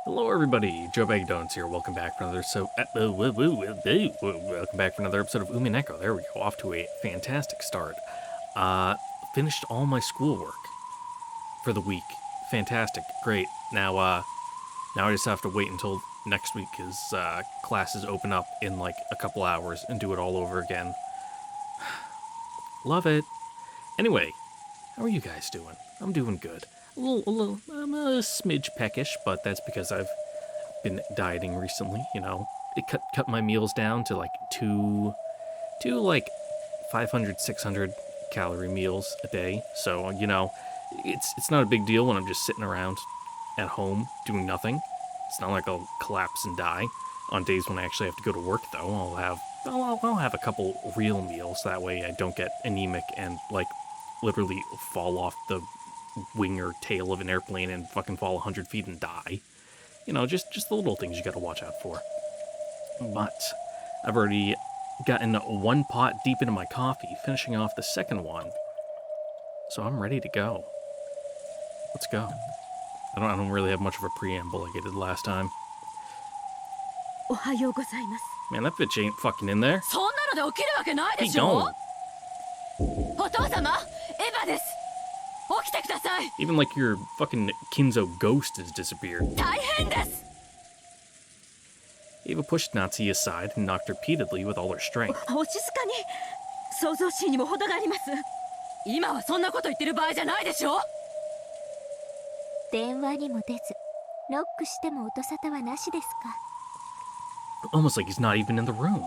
Hello, everybody. Joe Bag Donuts here. Welcome back for another welcome back for another episode of Umineko. There we go. Off to a fantastic start. Finished all my schoolwork for the week. Fantastic. Great. Now I just have to wait until next week because classes open up in like a couple hours and do it all over again. Love it. Anyway, how are you guys doing? I'm doing good. I'm a smidge peckish, but that's because I've been dieting recently, you know. It cut my meals down to like two like 500, 600 calorie meals a day. So, you know, it's not a big deal when I'm just sitting around at home doing nothing. It's not like I'll collapse and die. On days when I actually have to go to work, though, I'll have a couple real meals. That way I don't get anemic and like literally fall off the wing or tail of an airplane and fucking fall 100 feet and die. You know, just the little things you gotta watch out for. But I've already gotten one pot deep into my coffee, finishing off the second one. So I'm ready to go. Let's go. I don't really have much of a preamble like I did last time. Man, that bitch ain't fucking in there. Hey, don't. Even like your fucking Kinzo ghost has disappeared. Eva pushed Natsuki aside and knocked repeatedly with all her strength. Almost like he's not even in the room.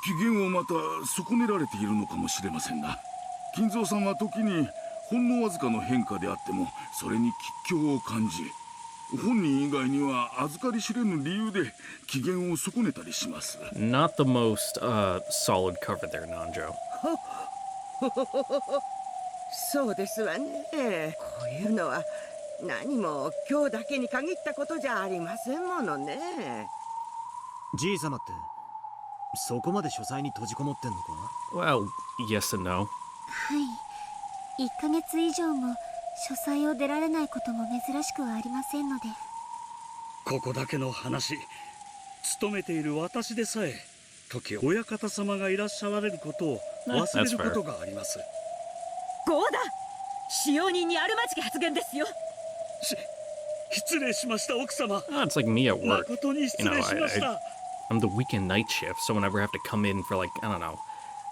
機嫌をまた損ねられているのかもしれませんが、金蔵さんは時にほんのわずかの変化であってもそれに吉凶を感じ、本人以外には預かり知れぬ理由で機嫌を損ねたりします。 Not the most solid cover there, Nanjo. そうですわね。こういうのは何も今日だけに限ったことじゃありませんものね。じい様ってそこまで書斎に閉じこもってんのか？ Well, yes and no. はい、1ヶ月以上も書斎を出られないことも珍しくはありませんので。ここだけの話、勤めている私でさえ時親方様がいらっしゃられることを忘れることがあります。ゴーダ、使用人にあるまじき発言ですよ。失礼しました奥様。 It's like me at work. 誠に失礼しました。 I'm the weekend night shift, so whenever I have to come in for like, I don't know,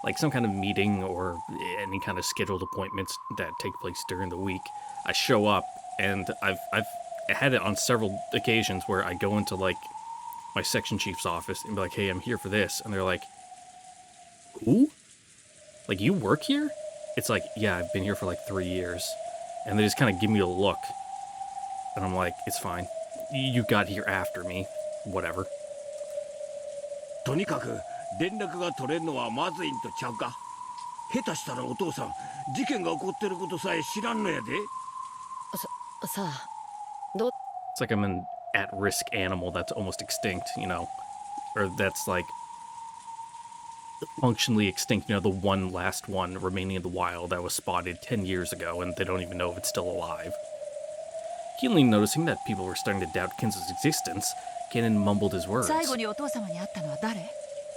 like some kind of meeting or any kind of scheduled appointments that take place during the week, I show up, and I've had it on several occasions where I go into like my section chief's office and be like, hey, I'm here for this, and they're like, who? Like, you work here? It's like, yeah, I've been here for like 3 years, and they just kind of give me a look, and I'm like, it's fine, you got here after me, whatever. とにかく連絡が取れるのはまずいんとちゃうか。下手したらお父さん事件が起こってることさえ知らんのやで。It's like I'm an at-risk animal that's almost extinct, you know, or that's like functionally extinct, you know, the one last one remaining in the wild that was spotted 10 years ago, and they don't even know if it's still alive. Keenly noticing that people were starting to doubt Kinzo's existence, Kanan mumbled his words. 最後にお父様に会ったのは誰？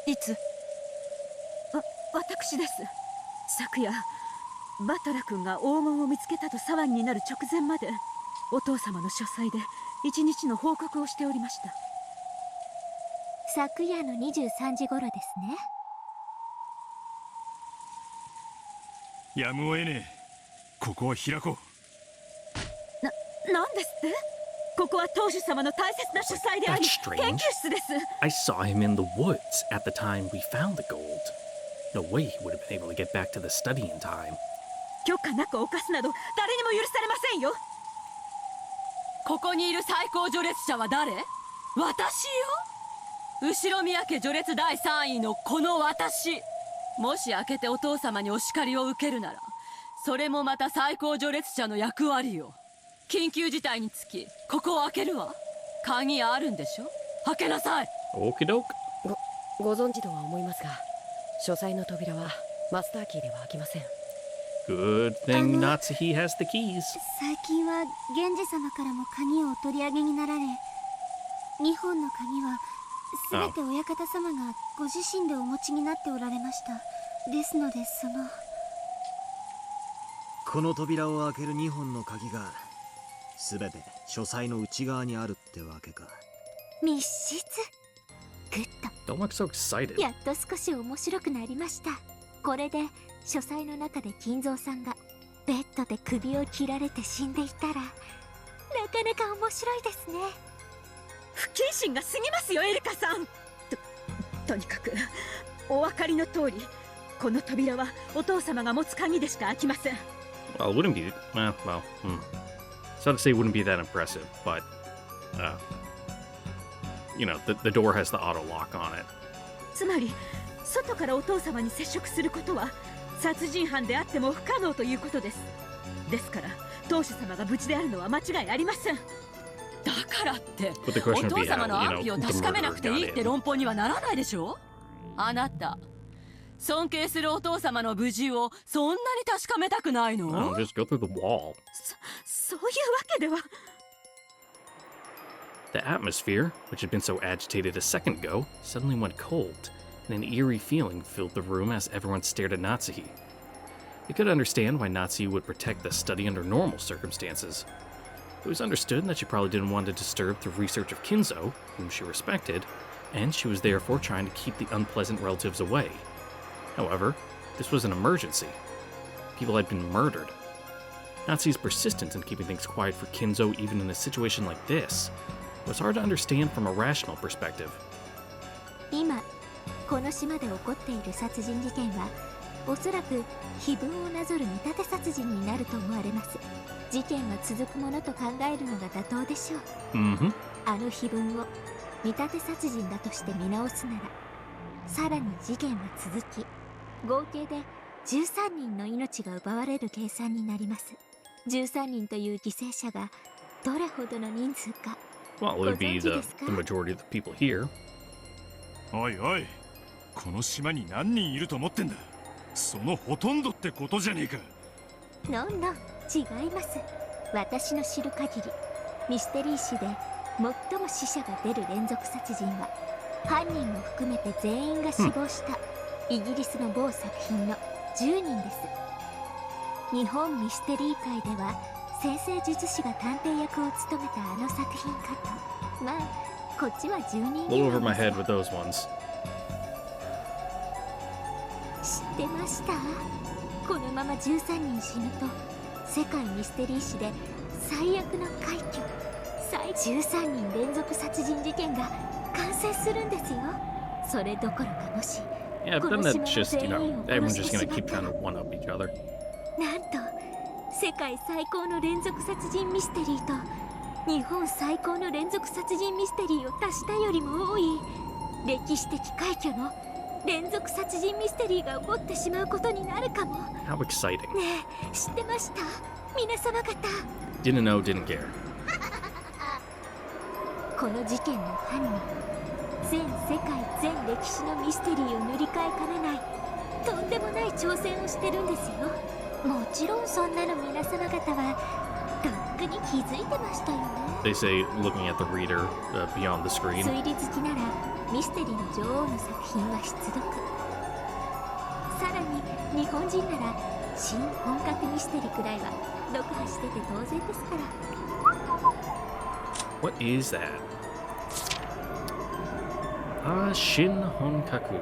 いつ？私です。昨夜、バトラ君が黄金を見つけたと騒ぎになる直前まで、お父様の書斎で一日の報告をしておりました。昨夜の23時頃ですね。やむを得ねえ。ここを開こう。なんですって？ここは当主様の大切な書斎であり、研究室です。I saw him in the woods at the time we found the gold. No way he would have been able to get back to the study in time. 許可なく犯すなど誰にも許されませんよ。ここにいる最高序列者は誰？私よ。後ろ宮家序列第3位のこの私。もし開けてお父様にお叱りを受けるなら、それもまた最高序列者の役割よ。緊急事態につき、ここを開けるわ。鍵あるんでしょ？開けなさい。Okie doke. ご存知とは思いますが、書斎の扉はマスターキーでは開きません。Good thing Natsuhi has the keys. 最近は源氏様からも鍵をお取り上げになられ、2本の鍵は全て親方様がご自身でお持ちになっておられました。ですのでこの扉を開ける2本の鍵が全て書斎の内側にあるってわけか。密室。グッ Don't look so excited. とやっと少し面白くなりました。これで書斎の中で金蔵さんがベッドで首を切られて死んでいたら、なかなか面白いですね。不謹慎が過ぎますよ、エリカさん。とにかくお分かりの通り、この扉はお父様が持つ鍵でしか開きません。Well, it wouldn't be. So to say, it wouldn't be that impressive, but the door has the auto lock on it. つまり外からお父様に接触することは殺人犯であっても不可能ということです。ですから当主様が無事であるのは間違いありません。だからってBut the question お would 父 be 様 how, の you 安 know, 否を the 確かめな murderer くて got いいって in. 論法にはならないでしょ。あなた尊敬するお父様の無事をそんなに確かめたくないの？ Oh, just go through the wall. そういうわけでは。The atmosphere, which had been so agitated a second ago, suddenly went cold, and an eerie feeling filled the room as everyone stared at Natsuhi. They could understand why Natsuhi would protect the study under normal circumstances. It was understood that she probably didn't want to disturb the research of Kinzo, whom she respected, and she was therefore trying to keep the unpleasant relatives away. However, this was an emergency. People had been murdered. Natsuhi's persistence in keeping things quiet for Kinzo even in a situation like this was hard to understand from a rational perspective. 今この島で起こっている殺人事件は、おそらく碑文をなぞる見立て殺人になると思われます。事件は続くものと考えるのが妥当でしょう。Mm-hmm. あの碑文を見立て殺人だとして見直すなら、さらに事件は続き、合計で13人の命が奪われる計算になります。13人という犠牲者がどれほどの人数か。 Well, it would be the majority of the people here. おいおい、この島に何人いると思ってんだ。そのほとんどってことじゃねえか。のんのん、違います。私の知る限り、ミステリー誌で最も死者が出る連続殺人は、犯人も含めて全員が死亡したイギリスの某作品の10人です。日本ミステリー界では先生術師が探偵役を務めたあの作品かと。まあこっちは10人 A little over my head with those ones. 知ってました？このまま13人死ぬと世界ミステリー史で最悪の快挙、13人連続殺人事件が完成するんですよ。それどころかもし Yeah, but then that's just, everyone's just gonna keep trying to one up each other. なんと世界最高の連続殺人ミステリーと日本最高の連続殺人ミステリーを足したよりも多い歴史的快挙の連続殺人ミステリーが起こってしまうことになるかも。 How exciting. ねえ、知ってました？皆様方。 Didn't know, didn't care. この事件の犯人、全世界全歴史のミステリーを塗り替えかねないとんでもない挑戦をしてるんですよ。もちろんそんなの皆様方はとっくに気づいてましたよね。 They say looking at the reader beyond the screen. 推理好きならミステリーの女王の作品は必読。さらに日本人なら新本格ミステリーくらいは読破してて当然ですから。 What is that? Shin Honkaku.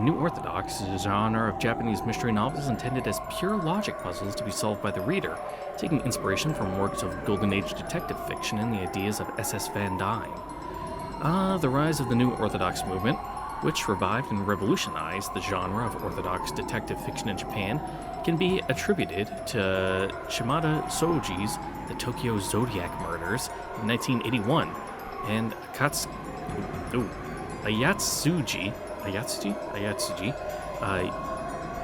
New Orthodox is a genre of Japanese mystery novels intended as pure logic puzzles to be solved by the reader, taking inspiration from works of Golden Age detective fiction and the ideas of S.S. Van Dyne. The rise of the New Orthodox movement, which revived and revolutionized the genre of Orthodox detective fiction in Japan, can be attributed to Shimada Soji's The Tokyo Zodiac Murders in 1981 and Ayatsuji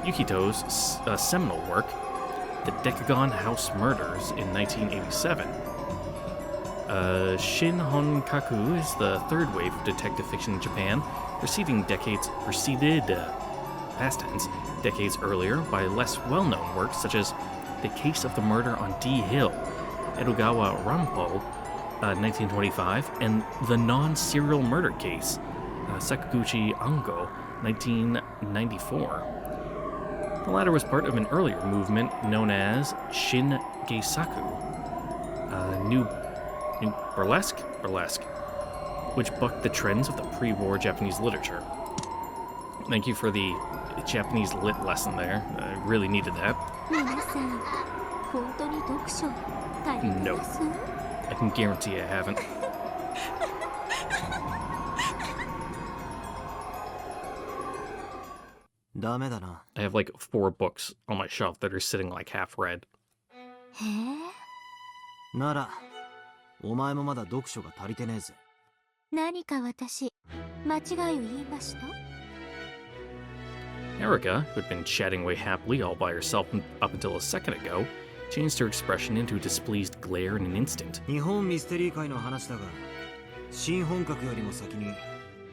Yukito's seminal work, The Decagon House Murders in 1987. Shin Honkaku is the third wave of detective fiction in Japan, preceded past tense, decades earlier by less well-known works such as The Case of the Murder on D Hill, Edogawa Ranpo, 1925, and The Non-Serial Murder Case, Sakaguchi Ango, 1994. The latter was part of an earlier movement known as Shin Geisaku, new burlesque, which bucked the trends of the pre-war Japanese literature. Thank you for the Japanese lit lesson there. I really needed that. 皆さん、本当に読書足りてます？ I can guarantee I haven't. ダメだな。 I have like 4 books on my shelf that are sitting like half read. へえ。なら、お前もまだ読書が足りてねえぜ。何か私、間違いを言いました？ Erica, who had been chatting away happily all by herself up until a second ago, changed her expression into a displeased glare in an instant. 日本ミステリー界の話だが、新本格よりも先に、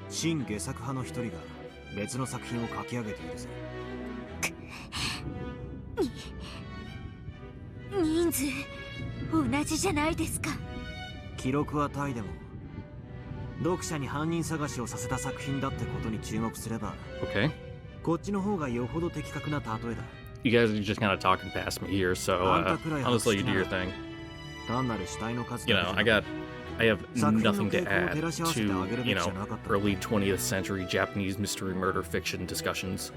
新下作派の一人が別の作品を書き上げているぜ。人数同じじゃないですか。記録はタイでも、読者に犯人探しをさせた作品だってことに注目すれば、 Okay. こっちの方がよほど的確な例えだ。 You guys are just kind of talking past me here, so I'll just let you do your thing. 単なる死体の数 You だ know, けじゃ I have nothing to add to, you know, early 20th century Japanese mystery murder fiction discussions.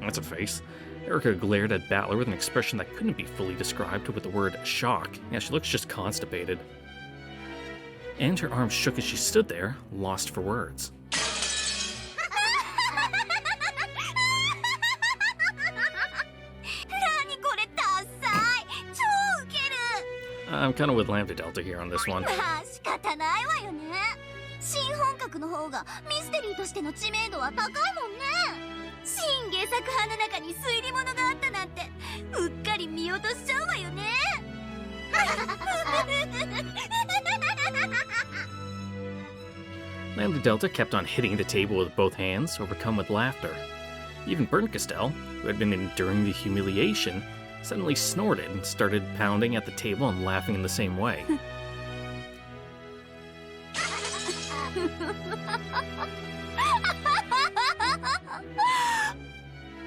That's a face. Erica glared at Battler with an expression that couldn't be fully described with the word shock. Yeah, she looks just constipated. And her arms shook as she stood there, lost for words. I'm kind of with Lambda Delta here on this one. 仕方ないわよね。新本格の方がミステリーとしての知名度は高いもんね。新下作派の中に推理物があったなんてうっかり見落としちゃうわよね。Lambda Delta kept on hitting the table with both hands, overcome with laughter. Even Bernd Castell, who had been enduring the humiliation, suddenly snorted and started pounding at the table and laughing in the same way.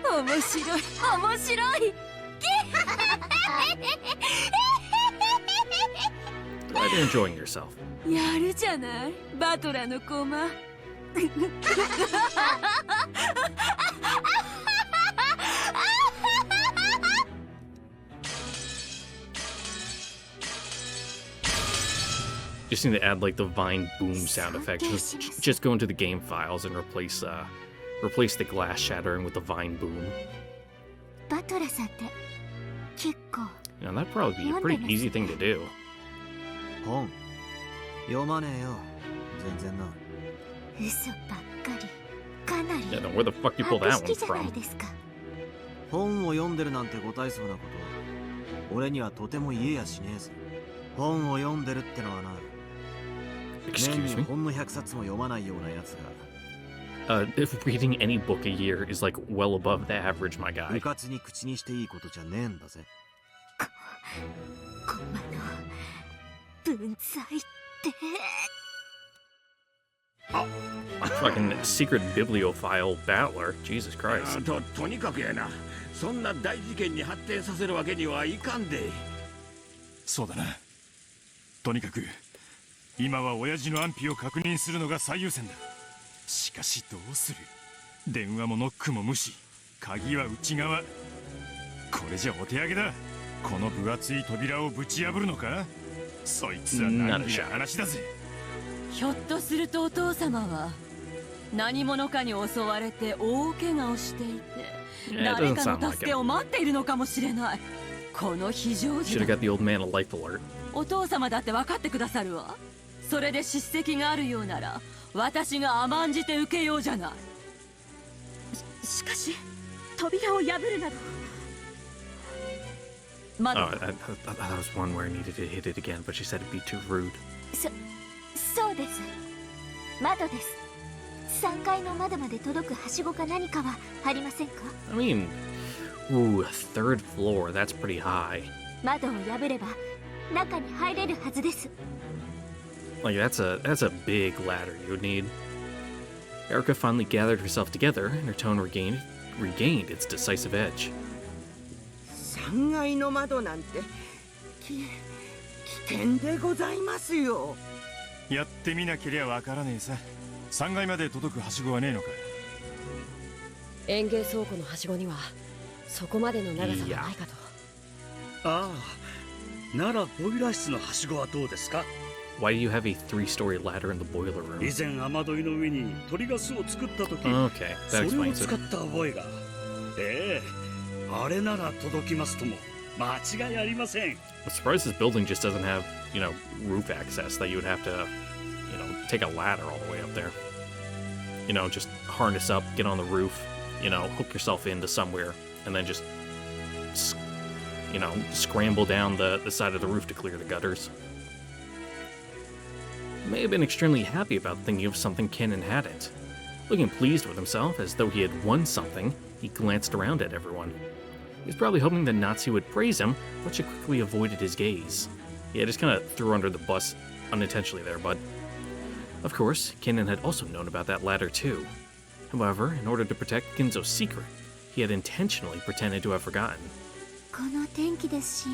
面白い面白い。 Glad you're enjoying yourself. やるじゃないバトラのコマ。 Just need to add like the Vine boom sound effect. Just go into the game files and replace the glass shattering with the Vine boom. バトラさんって結構 You know, that'd probably be a pretty easy thing to do. 本読まねえよ。全然な。嘘ばっかり。かなり Yeah, then where the fuck you pull that 博 one 識じゃない from? ですか。本を読んでるなんて答えそうなこと俺にはとても言えやしねえぜ。本を読んでるってのはな、年 Excuse に me? 本の100冊も読まないようなやつ If reading any book a year is like well above the average, my が guy. うかつに口にしていいことじゃねえんだぜ。コマの文才って。 Fucking secret bibliophile battler. Jesus Christ. とにかくやな、そんな大事件に発展させるわけにはいかんで。そうだな。とにかく今は親父の安否を確認するのが最優先だ。しかしどうする。電話もノックも無視、鍵は内側。これじゃお手上げだ。この分厚い扉をぶち破るのか。そいつは何や話だぜ。ひょっとするとお父様は何者かに襲われて大怪我をしていて、誰かの助けを待っているのかもしれない。この非常時 Should have got the old man a life alert. お父様だって分かってくださるわ。それで叱責があるようなら私が甘んじて受けようじゃない。しかし扉を破るなど。ま Oh, だ that was one where I needed to hit it again, but she said it'd be too rude. そうです。窓です。3階の窓まで届くはしごか何かはありませんか？ I mean, ooh, third floor. That's pretty high. 窓を破れば中に入れるはずです。 Like that's a big ladder you would need. Erica finally gathered herself together, and her tone regained its decisive edge. 3階の窓なんて危険でございますよ。やってみなけりゃわからねえさ。3階まで届くはしごはねえのか。園芸倉庫のはしごにはそこまでの長さはないかと。ああ、ならボイラー室のはしごはどうですか？ Why do you have a 3-story ladder in the boiler room? 以前雨どいの上に鳥ガスを作った時、Okay, そ that れを explains 使 it. った覚えが。ええ、あれなら届きますとも間違いありません。 I'm surprised this building just doesn't have, roof access that you would have to, take a ladder all the way up there. Just harness up, get on the roof, hook yourself into somewhere, and then just, scramble down the side of the roof to clear the gutters. He may have been extremely happy about thinking of something Kennen hadn't. Looking pleased with himself, as though he had won something, he glanced around at everyone. He was probably hoping that Natsu would praise him, but she quickly avoided his gaze. Yeah, just kind of threw her under the bus unintentionally there, but... Of course, Kennen had also known about that ladder too. However, in order to protect Ginzo's secret, he had intentionally pretended to have forgotten. この天気ですし、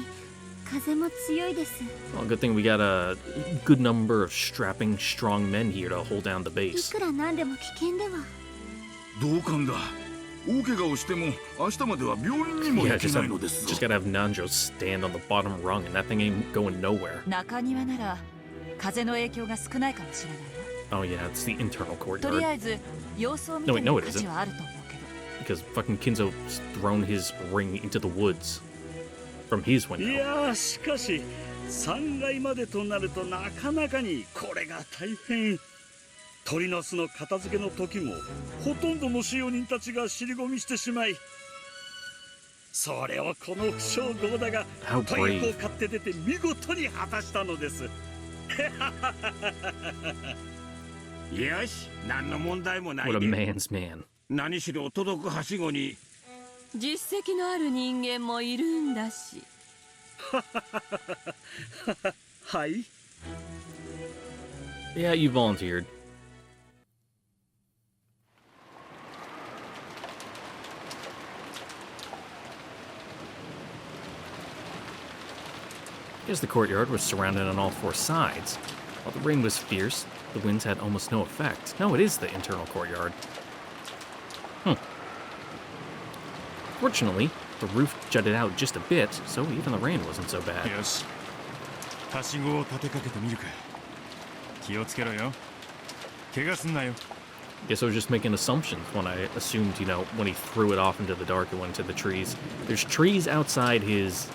風も強いです。 Well, good thing we got a good number of strapping, strong men here to hold down the い base. くらなんでも危険では。同感だ。大怪我をしても明日までは病院にも Yeah, 行けないのですぞ。 just gotta have Nanjo stand on the bottom rung, and that thing ain't going nowhere. 中庭なら風の影響が少ないかもしれないわ。 Oh yeah, it's the internal とりあ courtyard. えず様子を見て No, み wait, no, る it 価値はあると思うけど。 Because fucking Kinzo's thrown his ring into the woods from his い window. やー、しかし3階までとなるとなかなかにこれが大変。鳥の巣の片付けの時もほとんどの使用人たちが尻込みしてしまい、それをこの不祥豪だが How トイレ brave. を買って出て見事に果たしたのです。よし、何の問題もない What a で。 man's man. 何しろ届くはしごに。実績のある人間もいるんだし。はい。 Yeah, you volunteered. As the courtyard was surrounded on all four sides, while the rain was fierce, the winds had almost no effect. No, it is the internal courtyard. Fortunately, the roof jutted out just a bit, so even the rain wasn't so bad. よし、はしごを立てかけてみるか。気をつけろよ。怪我すんなよ。 Guess I was just making assumptions when I assumed, when he threw it off into the dark, it went into the trees. There's trees outside his...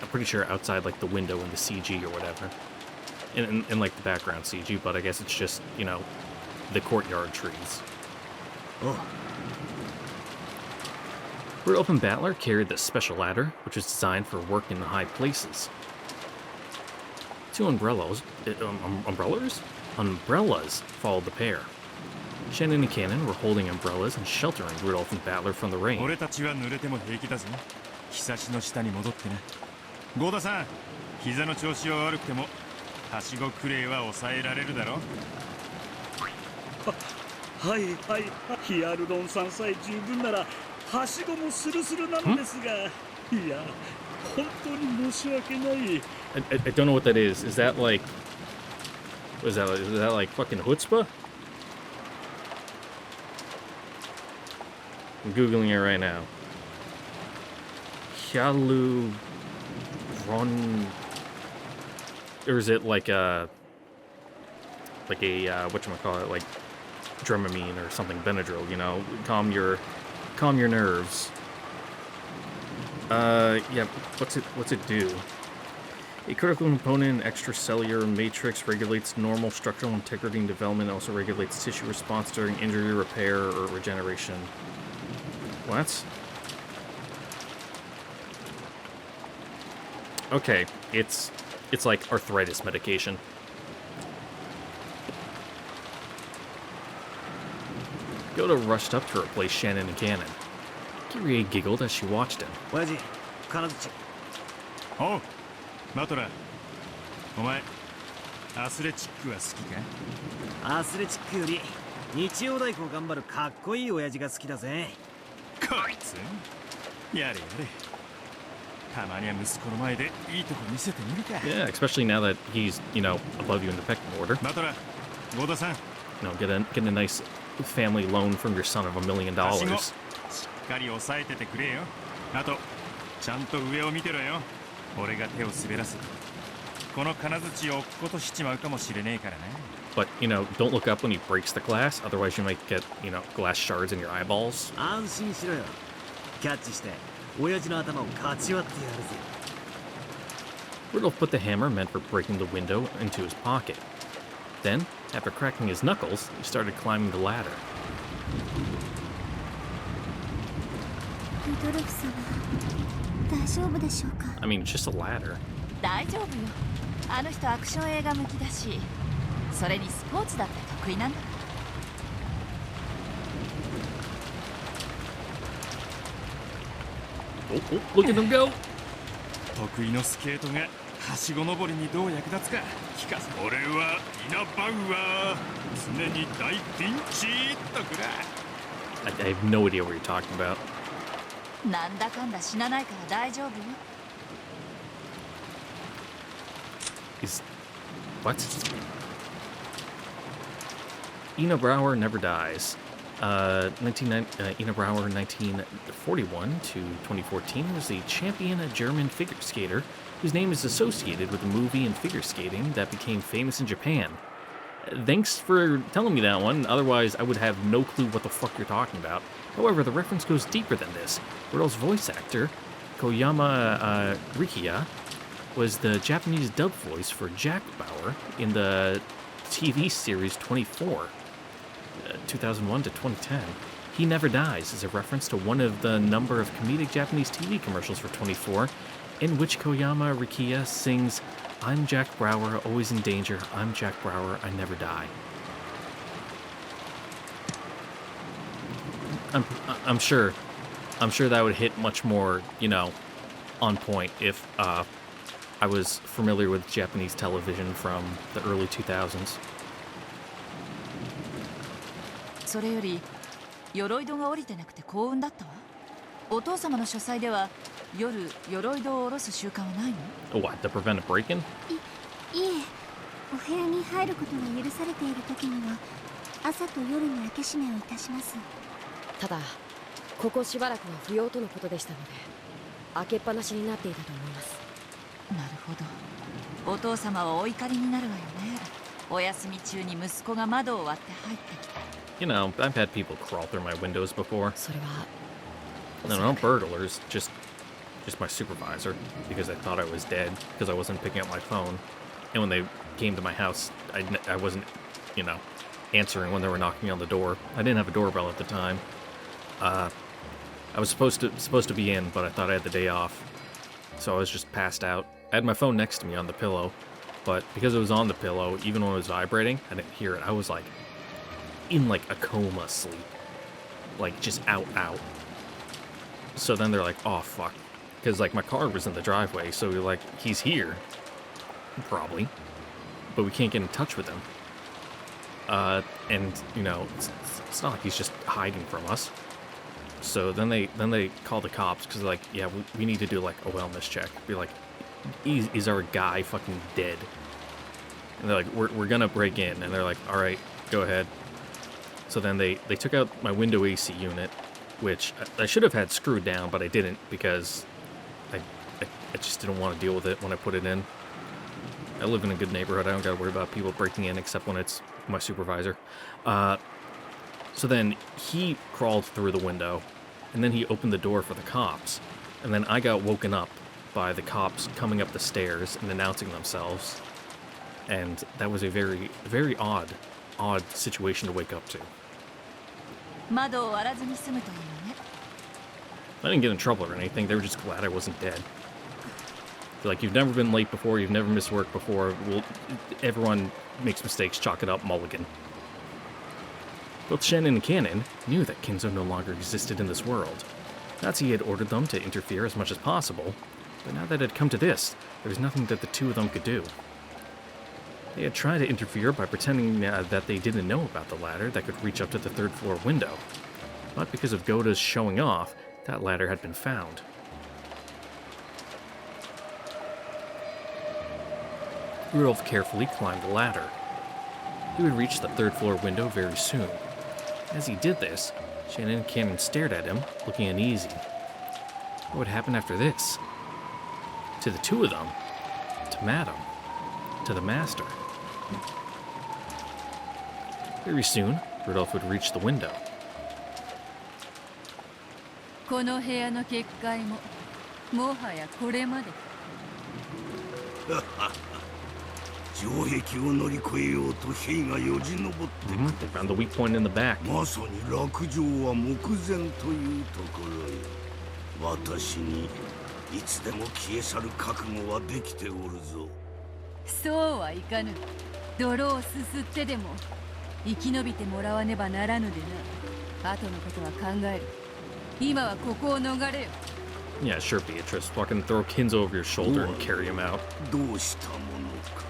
I'm pretty sure outside, like, the window in the CG or whatever. In like, the background CG, but I guess it's just, the courtyard trees. Oh. Rude Open Battler carried the special ladder, which was designed for work in the high places. Two umbrellas followed the pair. Shannon and Cannon were holding umbrellas and sheltering Rudolph and Battler from the rain. 俺たちは濡れても平気だぞ。ひさしの下に戻ってな。ゴーダさん、膝の調子は悪くても、はしごクレイは抑えられるだろ。はいはい、ヒアルロンさんさえ十分ならはしごもスルスルなのですが、いや、本当に申し訳ない。 I don't know what that is. Is that like like fucking chutzpah? I'm googling it right now. Hyaluron, or is it like a whatchamacallit, like Dramamine or something, Benadryl, calm your nerves. Yeah, what's it do? A critical component in extracellular matrix regulates normal structural integrity and development, also regulates tissue response during injury repair or regeneration. What? Okay, it's like arthritis medication. Yoda rushed up to replace Shannon and Ganon. Kyrie giggled as she watched him. 親父、金槌。おう、マトラ。お前、アスレチックは好きか？アスレチックより日曜大工頑張るかっこいい親父が好きだぜ。こいつやれやれ。たまには息子の前でいいとこ見せてみるか。Yeah, especially now that he's, above you in the pecking order. マトラ、ゴダさん。Get a nice family loan from your son of $1 million. しっかり押さえててくれよ。あと、ちゃんと上を見てろよ。俺が手を滑らせて。この金槌を落っことしちまうかもしれねえからな。But, don't look up when he breaks the glass, otherwise you might get, glass shards in your eyeballs. 安心しろよ。キャッチして親父の頭をかち割ってやるぜ。Rudolph put the hammer meant for breaking the window into his pocket. Then, after cracking his knuckles, he started climbing the ladder. ルドルフ様、大丈夫でしょうか？ I mean, it's just a ladder. 大丈夫よ。あの人アクション映画向きだし、それにスポーツだって得意なんだ。Oh, look at him go! 得意のスケートがはしご登りにどう役立つか聞かせ。俺はイナバウアー。常に大ピンチとくら。I have no idea what you're talking about. なんだかんだ死なないから大丈夫よ。What? Ina Brauer never dies. Ina Brauer, 1941 to 2014, was a champion German figure skater whose name is associated with a movie and figure skating that became famous in Japan. Thanks for telling me that one, otherwise I would have no clue what the fuck you're talking about. However, the reference goes deeper than this. Rudolph's voice actor, Koyama Rikiya, was the Japanese dub voice for Jack Bauer in the TV series 24, 2001 to 2010. He Never Dies is a reference to one of the number of comedic Japanese TV commercials for 24, in which Koyama Rikiya sings, "I'm Jack Bauer, always in danger. I'm Jack Bauer, I never die." I'm sure that would hit much more, on point if I was familiar with Japanese television from the early 2000s. それより鎧戸が降りてなくて幸運だったわ。お父様の書斎では夜鎧戸を下ろす習慣はないの？ Oh, what, to prevent a break-in? いえ、お部屋に入ることが許されている時には朝と夜に開け閉めをいたします。ただここしばらくは不要とのことでしたので開けっぱなしになっていたと思います。なるほど。お父様はお怒りになるわよね。お休み中に息子が窓を割って入ってきた。I've had people crawl through my windows before. それは No, not burglars, just my supervisor, because I thought I was dead because I wasn't picking up my phone. And when they came to my house, I wasn't, answering when they were knocking on the door. I didn't have a doorbell at the time. I was supposed to be in, but I thought I had the day off, so I was just passed out. I had my phone next to me on the pillow, but because it was on the pillow, even when it was vibrating, I didn't hear it. I was in a coma sleep, just out. So then they're like, "Oh fuck," because my car was in the driveway, so we're like, "He's here, probably, but we can't get in touch with him." And it's not like he's just hiding from us. So then they call the cops because they're like, "Yeah, we need to do a wellness check." Be like, "Is our guy fucking dead?" And they're like, "We're gonna break in," and they're like, "All right, go ahead." So then they took out my window AC unit, which I should have had screwed down, but I didn't because I just didn't want to deal with it when I put it in. I live in a good neighborhood. I don't gotta worry about people breaking in except when it's my supervisor. So then he crawled through the window, and then he opened the door for the cops. And then I got woken up by the cops coming up the stairs and announcing themselves. And that was a very, very odd situation to wake up to. 窓を割らずに済むといいのね。I didn't get in trouble or anything. They were just glad I wasn't dead. They're like, "You've never been late before. You've never missed work before. Everyone makes mistakes. Chalk it up, mulligan." Both Shen and Cannon knew that Kinzo no longer existed in this world. Natsu had ordered them to interfere as much as possible, but now that it had come to this, there was nothing that the two of them could do. They had tried to interfere by pretending that they didn't know about the ladder that could reach up to the third floor window, but because of Goda's showing off, that ladder had been found. Rudolph carefully climbed the ladder. He would reach the third floor window very soon. As he did this, Shannon and Cannon stared at him, looking uneasy. What would happen after this? To the two of them? To Madam? To the Master? Very soon, Rudolph would reach the window. この部屋の結界ももはやこれまで。城壁を乗り越えようと兵がよじ登って They found the weak point in the back. まさに落城は目前というところへ私にいつでも消え去る覚悟はできておるぞそうはいかぬ。泥をすすってでも生き延びてもらわねばならぬでな。後のことは考える。今はここを逃れよ。Yeah, sure, Beatrice. Fucking throw Kinzo over your shoulder and carry him out. どうしたものか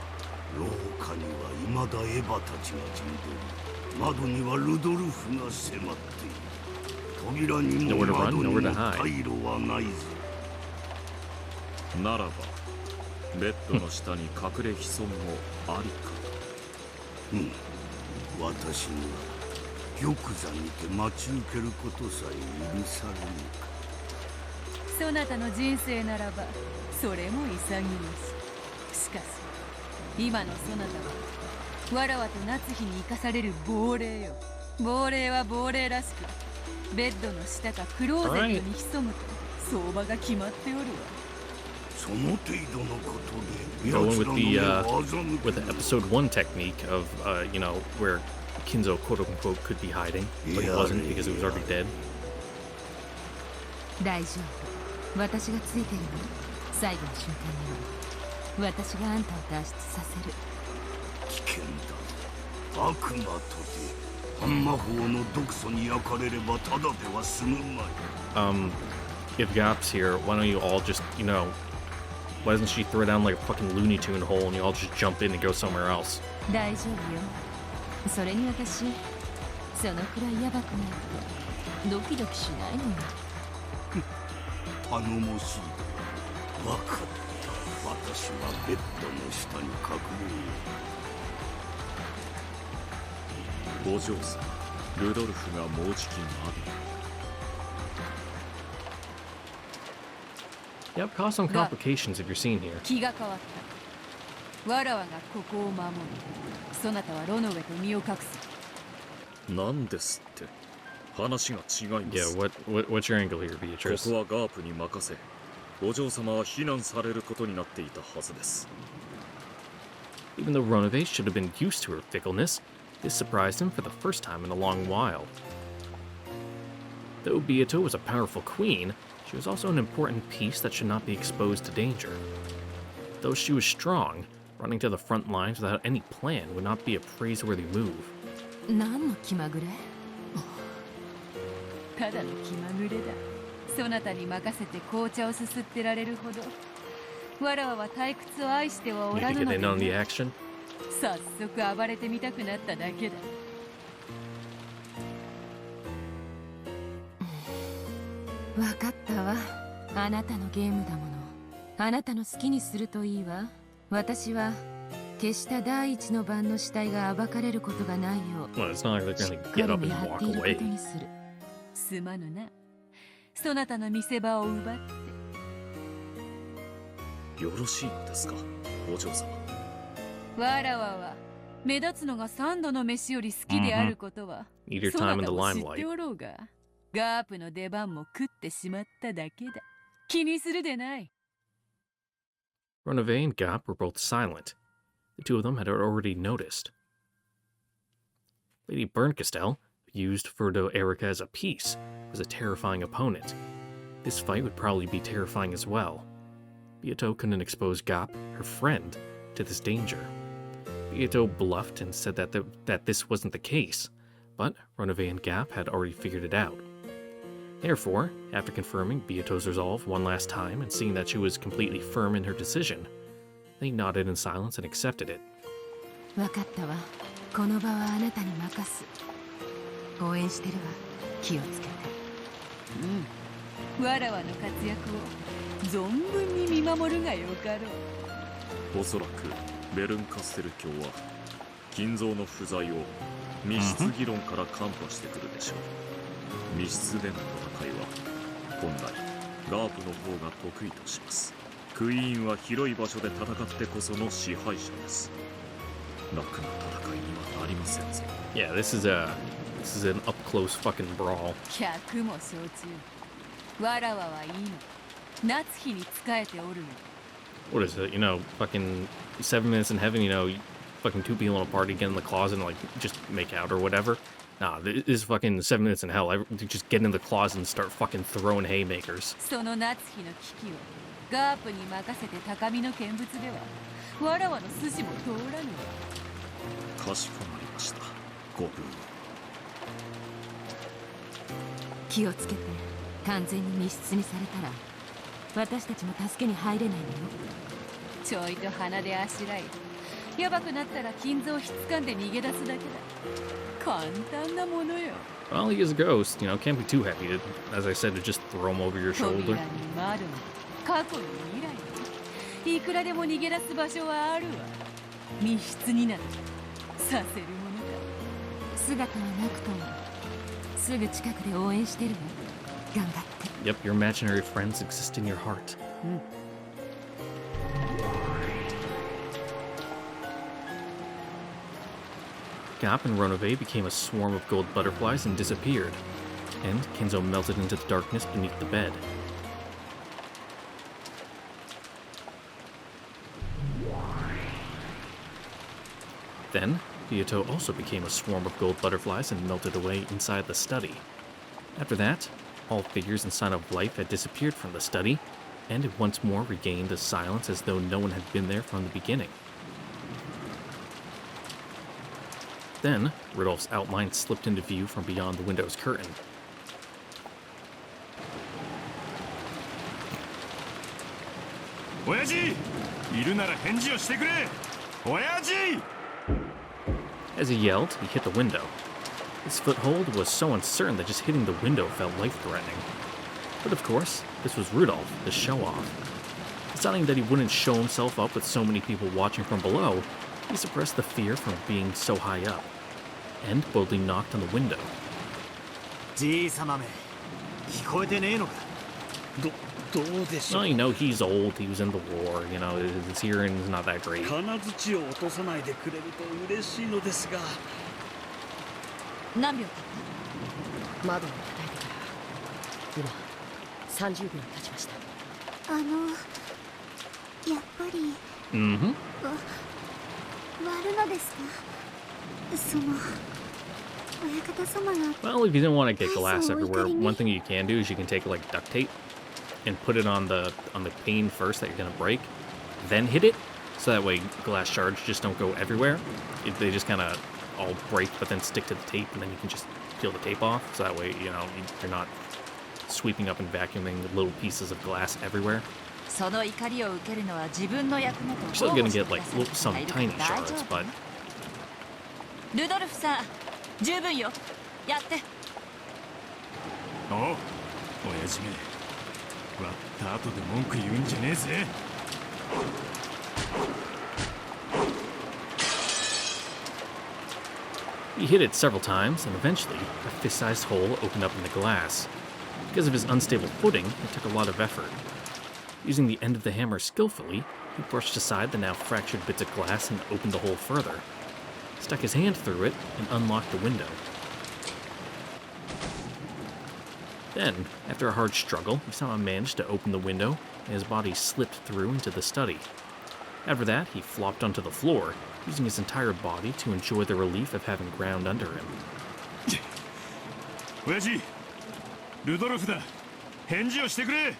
廊下には未だエヴァたちが陣取り窓にはルドルフが迫っている扉にも窓にも退路はないぞならばベッドの下に隠れ潜むもありか私には玉座にて待ち受けることさえ許されぬかそなたの人生ならばそれも潔いし。しかし今のそなたはわらわと夏日に生かされる亡霊よ。亡霊は亡霊らしくベッドの下かクローゼットに潜むと相場が決まっておるわ。その程度のことで Going with the episode 1 technique of, where Kinzo quote-unquote could be hiding, but he wasn't because he was already dead. 大丈夫。私がついてるの。最後の瞬間には私があんたを脱出させる。危険だ。悪魔とて半魔法の毒素に焼かれればただでは済むまい。If Gap's here, why don't you all just, why doesn't she throw down like a fucking Looney Tune hole and you all just jump in and go somewhere else? 大丈夫よ。それに私、そのくらいヤバくないとドキドキしないのよ。頼もしい。わかった。私はベッドの下に隠れよう。お嬢さん、ルドルフがもうじきまで。Yep, cause some complications if you're seen here. 気が変わった。わらわがここを守る。そなたはロノウェと身を隠す。なんですって。話が違います。Yeah, what's your angle here, Beatrice? ここはガープに任せ、お嬢様は非難されることになっていたはずです。Even though Ronove should have been used to her fickleness, this surprised him for the first time in a long while. Though Beato was a powerful queen, she was also an important piece that should not be exposed to danger. Though she was strong, running to the front lines without any plan would not be a praiseworthy move. 何の気まぐれ？ただの気まぐれだ。そなたに任せて紅茶をすすってられるほど。わらわは退屈を愛してはおらぬので、早速暴れてみたくなっただけだ。わかったわ。あなたのゲームだもの。あなたの好きにするといいわ。私は決した第一の番の死体が暴かれることがないよう、しっかり見張っていることにする。すまぬな。そなたの見せ場を奪って。よろしいのですか、お嬢様。わらわは目立つのが三度の飯より好きであることは、そなたも知っておろうが、ガープの出番も食ってしまっただけだ。気にするでない。Ronove and Gap were both silent. The two of them had already noticed. Lady Berncastel, used Frodo Erica as a piece, was a terrifying opponent. This fight would probably be terrifying as well. Beato couldn't expose Gap, her friend, to this danger. Beato bluffed and said that this wasn't the case, But Ronove and Gap had already figured it out. Therefore, after confirming Beato's resolve one last time and seeing that she was completely firm in her decision, they nodded in silence and accepted it. 分かったわ。この場はあなたに任す。応援してるわ。気をつけて。わらわの活躍を存分に見守るがよかろう。おそらくベルンカッセル卿は金蔵の不在を密室議論からカンパしてくるでしょう。密室での戦いは本来ガープの方が得意とします。クイーンは広い場所で戦ってこその支配者です。楽な戦いにはなりませんぞ。Yeah, this is an up close fucking brawl. 客も承知。わらわはいいの。夏日に仕えておるの。What is it? You know, fucking 7 minutes in heaven, you know, fucking two people in a party get in the closet and like just make out or whatever. Nah, this is fucking 7 minutes in hell. Just get in the closet and start fucking throwing haymakers. その夏日の危機をガープに任せて高みの見物ではわらわの筋も通らぬわ。かしこまりました。ご分気をつけて。完全に密室にされたら私たちも助けに入れないのよ。ちょいと鼻であしらいやばくなったら金蔵をひっつかんで逃げ出すだけだ。簡単なものよ。 Well, he is a ghost, you know, can't be too heavy to, as I said, to just throw him over your 扉 shoulder. に窓に過去に未来にいくらでも逃げ出す場所はあるわ。密室になってさせるものか。姿はなくともすぐ近くで応援してるわ。頑張って。 Yep, your imaginary friends exist in your heart. Gap and Ronove became a swarm of gold butterflies and disappeared, and Kinzo melted into the darkness beneath the bed. Then, Beato also became a swarm of gold butterflies and melted away inside the study. After that, all figures and sign of life had disappeared from the study, and it once more regained a silence as though no one had been there from the beginning. Then, Rudolph's outline slipped into view from beyond the window's curtain. As he yelled, he hit the window. His foothold was so uncertain that just hitting the window felt life-threatening. But of course, this was Rudolph, the show-off. Deciding that he wouldn't show himself up with so many people watching from below, he suppressed the fear from being so high up, and boldly knocked on the window. Well, you know, he's old, he was in the war, you know, his hearing's not that great. 何秒経った窓を叩いてから今30秒経ちました。やっぱり Mm-hmm. 割るのですか？その親方様が Well, if you didn't want to get glass everywhere, one thing you can do is you can take like duct tape and put it on the pane first that you're gonna break, then hit it, so that way glass shards just don't go everywhere. They just kind of all break, but then stick to the tape, and then you can just peel the tape off, so that way, you know, you're not sweeping up and vacuuming little pieces of glass everywhere. その怒りを受けるのは自分の役目と You're still gonna get like some tiny shards, but ルドルフさん、十分よ。やって。おう、親父め、割った後で文句言うんじゃねえぜ。he hit it several times, and eventually, a fist-sized hole opened up in the glass. Because of his unstable footing, it took a lot of effort. Using the end of the hammer skillfully, he brushed aside the now fractured bits of glass and opened the hole further, stuck his hand through it, and unlocked the window. Then, after a hard struggle, he somehow managed to open the window, and his body slipped through into the study. After that, he flopped onto the floor, using his entire body to enjoy the relief of having ground under him. 親父、ルドルフだ。返事をしてくれ。 It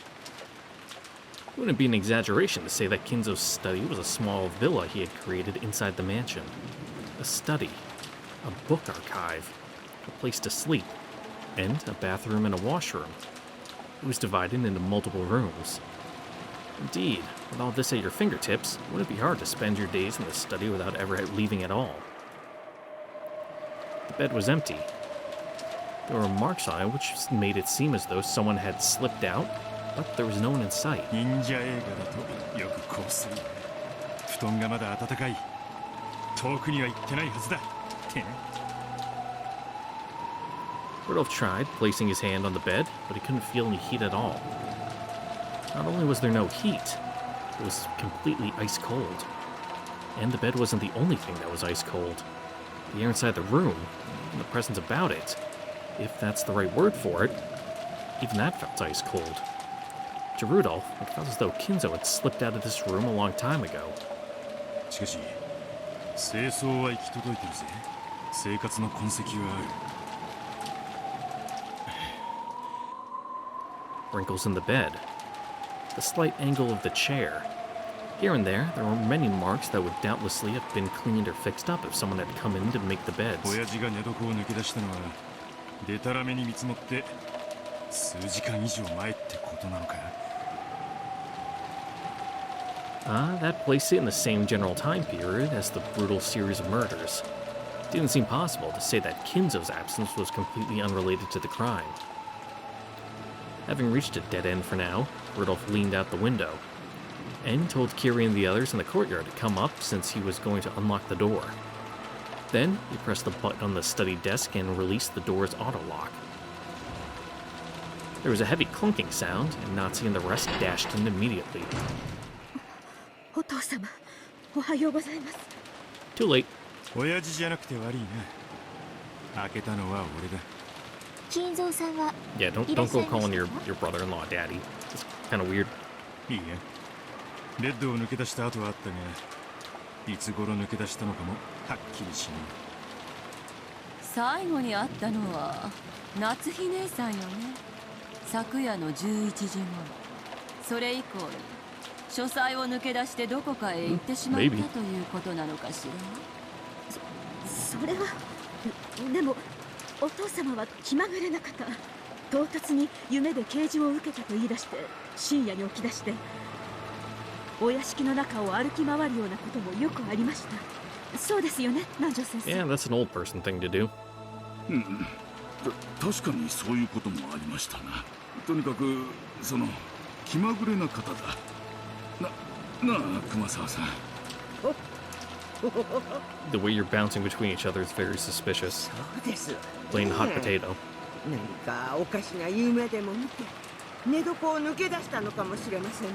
wouldn't be an exaggeration to say that Kinzo's study was a small villa he had created inside the mansion. A study. A book archive. a place to sleep, and a bathroom and a washroom. It was divided into multiple rooms. Indeed, with all this at your fingertips, would it be hard to spend your days in the study without ever leaving at all? The bed was empty. There were marks on it which made it seem as though someone had slipped out, but there was no one in sight. 忍者映画だとよくこうする。布団がまだ暖かい。遠くには行ってないはずだ。ってね。Rudolph tried placing his hand on the bed, but he couldn't feel any heat at all. Not only was there no heat, it was completely ice cold. And the bed wasn't the only thing that was ice cold. The air inside the room, and the presence about it, if that's the right word for it, even that felt ice cold. To Rudolph, it felt as though Kinzo had slipped out of this room a long time ago. しかし、清掃は行き届いてるぜ。生活の痕跡はある。Wrinkles in the bed, the slight angle of the chair. Here and there were many marks that would doubtlessly have been cleaned or fixed up if someone had come in to make the beds. 親父が寝床を抜け出したのは、でたらめに見積もって数時間以上前ってことなのか。That placed it in the same general time period as the brutal series of murders. It didn't seem possible to say that Kinzo's absence was completely unrelated to the crime. Having reached a dead end for now, Rudolph leaned out the window and told Kiri and the others in the courtyard to come up since he was going to unlock the door. Then he pressed the button on the study desk and released the door's auto-lock. There was a heavy clunking sound, and Natsu and the rest dashed in immediately. お父様、おはようございます。 Too late. 親父じゃなくて悪いな。開けたのは俺だ。金蔵さんは Yeah, don't go calling your brother-in-law daddy. It's kind of weird. いいや。ベッドを抜け出した後はあったが、いつ頃抜け出したのかもはっきりしない。最後に会ったのは夏日姉さんよね。昨夜の11時頃。それ以降に書斎を抜け出してどこかへ行ってしまったということなのかしら。それはでもお父様は気まぐれな方。唐突に夢で啓示を受けたと言い出して深夜に起き出してお屋敷の中を歩き回るようなこともよくありました。そうですよね、南條先生。 Yeah, that's an old person thing to do. 確かにそういうこともありましたな。とにかくその気まぐれな方だ。なあ熊沢さん。The way you're bouncing between each other is very suspicious. そうです。Plain hot potato. 何かおかしな夢でも見て寝床を抜け出したのかもしれませんね。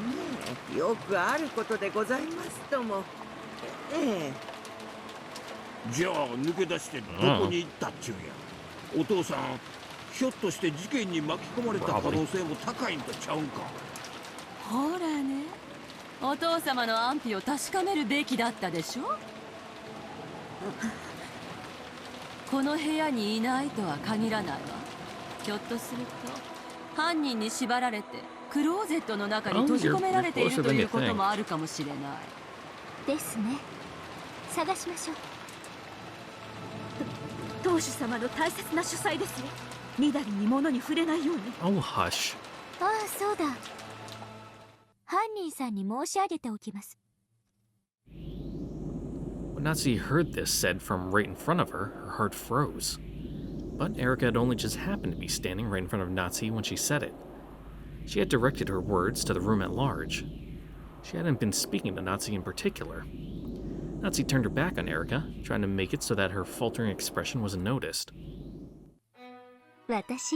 よくあることでございますとも。ええ。じゃあ抜け出してどこに行ったっちゅうや。お父さん、ひょっとして事件に巻き込まれた可能性も高いんとちゃうんか。ほらね、お父様の安否を確かめるべきだったでしょ。この部屋にいないとは限らないわ。ひょっとすると犯人に縛られてクローゼットの中に閉じ込められているということもあるかもしれない。ですね。探しましょう。当主様の大切な書斎ですよ。みだりに物に触れないように。 Oh, hush. ああ、そうだ。犯人さんに申し上げておきます。 When Natsuki heard this said from right in front of her, her heart froze. But Erica had only just happened to be standing right in front of Natsuki when she said it. She had directed her words to the room at large. She hadn't been speaking to Natsuki in particular. Natsuki turned her back on Erica, trying to make it so that her faltering expression wasn't noticed. 私、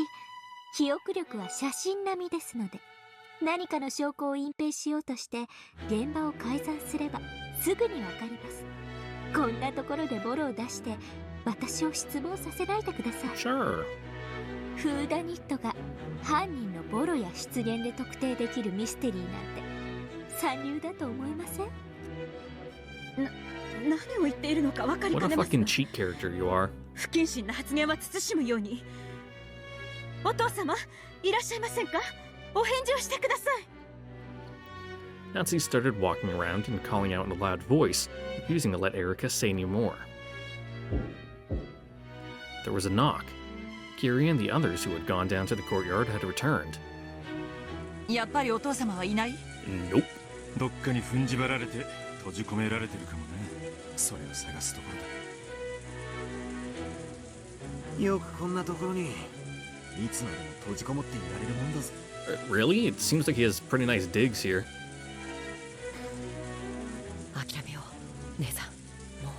記憶力は写真並みですので、何かの証拠を隠蔽しようとして現場を改ざんすればすぐにわかります。こんなところでボロを出して私を失望させないでください。 Sure. フーダニットが犯人のボロや出現で特定できるミステリーなんて三流だと思いません？何を言っているのか分かりか What a ねます。 fucking cheat character you are. 不謹慎な発言は慎むように。お父様、いらっしゃいませんか？お返事をしてください。 Natsuki started walking around and calling out in a loud voice, refusing to let Erica say any more. There was a knock, Kiri and the others who had gone down to the courtyard had returned. やっぱりお父様はいない？ Nope. どっかに踏んじばられて閉じ込められてるかもね。それを探すところだ。よくこんなところにいつまでも閉じこもっていられるもんだぜ。Really? It seems like he has pretty nice digs here. 諦めよう姉さん。も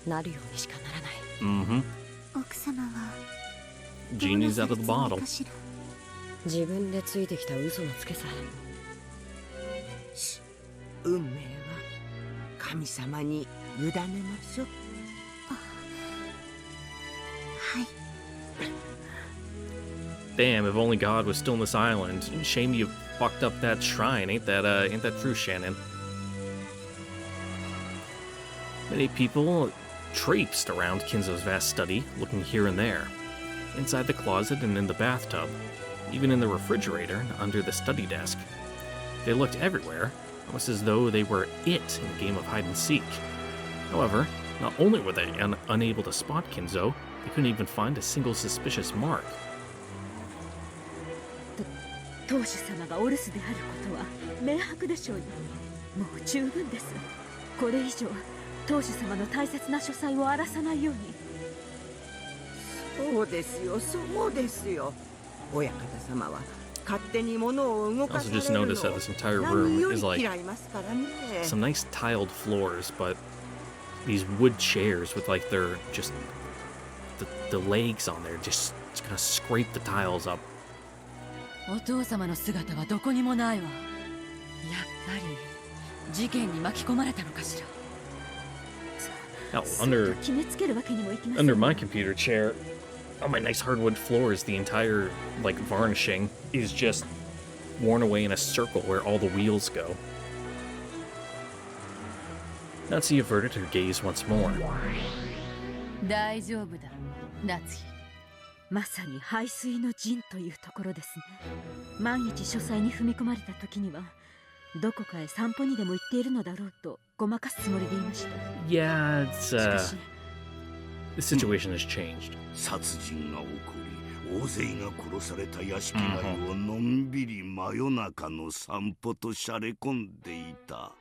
うなるようにしかならない。Mm-hmm. 奥様は Genie's out of the bottle. 自分でついてきた嘘のつけさ。運命は神様に委ねましょう。はい。 Damn, if only God was still on this island. Shame you fucked up that shrine. Ain't that true, Shannon? Many people traipsed around Kinzo's vast study, looking here and there. Inside the closet and in the bathtub. Even in the refrigerator and under the study desk. They looked everywhere, almost as though they were it in a game of hide and seek. However, not only were they unable to spot Kinzo, they couldn't even find a single suspicious mark. 当主様がお留守であることは明白でしょうに。もう十分です。これ以上当主様の大切な書斎を荒らさないように。そうですよ、そうですよ。親方様は勝手に物を動かされるのを Also just noticed that this entire room is like some nice tiled floors, but these wood chairs with like their just the legs on there just gonna scrape the tiles up. お父様の姿はどこにもないわ。やっぱり事件に巻き込まれたのかしら。Now, under 決めつけるわけにもいきません。 under my computer chair, on my nice hardwood floors, the entire like varnishing is just worn away in a circle where all the wheels go. Natsuki averted her gaze once more. 大丈夫だ、夏日。まさに排水の陣というところですね。万一書斎に踏み込まれた時にはどこかへ散歩にでも行っているのだろうとごまかすつもりでいました。 Yeah, it's the situation has changed. 殺人が起こり、大勢が殺された屋敷内をのんびり真夜中の散歩としゃれ込んでいた。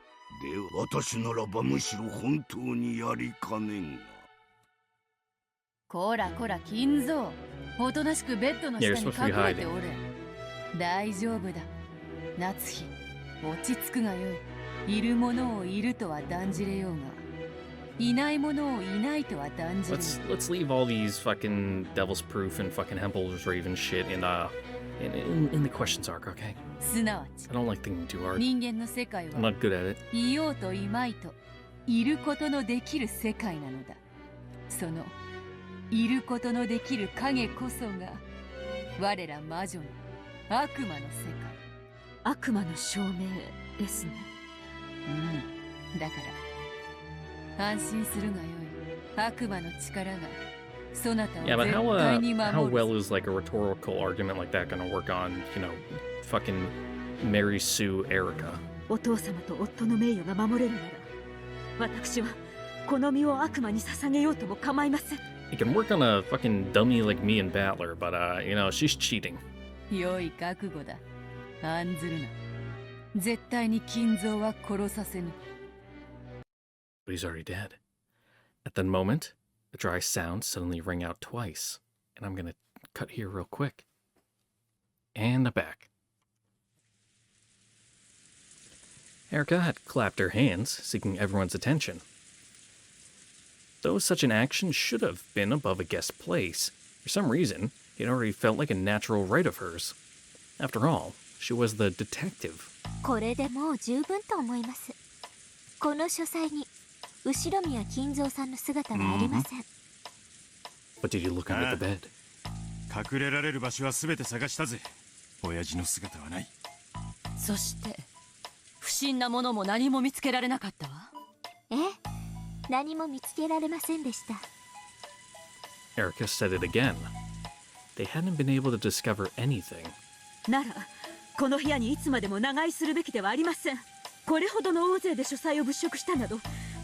で、私ならばむしろ本当にやりかねんが。こらこら金蔵、おとなしくベッドの下に隠れておれ。大丈夫だ、夏日。落ち着くがよい。いるものをいるとは断じれようが、いないものをいないとは断じれよう。Let's leave all these fucking Devil's Proof and fucking Temple's Raven shit in the questions arc, okay? すなわち、 I don't like thinking too hard. 人間の世界 I'm は not good at it. いようといまいといることのできる世界なのだ。そのいることのできる影こそが我ら魔女の悪魔の世界。悪魔の証明ですね。うん、だから安心するがよい。悪魔の力がそなたを Yeah, but 絶対に how 守る。 well is like a rhetorical argument like that gonna work on, you know, fucking Mary Sue Erica? お父様と夫の名誉が守れるなら、私はこの身を悪魔に捧げようとも構いません。 It can work on a fucking dummy like me and Battler, but you know, she's cheating. 良い覚悟だ。案ずるな。絶対に金蔵は殺させぬ。 But he's already dead. At that moment, a dry sound suddenly rang out twice, and I'm gonna cut here real quick. And I'm back. Erica had clapped her hands, seeking everyone's attention. Though such an action should have been above a guest's place, for some reason, it already felt like a natural right of hers. After all, she was the detective. これでもう十分と思います。この書斎に後宮金蔵さんの姿はありません。But did you look under the bed? 隠れられる場所は全て探したぜ。親父の姿はない。そして不審なものも何も見つけられなかったわ。ええ、何も見つけられませんでした。 Erica said it again. They hadn't been able to discover anything. ならこの部屋にいつまでも長居するべきではありません。これほどの大勢で書斎を物色したなど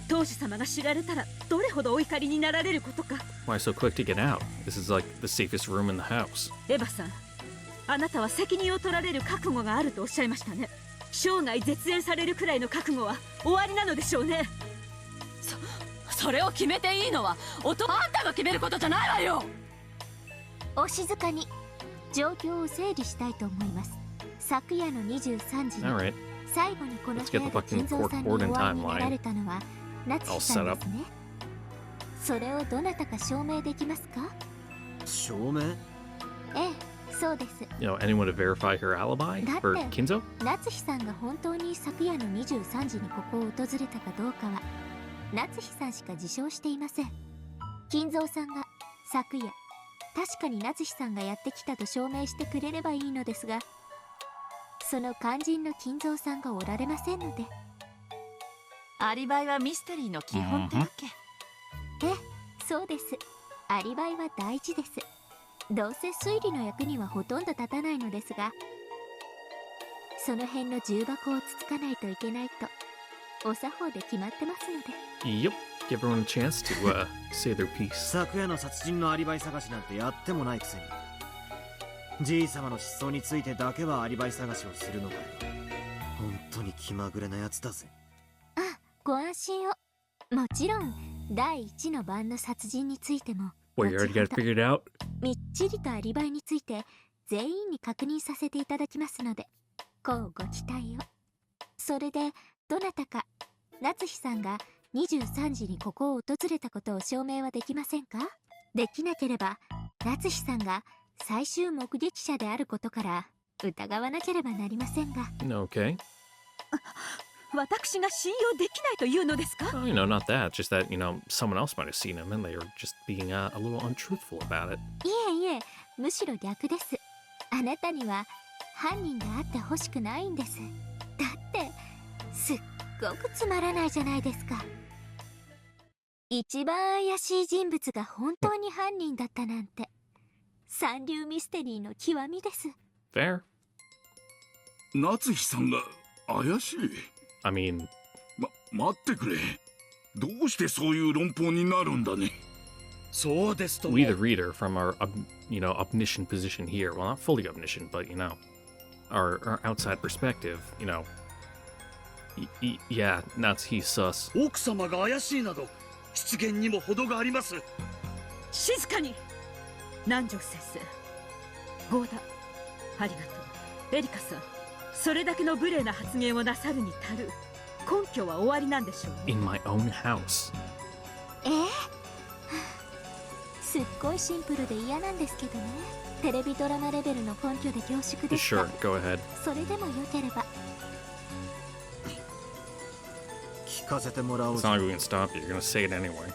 当主様が知られたらどれほどお怒りになられることか。 Why so quick to get out? This is like the safest room in the house. エヴァさん、あなたは責任を取られる覚悟があるとおっしゃいましたね。生涯絶縁されるくらいの覚悟は終わりなのでしょうね。それを決めていいのはあんたが決めることじゃないわよ。お静かに。状況を整理したいと思います。昨夜の23時に Alright. 最後にこの部屋で金蔵さんにお会いになられたのは夏日さんですね。それをどなたか証明できますか？証明？ええ、そうです。You know, anyone to verify her alibi? For Kinzo? 夏日さんが本当に昨夜の23時にここを訪れたかどうかは夏日さんしか自称していません。金蔵さんが昨夜確かに夏日さんがやってきたと証明してくれればいいのですが、その肝心の金蔵さんがおられませんので。アリバイはミステリーの基本ってわけ。ええ、そうです。アリバイは大事です。どうせ推理の役にはほとんど立たないのですが、その辺の重箱をつつかないといけないとお作法で決まってますので。Yep. Give everyone a chance to say their piece. 昨夜の殺人のアリバイ探しなんてやってもないくせに、じい様の失踪についてだけはアリバイ探しをするのかよ。本当に気まぐれなやつだぜ。あ、ご安心を。もちろん第一の番の殺人についても Well, you already got it figured out? みっちりとアリバイについて全員に確認させていただきますので、こうご期待を。それでどなたか夏日さんが23時にここを訪れたことを証明はできませんか？できなければ夏日さんが最終目撃者であることから疑わなければなりませんが。 Okay. 私が信用できないというのですか？ Oh, not that. Just that, someone else might have seen him and they were just being a little untruthful about it. いえいえ、むしろ逆です。あなたには犯人があってほしくないんです。だってすっごくつまらないじゃないですか。一番怪しい人物が本当に犯人だったなんて三流ミステリーの極みです。 Fair. 夏日さんが怪しい。 I mean... 待ってくれ。どうしてそういう論法になるんだね。そうですとも。 We the reader from our, omniscient position here, well, not fully omniscient, but, our outside perspective, yeah, that's he's sus. 奥様が怪しいなど出現にも程があります。静かに。南條先生、ゴーダ、ありがとう。エリカさん、それだけの無礼な発言をなさるに足る根拠は終わりなんでしょう。 In my own house. すっごいシンプルで嫌なんですけどね。テレビドラマレベルの根拠で恐縮ですが、 Sure, go ahead. それでもよければ。聞かせてもらおう It's ぜ。 not like we can stop you. You're gonna say it anyway.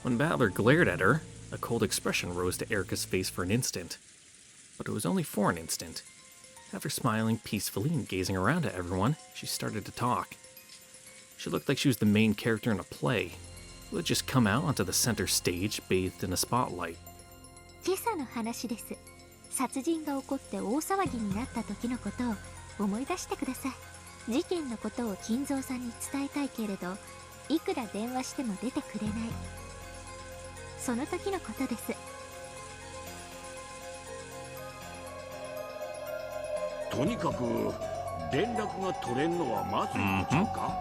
When Battler glared at her, a cold expression rose to Erica's face for an instant. But it was only for an instant. After smiling peacefully and gazing around at everyone, she started to talk. She looked like she was the main character in a play, who had just come out onto the center stage bathed in a spotlight. 今朝の話です。殺人が起こって大騒ぎになった時のことを思い出してください。事件のことを金蔵さんに伝えたいけれど、いくら電話しても出てくれない。その時のことです。とにかく連絡が取れんのはまずいんちゃうか。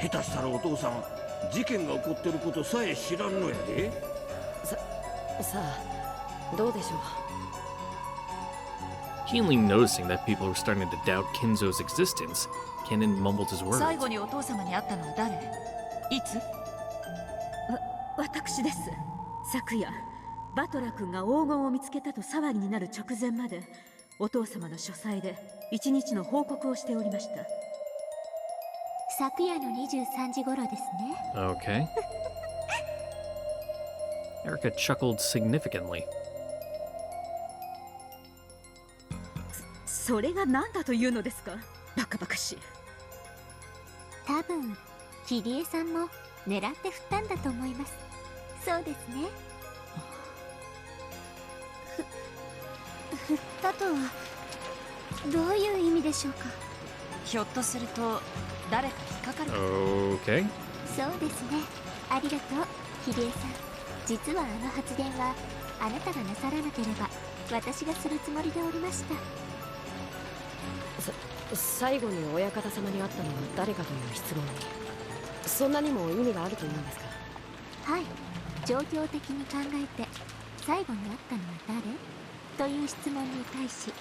下手したらお父さん事件が起こってることさえ知らんのやで。さあ、どうでしょう。 Keenly noticing that people were starting to doubt Kinzo's existence, Kennen mumbled his words. 最後にお父様に会ったのは誰？いつ？私です。昨夜バトラ君が黄金を見つけたと騒ぎになる直前までお父様の書斎で一日の報告をしておりました。昨夜の23時頃ですね。 Okay. Erica chuckled significantly. それが何だというのですか？バカバカしい。多分キリエさんも狙って振ったんだと思います。そうですね。振ったとはどういう意味でしょうか？ひょっとすると誰か引っかかるかも。 Okay. そうですね。ありがとう、キリエさん。実はあの発言はあなたがなさらなければ私がするつもりでおりました。最後に親方様に会ったのは誰かという質問に、そんなにも意味があるというんですか？はい、状況的に考えて最後に会ったのは誰という質問に対し、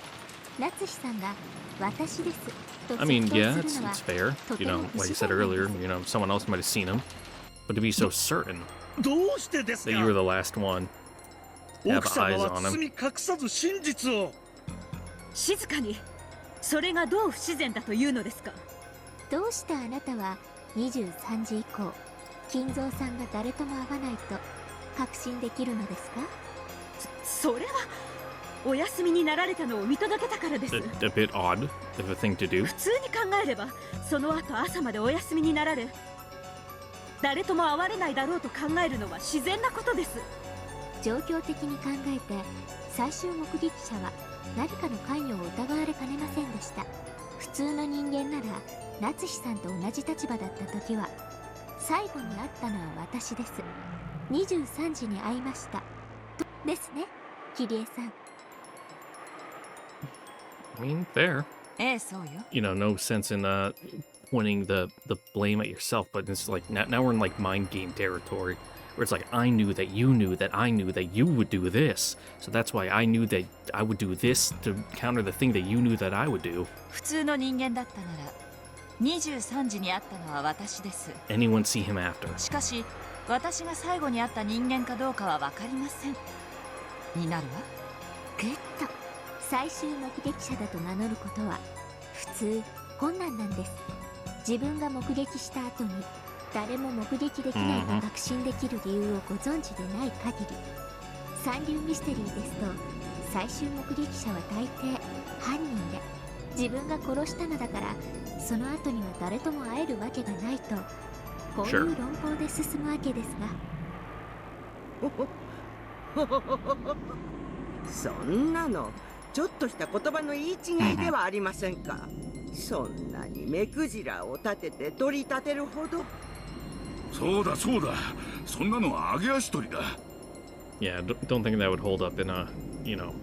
夏日さんが私ですと I mean, 即 yeah, 答するのは it's fair. とて You も know, 不 like you 自 said 然なん earlier, です。 you know, someone else might have seen him. But to be so certain どうしてですか？ that you were the last one to have 奥様 eyes は on 包 him. み隠さず真実を。静かに。それがどう不自然だというのですか？どうしてあなたは23時以降金蔵さんが誰とも会わないと確信できるのですか？それはお休みになられたのを見届けたからです。 A bit odd of a thing to do. 普通に考えればその後朝までお休みになられ、誰とも会われないだろうと考えるのは自然なことです。状況的に考えて最終目撃者は何かの関与を疑われかねませんでした。普通の人間なら夏日さんと同じ立場だった時は、最後に会ったのは私です。23時に会いましたですね、キリエさん。 I mean, fair. ええ、そうよ。 You know, no sense in pointing the blame at yourself, but it's like now we're in like mind game territory, where it's like I knew that you knew that I knew that you would do this, so that's why I knew that I would do this to counter the thing that you knew that I would do. 普通の人間だったなら23時に会ったのは私です。 Anyone see him after? しかし私が最後に会った人間かどうかは分かりませんになるわ。グッと最終目撃者だと名乗ることは普通困難なんです。自分が目撃した後に誰も目撃できないと確信できる理由をご存知でない限り、三流ミステリーですと最終目撃者は大抵犯人で、自分が殺したのだからその後には誰とも会えるわけがないと、こういう論法で進むわけですが。そんなのちょっとした言葉の言い違いではありませんか。そんなに目くじらを立てて取り立てるほど。そうだそうだ、そんなのは揚げ足取りだ。 Yeah, don't think that would hold up in a, you know,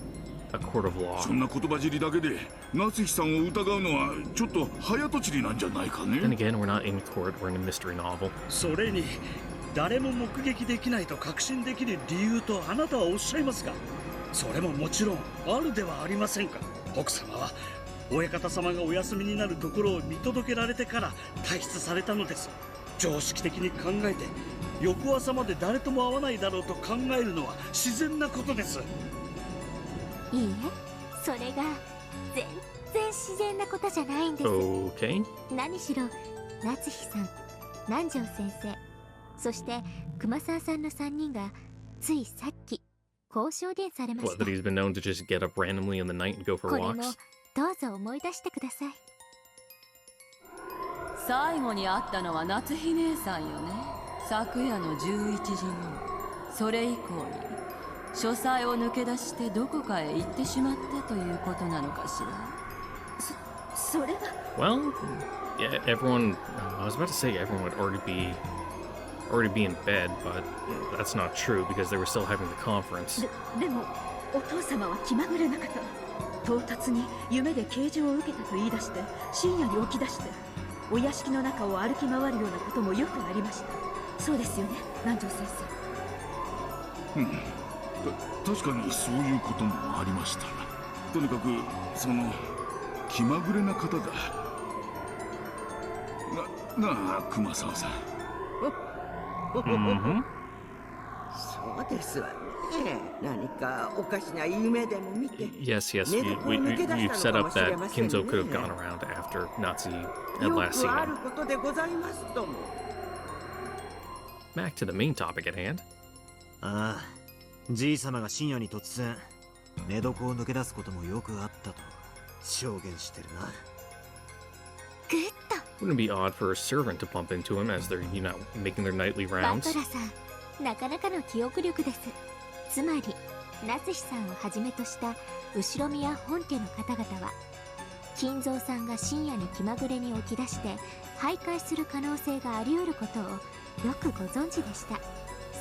a court of law. そんな言葉尻だけで夏日さんを疑うのはちょっと早とちりなんじゃないかね。 Then again, we're not in court, we're in a mystery novel. それに誰も目撃できないと確信できる理由とあなたはおっしゃいますが、それももちろんあるではありませんか。奥様は親方様がお休みになるところを見届けられてから退出されたのです。常識的に考えて翌朝まで誰とも会わないだろうと考えるのは自然なことです。いいえ、それが全然自然なことじゃないんです。 Okay. 何しろ夏日さん、南條先生、そして熊沢さんの3人がついさっきこう証言されまし What, た。 that he's been known to just get up randomly in the night and go for これも walks? どうぞ思い出してください。最後に会ったのは夏日姉さんよね。昨夜の11時頃。それ以降に書斎を抜け出してどこかへ行ってしまったということなのかしら。それは Well, yeah, everyone. I was about to say everyone would already be in bed, but that's not true because they were still having the conference. でもお父様は気まぐれな方。唐突に夢で啓示を受けたと言い出して深夜に起き出してお屋敷の中を歩き回るようなこともよくありました。そうですよね、南條先生。確かにそういうこともありました。とにかくその気まぐれな方だ。なあ熊沢さん。そうですわね。何かおかしな夢でも見て。 Yes, we've set up that Kinzo could have gone around after Nazi had よ last く seen ある him. ことでございますとも。 Back to the main topic at hand. ああ、じい様が深夜に突然寝床を抜け出すこともよくあったと証言してるな。グッと Wouldn't it be odd for a servant to bump into him as they're, you know, making their nightly バト rounds? ラさん、なかなかの記憶力です。つまり夏日さんをはじめとした後宮本家の方々は金蔵さんが深夜に気まぐれに起き出して徘徊する可能性があり得ることをよくご存知でした。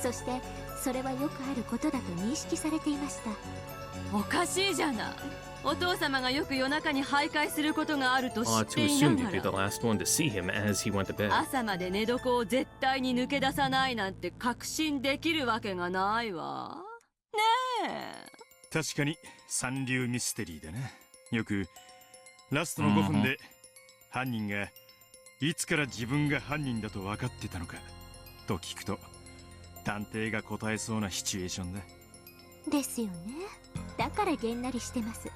そしてそれはよくあることだと認識されていました。おかしいじゃない。お父様がよく夜中に徘徊することがあると知っ To てい assume な you'd be が the ら、 last one to see him as he went to bed. 朝まで寝床を絶対に抜け出さないなんて確信できるわけがないわ。ねえ。確かに三流ミステリーだな。よくラストの5分で犯人がいつから自分が犯人だと分かってたのかと聞くと、探偵が答えそうなシチュエーションだ。ですよね。だからげんなりしてます。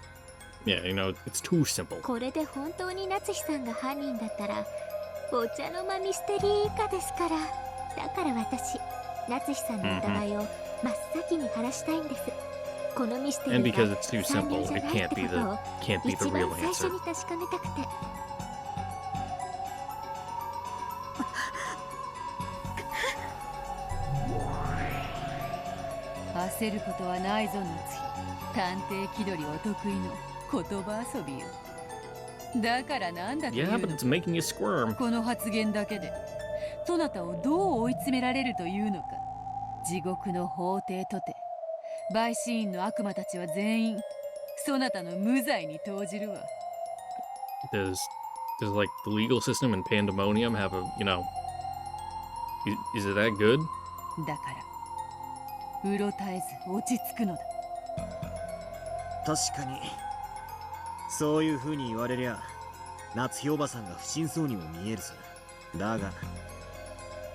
Yeah, you know, it's too simple. これで本当に夏日さんが犯人だったらお茶の間ミステリー以下ですから。だから私、夏日さんの疑いを真っ先に晴らしたいんです。このミステリ And ー because が it's too 三流 simple, じゃ it ないっ can't て be ことを the 一 real 番最初 answer. に確かめたくて。焦ることはないぞ夏日。探偵気取りお得意の言葉遊びよ。だからなんだという Yeah, の but it's making you squirm. この発言だけでそなたをどう追い詰められるというのか。地獄の法廷とて陪審員の悪魔たちは全員そなたの無罪に投じるわ。 Does like the legal system in Pandemonium have a, you know, is it that good? だからうろたえず落ち着くのだ。確かにそういう風に言われりゃ夏日おばさんが不審そうにも見えるさ。だが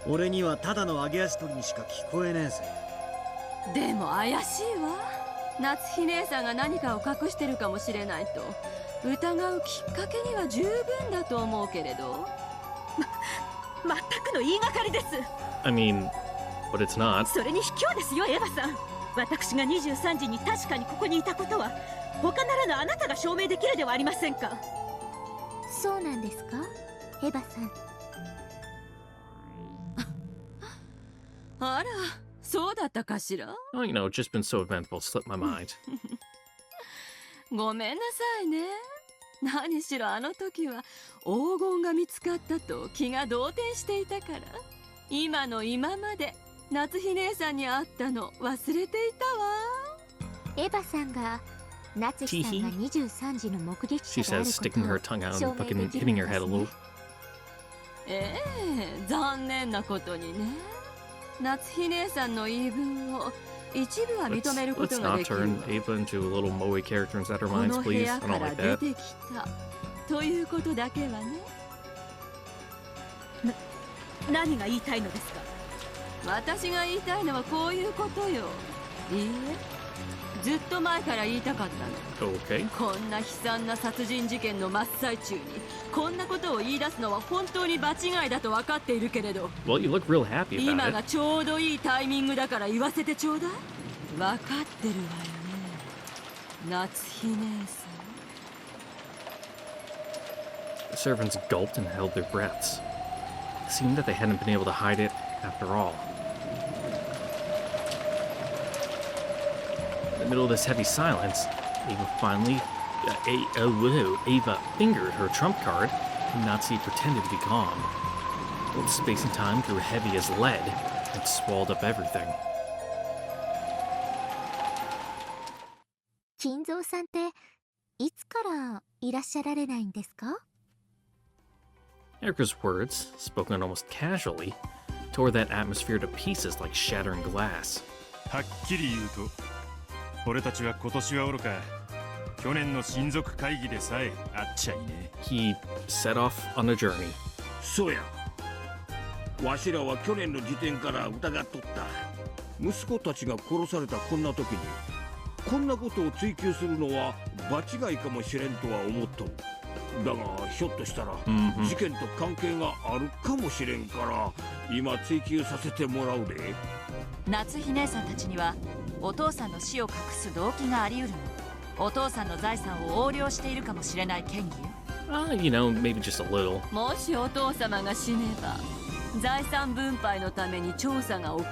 俺にはただの揚げ足取りにしか聞こえねえぜ。でも怪しいわ。夏日姉さんが何かを隠してるかもしれないと疑うきっかけには十分だと思うけれど。全くの言いがかりです。 I mean, but it's not. それに卑怯ですよエヴァさん。私が23時に確かにここにいたことは他ならぬあなたが証明できるではありませんか。そうなんですか、エヴァさん。あら、そうだったかしら。 Oh, you know, it's just been so eventful, slipped my mind. ごめんなさいね。何しろあの時は黄金が見つかったと気が動転していたから、今の今まで夏日姉さんに会ったの忘れていたわ。エヴァさんが夏日さんが23時の目撃 She 者であ says, るこ sticking her と tongue out を and 証明 fucking できる hitting ん your で head a す little. ね。ええ、残念なことにね。夏日姉さんの言い分を一部は認めること Let's が not できる turn わ。 Ava into a little moe character inside our こ minds, の部 please. 屋 I か don't ら like 出 that. てきたということだけはね。何が言いたいのですか。私が言いたいのはこういうことよ。いいえ、ずっと前から言いたかったの。 Okay. こんな悲惨な殺人事件の真っ最中にこんなことを言い出すのは本当に場違いだと分かっているけれど、 Well, you look real happy 今 about が it. ちょうどいいタイミングだから言わせてちょうだい。分かってるわよね、夏日姉さん。 The servants gulped and held their breaths. It seemed that they hadn't been able to hide it after all. In the middle of this heavy silence, Ava finally, Ava fingered her trump card, and Nazi pretended to be calm. Both space and time grew heavy as lead and swallowed up everything. 金蔵さんっていつからいらっしゃられないんですか。 Erica's words, spoken almost casually, tore that atmosphere to pieces like shattering glass. はっきり言うと俺たちは今年はおろか去年の親族会議でさえ会っちゃいね。 He set off on a journey. そうや、わしらは去年の時点から疑っとった。息子たちが殺されたこんな時にこんなことを追求するのは場違いかもしれんとは思っとる。だがひょっとしたら事件と関係があるかもしれんから今追求させてもらうで。夏日姉さんたちにはお父さんの死を隠す動機があり得るの。お父さんの財産を横領しているかもしれない嫌疑よ。You know, maybe just a little. もしお父様が死ねば財産分配のために調査が行わ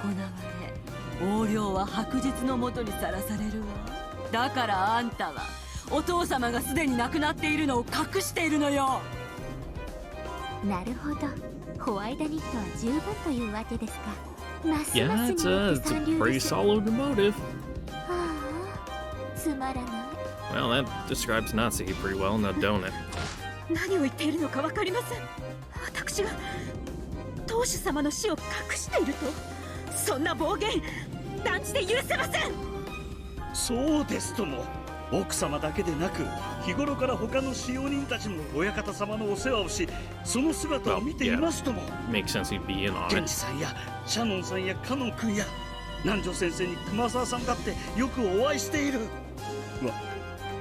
れ、横領は白日のもとにさらされるわ。だからあんたはお父様がすでに亡くなっているのを隠しているのよ。なるほど、ホワイトニットは十分というわけですか。ますま Yeah, すによって it's a 三流 pretty です。 solid motive. はあ、つまらない。 Well, that describes Nazi pretty well, now don't it? 何を言っているのか分かりません。私が当主様の死を隠していると、そんな暴言断じて許せません。そうですとも。奥様だけでなく日頃から他の使用人たちも親方様のお世話をし、その姿を見ていますとも。 Makes sense he'd be in on 源 it. 氏さんやシャノンさんやカノン君や南條先生に熊沢さんだってよくお会いしている。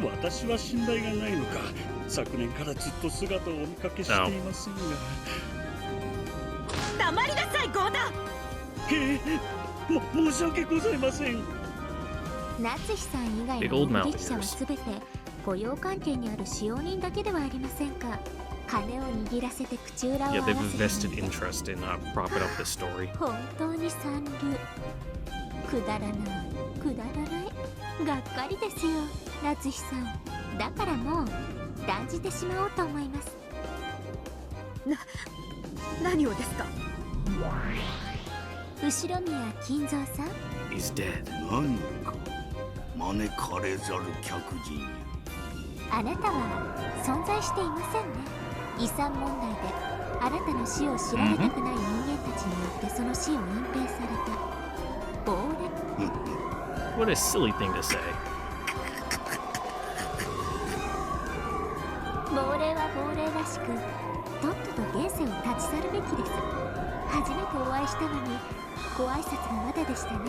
私は信頼がないのか、昨年からずっと姿をお見かけしていますが。黙りなさい、ゴーダ。申し訳ございません。夏日さん以外 Big の old 目 mouth 撃者は ears. すべて御用関係にある使用人だけではありませんか。金を握らせて口裏を合 Yeah, わ they've せ invested interest in propping up this story. 本当に三流。くだらないくだらない、がっかりですよ夏日さん。だからもう断じてしまおうと思います。何をですか。後宮金蔵さん。 He's dead. 何か招かれざる客人。あなたは存在していませんね。遺産問題であなたの死を知られたくない人間たちによってその死を隠蔽された亡霊。What a silly thing to say. 亡霊は亡霊らしく、とっとと現世を立ち去るべきです。初めてお会いしたのにご挨拶がまだでしたね。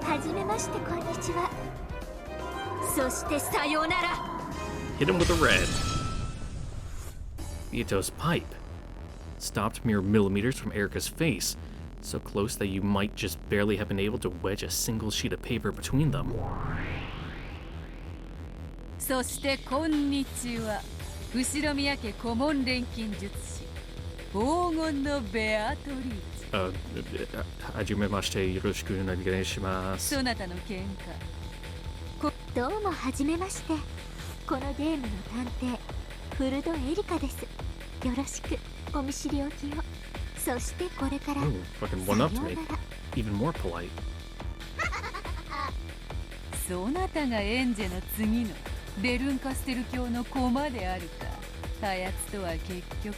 はじめまして、こんにちは。そしてさようなら。 Hit him with a red. Beato's pipe stopped mere millimeters from Erica's face, so close that you might just barely have been able to wedge a single sheet of paper between them. そしてこんにちは、後宮家顧問錬金術師黄金のベアトリーチ。はじめまして、よろしくお願いします。そなたの喧嘩。どうもはじめまして。このゲームの探偵フルドエリカです。よろしくお見知りおきを。そしてこれから Ooh, fucking one up to me. Even more polite. そなたがエンジェの次のベルンカステル教の駒であるか。たやつとは結局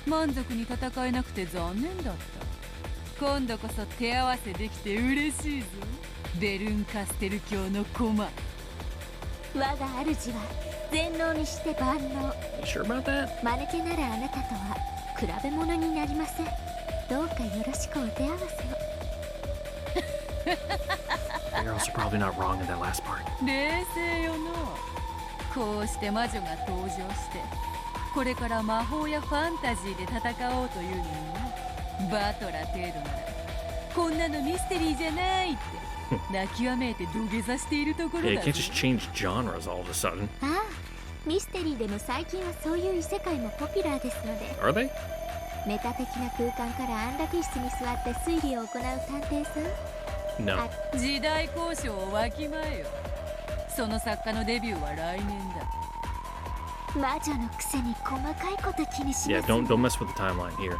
満足に戦えなくて残念だった。今度こそ手合わせできて嬉しいぞ、ベルンカステル教の駒。我が主は全能にして万能。 You sure about that? 間抜けならあなたとは比べ物になりません。どうかよろしくお手合わせを。 You're also probably not wrong in that last part. 冷静よの。こうして魔女が登場して、これから魔法やファンタジーで戦おうというのにな。バトラ程度ならこんなのミステリーじゃないって泣きわめいて土下座しているところ Yeah, だ you ぜ。 can't just change genres all of a sudden. ああ、ミステリーでも最近はそういう異世界もポピュラーですので。 Are they? メタ的な空間から安楽室に座って推理を行う探偵さん。 No. 時代交渉をわきまえよ。その作家のデビューは来年だ。魔女のくせに細かいこと気にし Yeah, ます。 don't mess with the timeline here.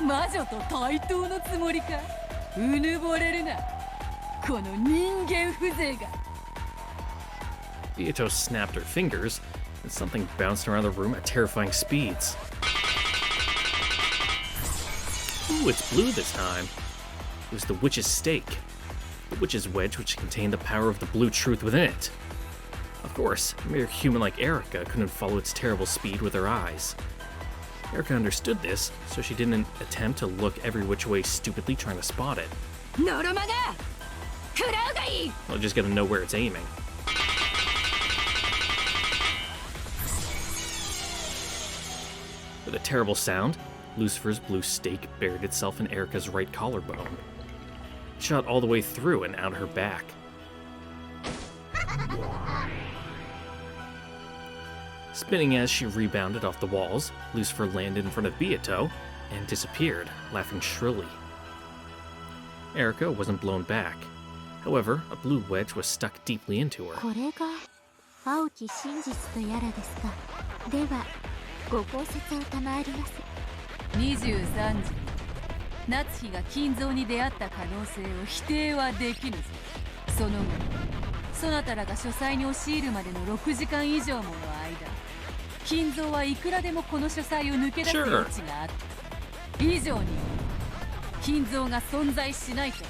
魔女と対等のつもりか。うぬぼれるな、この人間風情が。 Beato snapped her fingers, and something bounced around the room at terrifying speeds. Ooh, it's blue this time. It was the witch's stake. The witch's wedge which contained the power of the blue truth within it. Of course, a mere human like Erica couldn't follow its terrible speed with her eyes. Erica understood this, so she didn't attempt to look every which way stupidly trying to spot it. ノロマが食らうがいい。 Well, just gotta know where it's aiming. With a terrible sound, Lucifer's blue stake buried itself in Erica's right collarbone. It shot all the way through and out her back. Spinning as she rebounded off the walls, Lucifer landed in front of Beato and disappeared, laughing shrilly. Erica wasn't blown back. However, a blue wedge was stuck deeply into her. これが青き真実とやらですか。ではご考察を賜ります。23時、夏日が金蔵に出会った可能性を否定はできぬぞ。その後、そなたらが書斎に押し入るまでの6時間以上もの間、金蔵はいくらでもこの書斎を抜け出す余地があった。以上に金蔵が存在しないと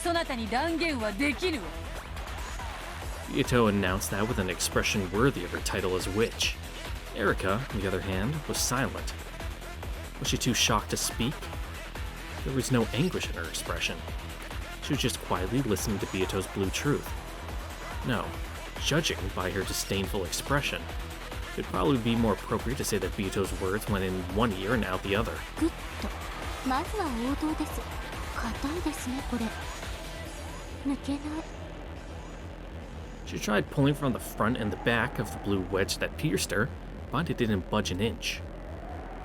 そなたに断言はできぬわ。Ito announced that with an expression worthy of her title as witch. Erica, on the other hand, was silent. Was she too shocked to speak? There was no anguish in her expression. She was just quietly listening to Beato's blue truth. No, judging by her disdainful expression, it'd probably be more appropriate to say that Beato's words went in one ear and out the other. グッと。まずは王道です。硬いですね、これ。抜けない。She tried pulling from the front and the back of the blue wedge that pierced her, but it didn't budge an inch.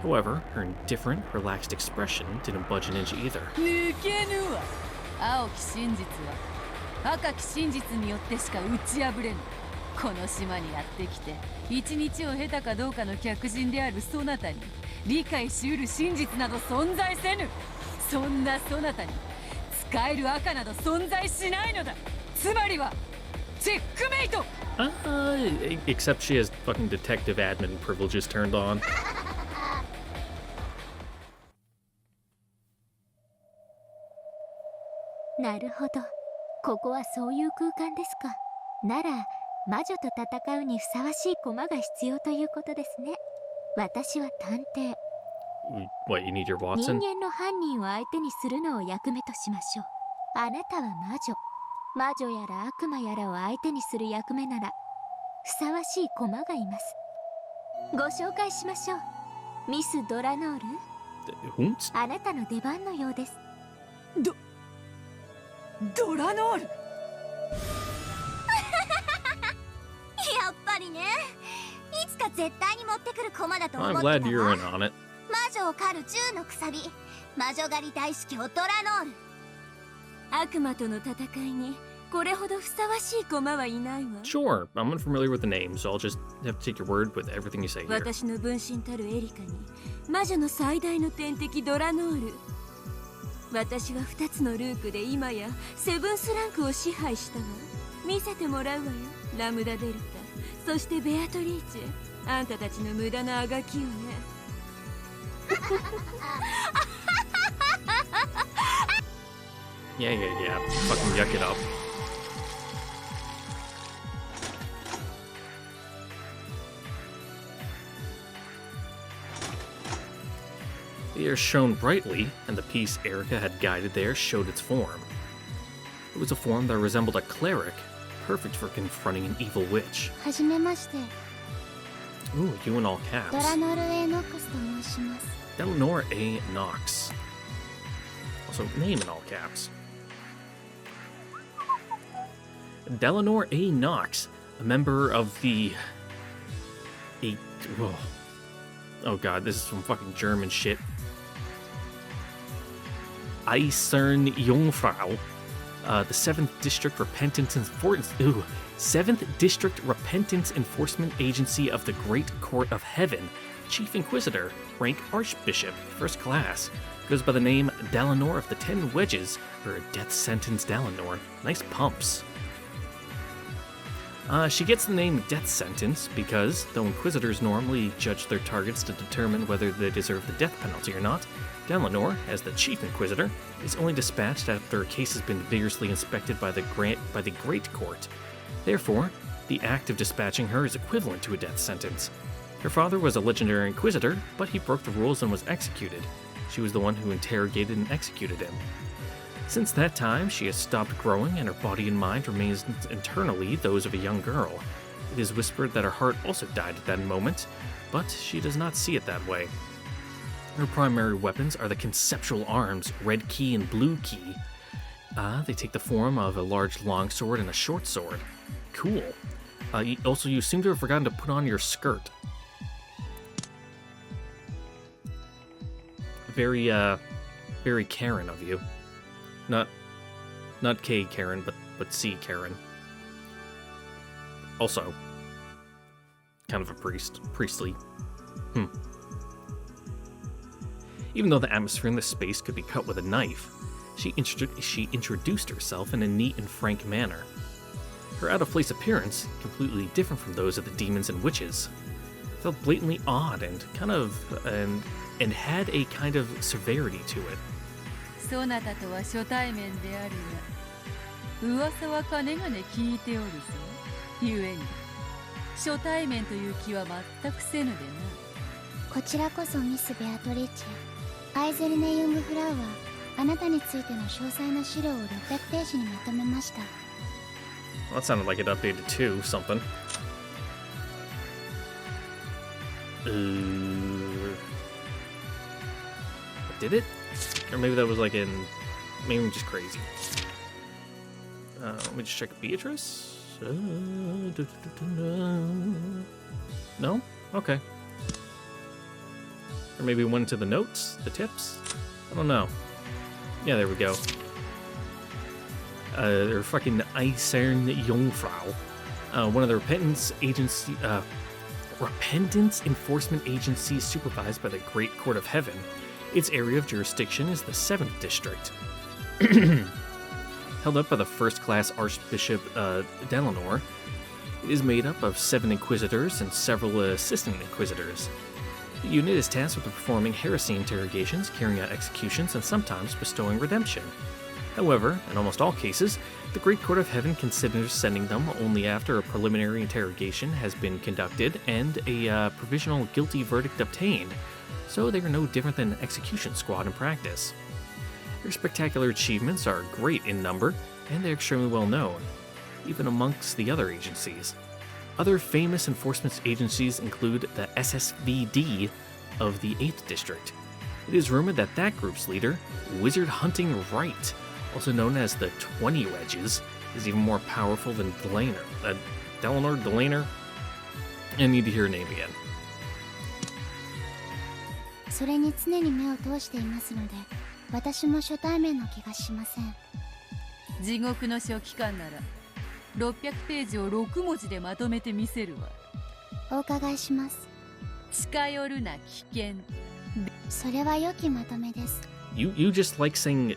However, her indifferent, relaxed expression didn't budge an inch either. 抜けぬわ。青き真実は赤き真実によってしか打ち破れぬ。この島にやってきて一日を経たかどうかの客人であるそなたに理解しうる真実など存在せぬ。そんなそなたに使える赤など存在しないのだ。つまりはチェックメイト。Except she has fucking detective admin privileges turned on. なるほど。ここはそういう空間ですか。なら魔女と戦うにふさわしい駒が必要ということですね。私は探偵。What, you need your 人 Watson? 間の犯人を相手にするのを役目としましょう。あなたは魔女。魔女やら悪魔やらを相手にする役目ならふさわしい駒がいます。ご紹介しましょう。ミス・ドラノール。あなたの出番のようです。ドラノール。やっぱりね。いつか絶対に持ってくる駒だと思 I'm ってたわ。 glad you're in on it. 魔女を狩る銃のくさび。魔女狩り大司教ドラノール。悪魔との戦いにこれほどふさわしい駒はいないわ。 Sure, I'm unfamiliar with the name, so I'll just have to take your word with everything you say here. 私の分身たるエリカに魔女の最大の天敵ドラノール。私は2つのルークで今やセブンスランクを支配したわ。見せてもらうわよ。ラムダデルタ、そしてベアトリーチェ。あんたたちの無駄なあがきよね。Yeah. Fucking yuck it up. The air shone brightly, and the piece Erica had guided there showed its form. It was a form that resembled a cleric, perfect for confronting an evil witch. はじめまして。 Ooh, you in all ド caps. ラノール・エイノックスと申します。 Dlanor A. Knox. Also, name in all caps. Dlanor A. Knox, a member of the... Oh god, this is some fucking German shit. Eisern Jungfrau, the 7th District Repentance Enforcement... 7th District Repentance Enforcement Agency of the Great Court of Heaven, Chief Inquisitor, rank Archbishop, first class. Goes by the name Dlanor of the 10 Wedges, or Death Sentence Dlanor. Nice pumps. She gets the name Death Sentence because, though Inquisitors normally judge their targets to determine whether they deserve the death penalty or not, Dlanor, as the Chief Inquisitor, is only dispatched after a case has been vigorously inspected by the Great Court. Therefore, the act of dispatching her is equivalent to a death sentence. Her father was a legendary Inquisitor, but he broke the rules and was executed. She was the one who interrogated and executed him. Since that time, she has stopped growing and her body and mind remains internally those of a young girl. It is whispered that her heart also died at that moment, but she does not see it that way. Her primary weapons are the conceptual arms, Red Key and Blue Key. They take the form of a large longsword and a short sword. Cool. Also, you seem to have forgotten to put on your skirt. Very Karen of you. Not Kay Karen, but but C. Karen. Also, kind of a priestly. Even though the atmosphere in this space could be cut with a knife, she introduced herself in a neat and frank manner. Her out-of-place appearance, completely different from those of the demons and witches, felt blatantly odd and and had a kind of severity to it. そなたとは初対面であるが、噂はかねがね聞いておるぞ。ゆえに、初対面という気は全くせぬでな。こちらこそミス・ベアトリッチェ。アイゼルネ・ユングフラウはあなたについての詳細な資料を600ページにまとめました。Well, that sounded like it updated to something. Did it? Or maybe that was like in... Maybe I'm just crazy. Let me just check Beatrice. No? Okay. Or maybe went into the notes? The tips? I don't know. Yeah, there we go. They're fucking Eisern Jungfrau. One of the repentance enforcement agencies supervised by the Great Court of Heaven. Its area of jurisdiction is the 7th District. Held up by the first-class Archbishop Dlanor, it is made up of 7 inquisitors and several assistant inquisitors. The unit is tasked with performing heresy interrogations, carrying out executions, and sometimes bestowing redemption. However, in almost all cases, the Great Court of Heaven considers sending them only after a preliminary interrogation has been conducted and a provisional guilty verdict obtained, so they are no different than an execution squad in practice. Their spectacular achievements are great in number, and they're extremely well known, even amongst the other agencies. Other famous enforcement agencies include the SSVD of the 8th District. It is rumored that that group's leader, Wizard Hunting Right, also known as the 20 Wedges, is even more powerful than Dlanor. Dlanor? I need to hear her name again. それに常に目を通していますので、私も初対面の気がしません。地獄の書記官なら600ページを6文字でまとめてみせるわ。お伺いします。近寄るな危険。それは良きまとめです。You just like saying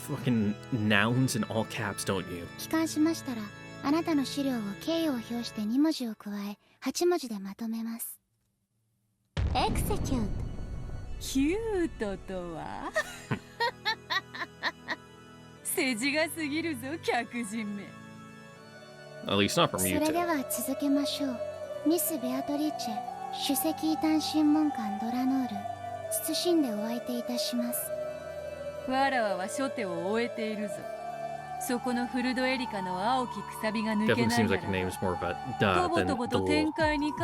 fucking nouns in all caps, don't you? 帰還しましたら、あなたの資料を敬意を表して2文字を加え、8文字でまとめます。エクセキュート。キュートとは世辞が過ぎるぞ、客人め。At least not from you two. それでは続けましょう。ミス・ベアトリッチェ、首席異端審問官ドラノール、謹んでお相手いたします。わらわは初手を終えているぞ。そこのフルドエリカの青きくさびが抜けないなら、とぼとぼと展開に帰っ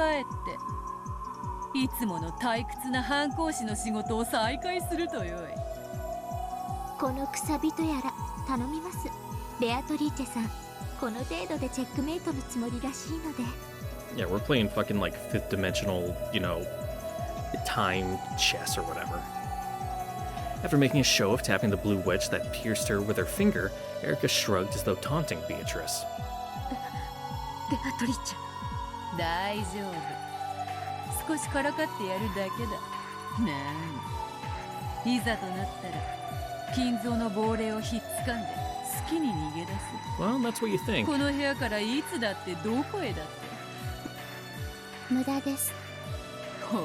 て、いつもの退屈な反抗師の仕事を再開するとよい。このくさびとやら頼みます。ベアトリーチェさん、この程度でチェックメイトのつもりらしいので。Yeah, we're playing fucking like 5th dimensional, you know, time chess or whatever. After making a show of tapping the blue wedge that pierced her with her finger, Erica shrugged as though taunting Beatrice. ベアトリーチェ。大丈夫。少しからかってやるだけだ。なあに。いざとなったら、金蔵の亡霊をひっつかんで好きに逃げ出す。Well, that's what you think. この部屋からいつだってどこへだって。無駄です。ほう。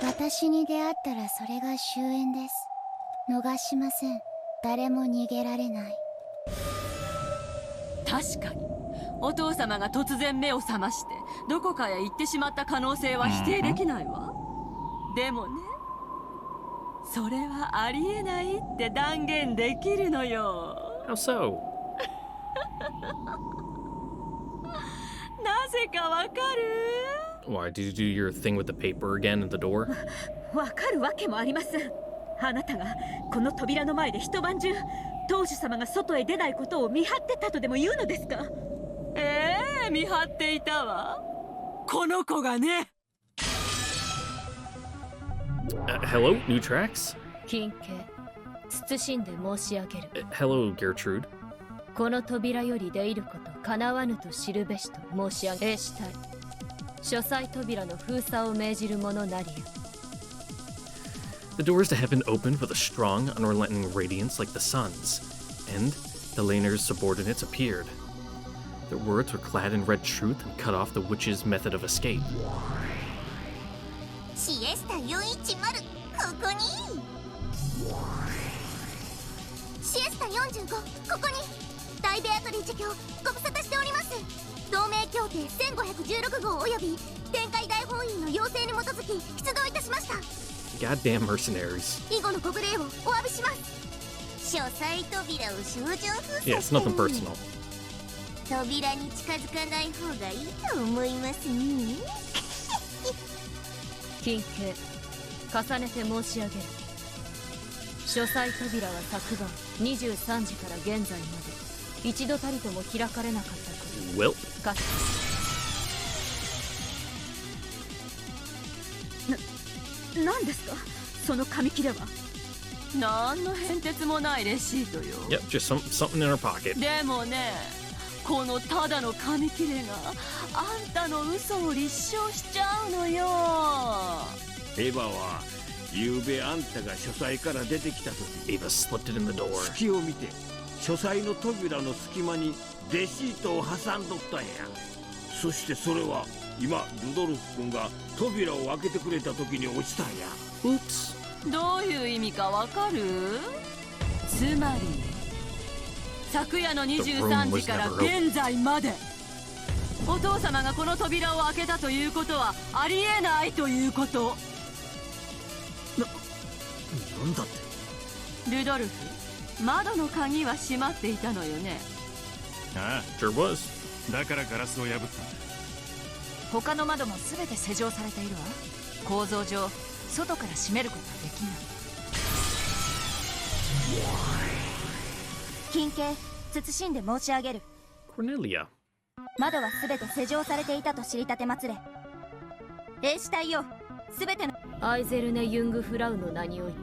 私に出会ったらそれが終焉です。逃しません。誰も逃げられない。確かにお父様が突然目を覚ましてどこかへ行ってしまった可能性は否定できないわ。でもね、それはありえないって断言できるのよ。How so? なぜかわかる？ Why, did you do your thing with the paper again at the door? わかるわけもありません。あなたがこの扉の前で一晩中当主様が外へ出ないことを見張ってたとでも言うのですか？見張っていたわ。この子がね。Hello, new tracks? 金家、謹んで申し上げる。 Hello, Gertrude. この扉より出入ること叶わぬと知るべしと申し上げ、したい。書斎扉の封鎖を命じる者なりや。 The doors to heaven opened with a strong, unrelenting radiance like the sun's, and Dlanor's subordinates appeared. Their words were clad in red truth and cut off the witch's method of escape. シエスタ410ここにシエスタ45ここに大ベアトリーチェ卿ご無沙汰しております。同盟協定1516号および天界大法院の要請に基づき出動いたしました。 Goddamn mercenaries. 以後のご無礼をお詫びします。書斎扉を象徴封 Yeah, it's nothing personal. 扉に近づかない方がいいと思いますね。近景重ねて申し上げる。書斎扉は昨晩23時から現在まで一度たりとも開かれなかったと。 Well. かつ何ですかその紙切れは。何の変哲もないレシートよ。 Yep, just something in her pocket. でもね、このただの紙切れがあんたの嘘を立証しちゃうのよ。エヴァは昨べあんたが書斎から出てきた時 Ava slipped it in the door. 隙を見て書斎の扉の隙間にレシートを挟んどったんや。そしてそれは今ルドルフ君が扉を開けてくれた時に落ちたんや。 Oops. どういう意味かわかる？つまり昨夜の23時から現在までお父様がこの扉を開けたということはありえないということ。なんだって。ルドルフ、窓の鍵は閉まっていたのよね。ああ、Sure was. だからガラスを破ったんだ。他の窓も全て施錠されているわ。構造上外から閉めることはできない。近景謹んで申し上げる。 Cornelia. 窓は全て施錠されていたと知りたてまつれ。衛士隊よ、全てのアイゼルネ・ユングフラウの名において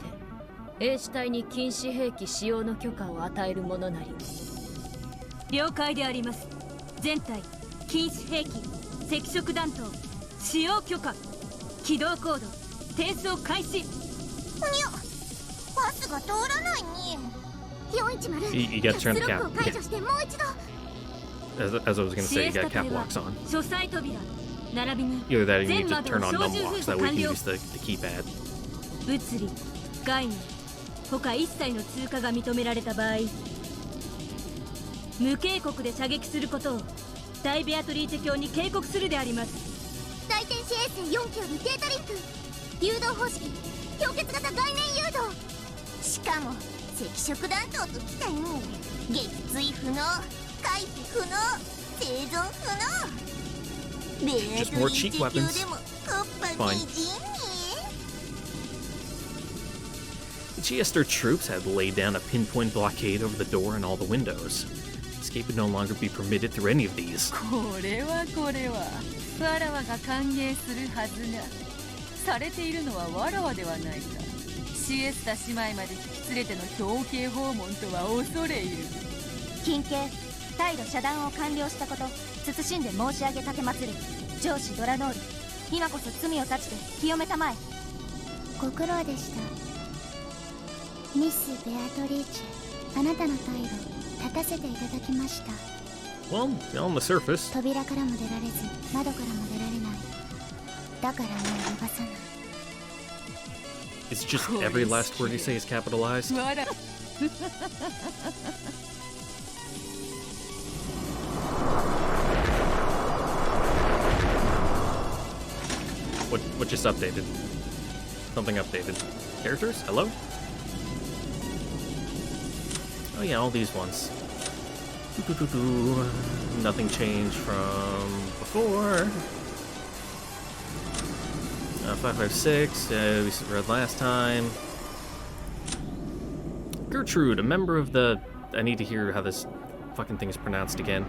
衛士隊に禁止兵器使用の許可を与える者なり。了解であります。全隊禁止兵器赤色弾頭使用許可起動コード転送開始。にゃ、パスが通らないに。410 You got to turn the ロックを cap. 解除してもう一度。 As I was gonna say, you got cap locks on. 書斎扉並びに Either that or you need 全 to 窓 turn の on 照 numb 準 locks. 封 That 鎖 way 完 you can 了。 use the keypad. 物理概念他一切の通過が認められた場合無警告で射撃することを大ベアトリーチェ卿に警告するであります。大天使衛星4機よりデータリンク誘導方式氷結型概念誘導。しかも赤色弾頭ときたよ。撃墜不能回避不能生存不能。ベアトリーチェ卿でもコッパみじんに。The Chester troops had laid down a pinpoint blockade over the door and all the windows. Escape would no longer be permitted through any of these. これはわらわが歓迎するはずがされているのはわらわではないか。シエスタ姉妹まで引き連れての表敬訪問とは恐れ入る。近景態度遮断を完了したこと謹んで申し上げたてまつる。上司ドラノール、今こそ罪を断ちて清めたまえ。ご苦労でした。ミス・ベアトリーチェ、あなたの態度立たせていただきました。 Well, on the surface. 扉からも出られず窓からも出られない。だからもう逃がさない。 It's just every last word you say is capitalized. What just updated? Something updated. Characters? Hello? Oh yeah, all these ones. Nothing changed from before. 556, we read last time. Gertrude, a member of the... I need to hear how this fucking thing is pronounced again.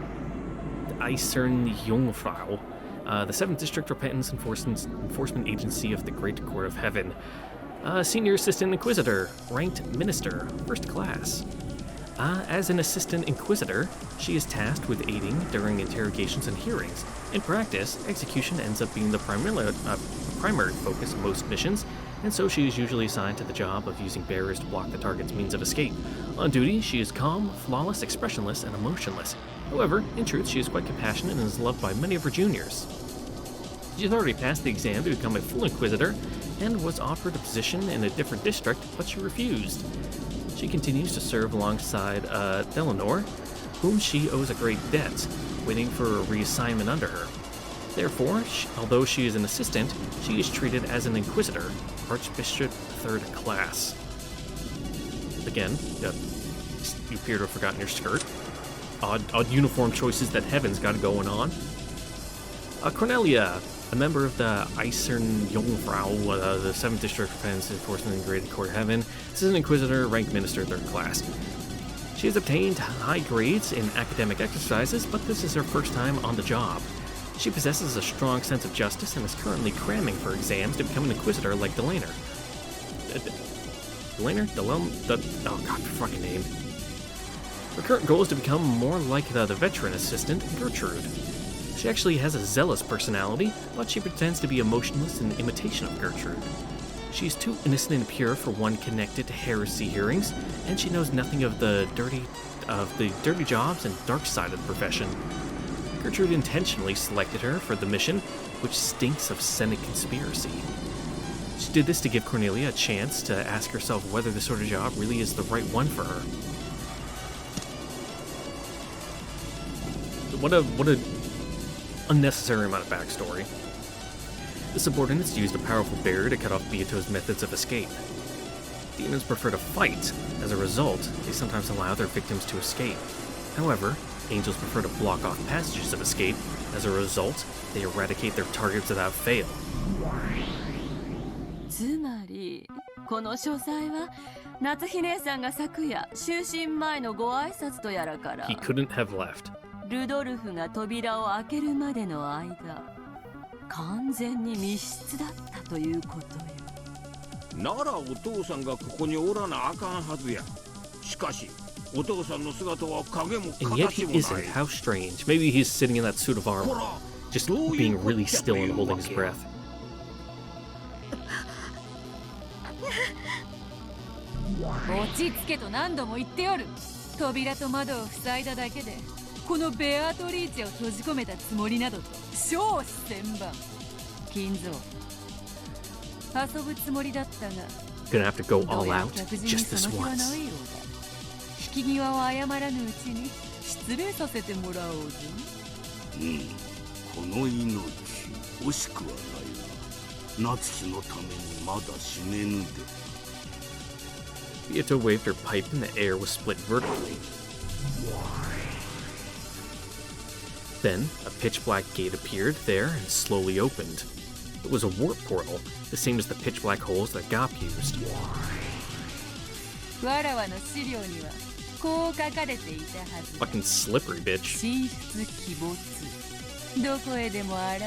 The Eisern Jungfrau. The 7th District Repentance Enforcement Agency of the Great Court of Heaven. Senior Assistant Inquisitor, ranked Minister, first class. As an Assistant Inquisitor, she is tasked with aiding during interrogations and hearings. In practice, execution ends up being the primary focus of most missions, and so she is usually assigned to the job of using barriers to block the target's means of escape. On duty, she is calm, flawless, expressionless, and emotionless. However, in truth, she is quite compassionate and is loved by many of her juniors. She has already passed the exam to become a full Inquisitor, and was offered a position in a different district, but she refused. She continues to serve alongside Dlanor, whom she owes a great debt, waiting for a reassignment under her. Therefore, although she is an assistant, she is treated as an Inquisitor, Archbishop 3rd class. Again, you appear to have forgotten your skirt. Odd uniform choices that Heaven's got going on. Cornelia, a member of the Eisern Jungfrau, the 7th District Defense Enforcement and Graded Court of Heaven. This is an Inquisitor, ranked Minister, 3rd class. She has obtained high grades in academic exercises, but this is her first time on the job. She possesses a strong sense of justice and is currently cramming for exams to become an Inquisitor like Dlanor. Oh god, fucking name. Her current goal is to become more like the veteran assistant, Gertrude. She actually has a zealous personality, but she pretends to be emotionless in imitation of Gertrude. She is too innocent and pure for one connected to heresy hearings, and she knows nothing of the dirty jobs and dark side of the profession. Gertrude intentionally selected her for the mission, which stinks of Senate conspiracy. She did this to give Cornelia a chance to ask herself whether this sort of job really is the right one for her. What a unnecessary amount of backstory. The subordinates used a powerful barrier to cut off Beato's methods of escape. Demons prefer to fight. As a result, they sometimes allow their victims to escape. However, angels prefer to block off passages of escape. As a result, they eradicate their targets without fail. つまりこの書斎は夏日姉さんが昨夜就寝前のご挨拶とやらから He couldn't have left. ルドルフが扉を開けるまでの間完全に密室だったということよ。ならお父さんがここにおらなあかんはずや。しかしお父さんの姿は影も And yet 形 he もない isn't. How strange. Maybe he's sitting in that suit of armor, just being really still and holding his breath. 落ち着けと何度も言っておる。扉と窓を塞いだだけでこのベアトリーチェを閉じ込めたつもりなどと少子千万。金蔵遊ぶつもりだったが Gonna have to go all どうやら out 客人に just そ this の気は once. ないようだ。引き際を誤らぬうちに失礼させてもらおうぞ。この命惜しくはないが夏日のためにまだ死ねぬで Beato waved her pipe and the air was split vertically. Then, a pitch-black gate appeared there and slowly opened. It was a warp portal, the same as the pitch-black holes that Gop used. わらわの資料にはこう書かれていたはず。 Fucking slippery, bitch. 神出鬼没。どこへでも現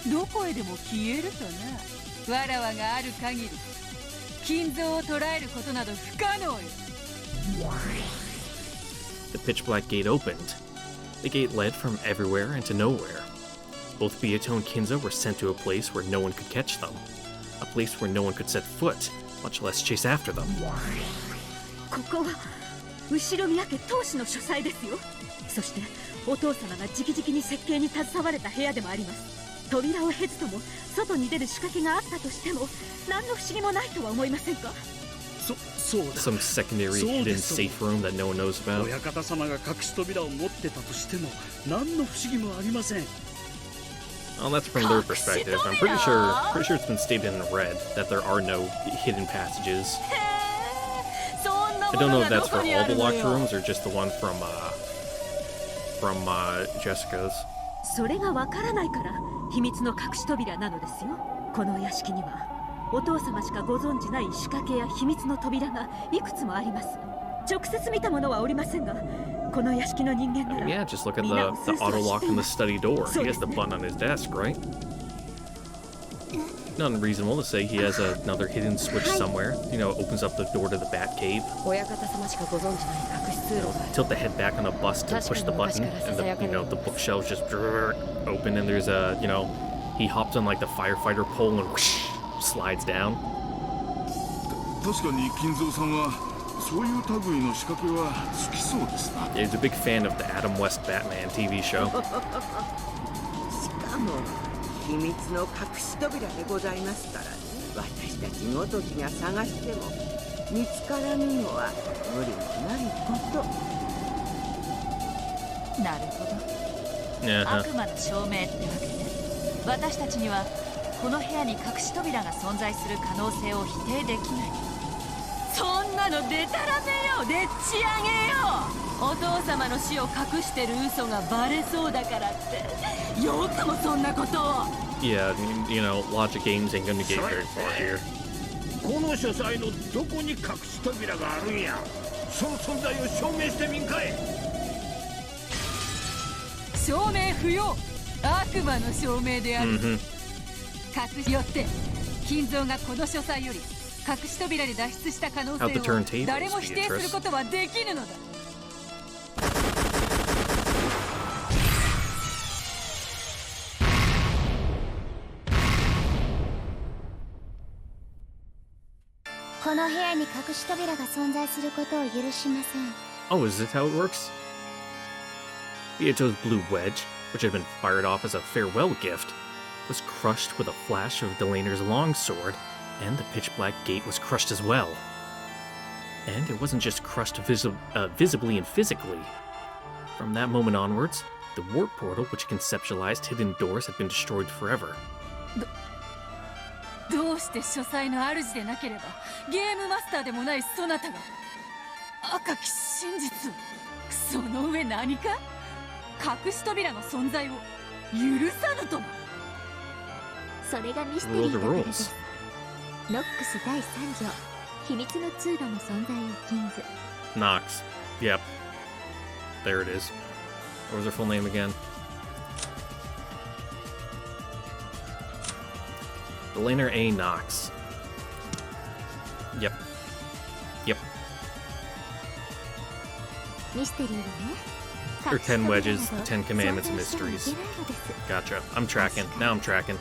れ、どこへでも消えるとな。わらわがある限り、金蔵を捉えることなど不可能よ。The pitch-black gate opened. The gate led from everywhere into nowhere. Both Beato and Kinzo were sent to a place where no one could catch them. A place where no one could set foot, much less chase after them. ここは後宮家当主の書斎ですよ。そしてお父様が直々に設計に携われた部屋でもあります。扉を経ずとも外に出る仕掛けがあったとしても何の不思議もないとは思いませんか。そうだ。 Some secondary hidden safe room that no one knows about. 親方様が隠し扉を持ってたとしても何の不思議もありません。 Well, that's from their perspective. I'm pretty sure it's been stated in red that there are no hidden passages. I don't know if that's for all the locked rooms or just the one from Jessica's. それがわからないから秘密の隠し扉なのですよ。この屋敷にはお父様しかご存じない仕掛けや秘密の扉がいくつもあります。直接見たものはおりませんが、この屋敷の人間なら Yeah, just look at the auto lock on the study door. He has the button on his desk, right? not unreasonable to say he has another hidden switch somewhere. You know, opens up the door to the Bat Cave. 親方様しかご存知ない隠し通路がある。 Tilt the head back on a bust and push the button, and the bookshelves just open, and there's a he hops on like the firefighter pole and whoosh, slides down. 確かに金蔵さんはそういう類の仕掛けは好きそうですな。 He's a big fan of the Adam West Batman TV show. しかも秘密の隠し扉でございますからね。私たちごときが探しても見つからぬのは無理もないこと。なるほど。Yeah. 悪魔の証明ってわけね。私たちにはこの部屋に隠し扉が存在する可能性を否定できない。そんなのデタラメよ、でっち上げよ。お父様の死を隠してる嘘がバレそうだからってよくもそんなことを。 Yeah, you know, logic games ain't gonna get very far here. この書斎のどこに隠し扉があるんや。その存在を証明してみんかい。証明不要。悪魔の証明である。隠しよって金蔵がこの書斎より隠し扉で脱出した可能性を誰も否定することはできぬのだ。この部屋に隠し扉が存在することを許しません。 Oh, is this how it works? Beatrice's blue wedge, which had been fired off as a farewell gift, was crushed with a flash of Dlanor's longsword, and the pitch-black gate was crushed as well. And it wasn't just crushed visibly and physically. From that moment onwards, the warp portal which conceptualized hidden doors had been destroyed forever. どうして書斎の主でなければゲームマスターでもないそなたが赤き真実を、その上何か隠し扉の存在を許さぬとも。それがミステリーだからです。ノックス第3条、秘密の通路の存在を禁ず。 Knox. Yep. There it is. What was her full name again? Dlanor A. Knox. Yep. Yep. ミステリーはね。 Or 10 wedges, the 10 commandments mysteries. Gotcha. I'm tracking. Now I'm tracking.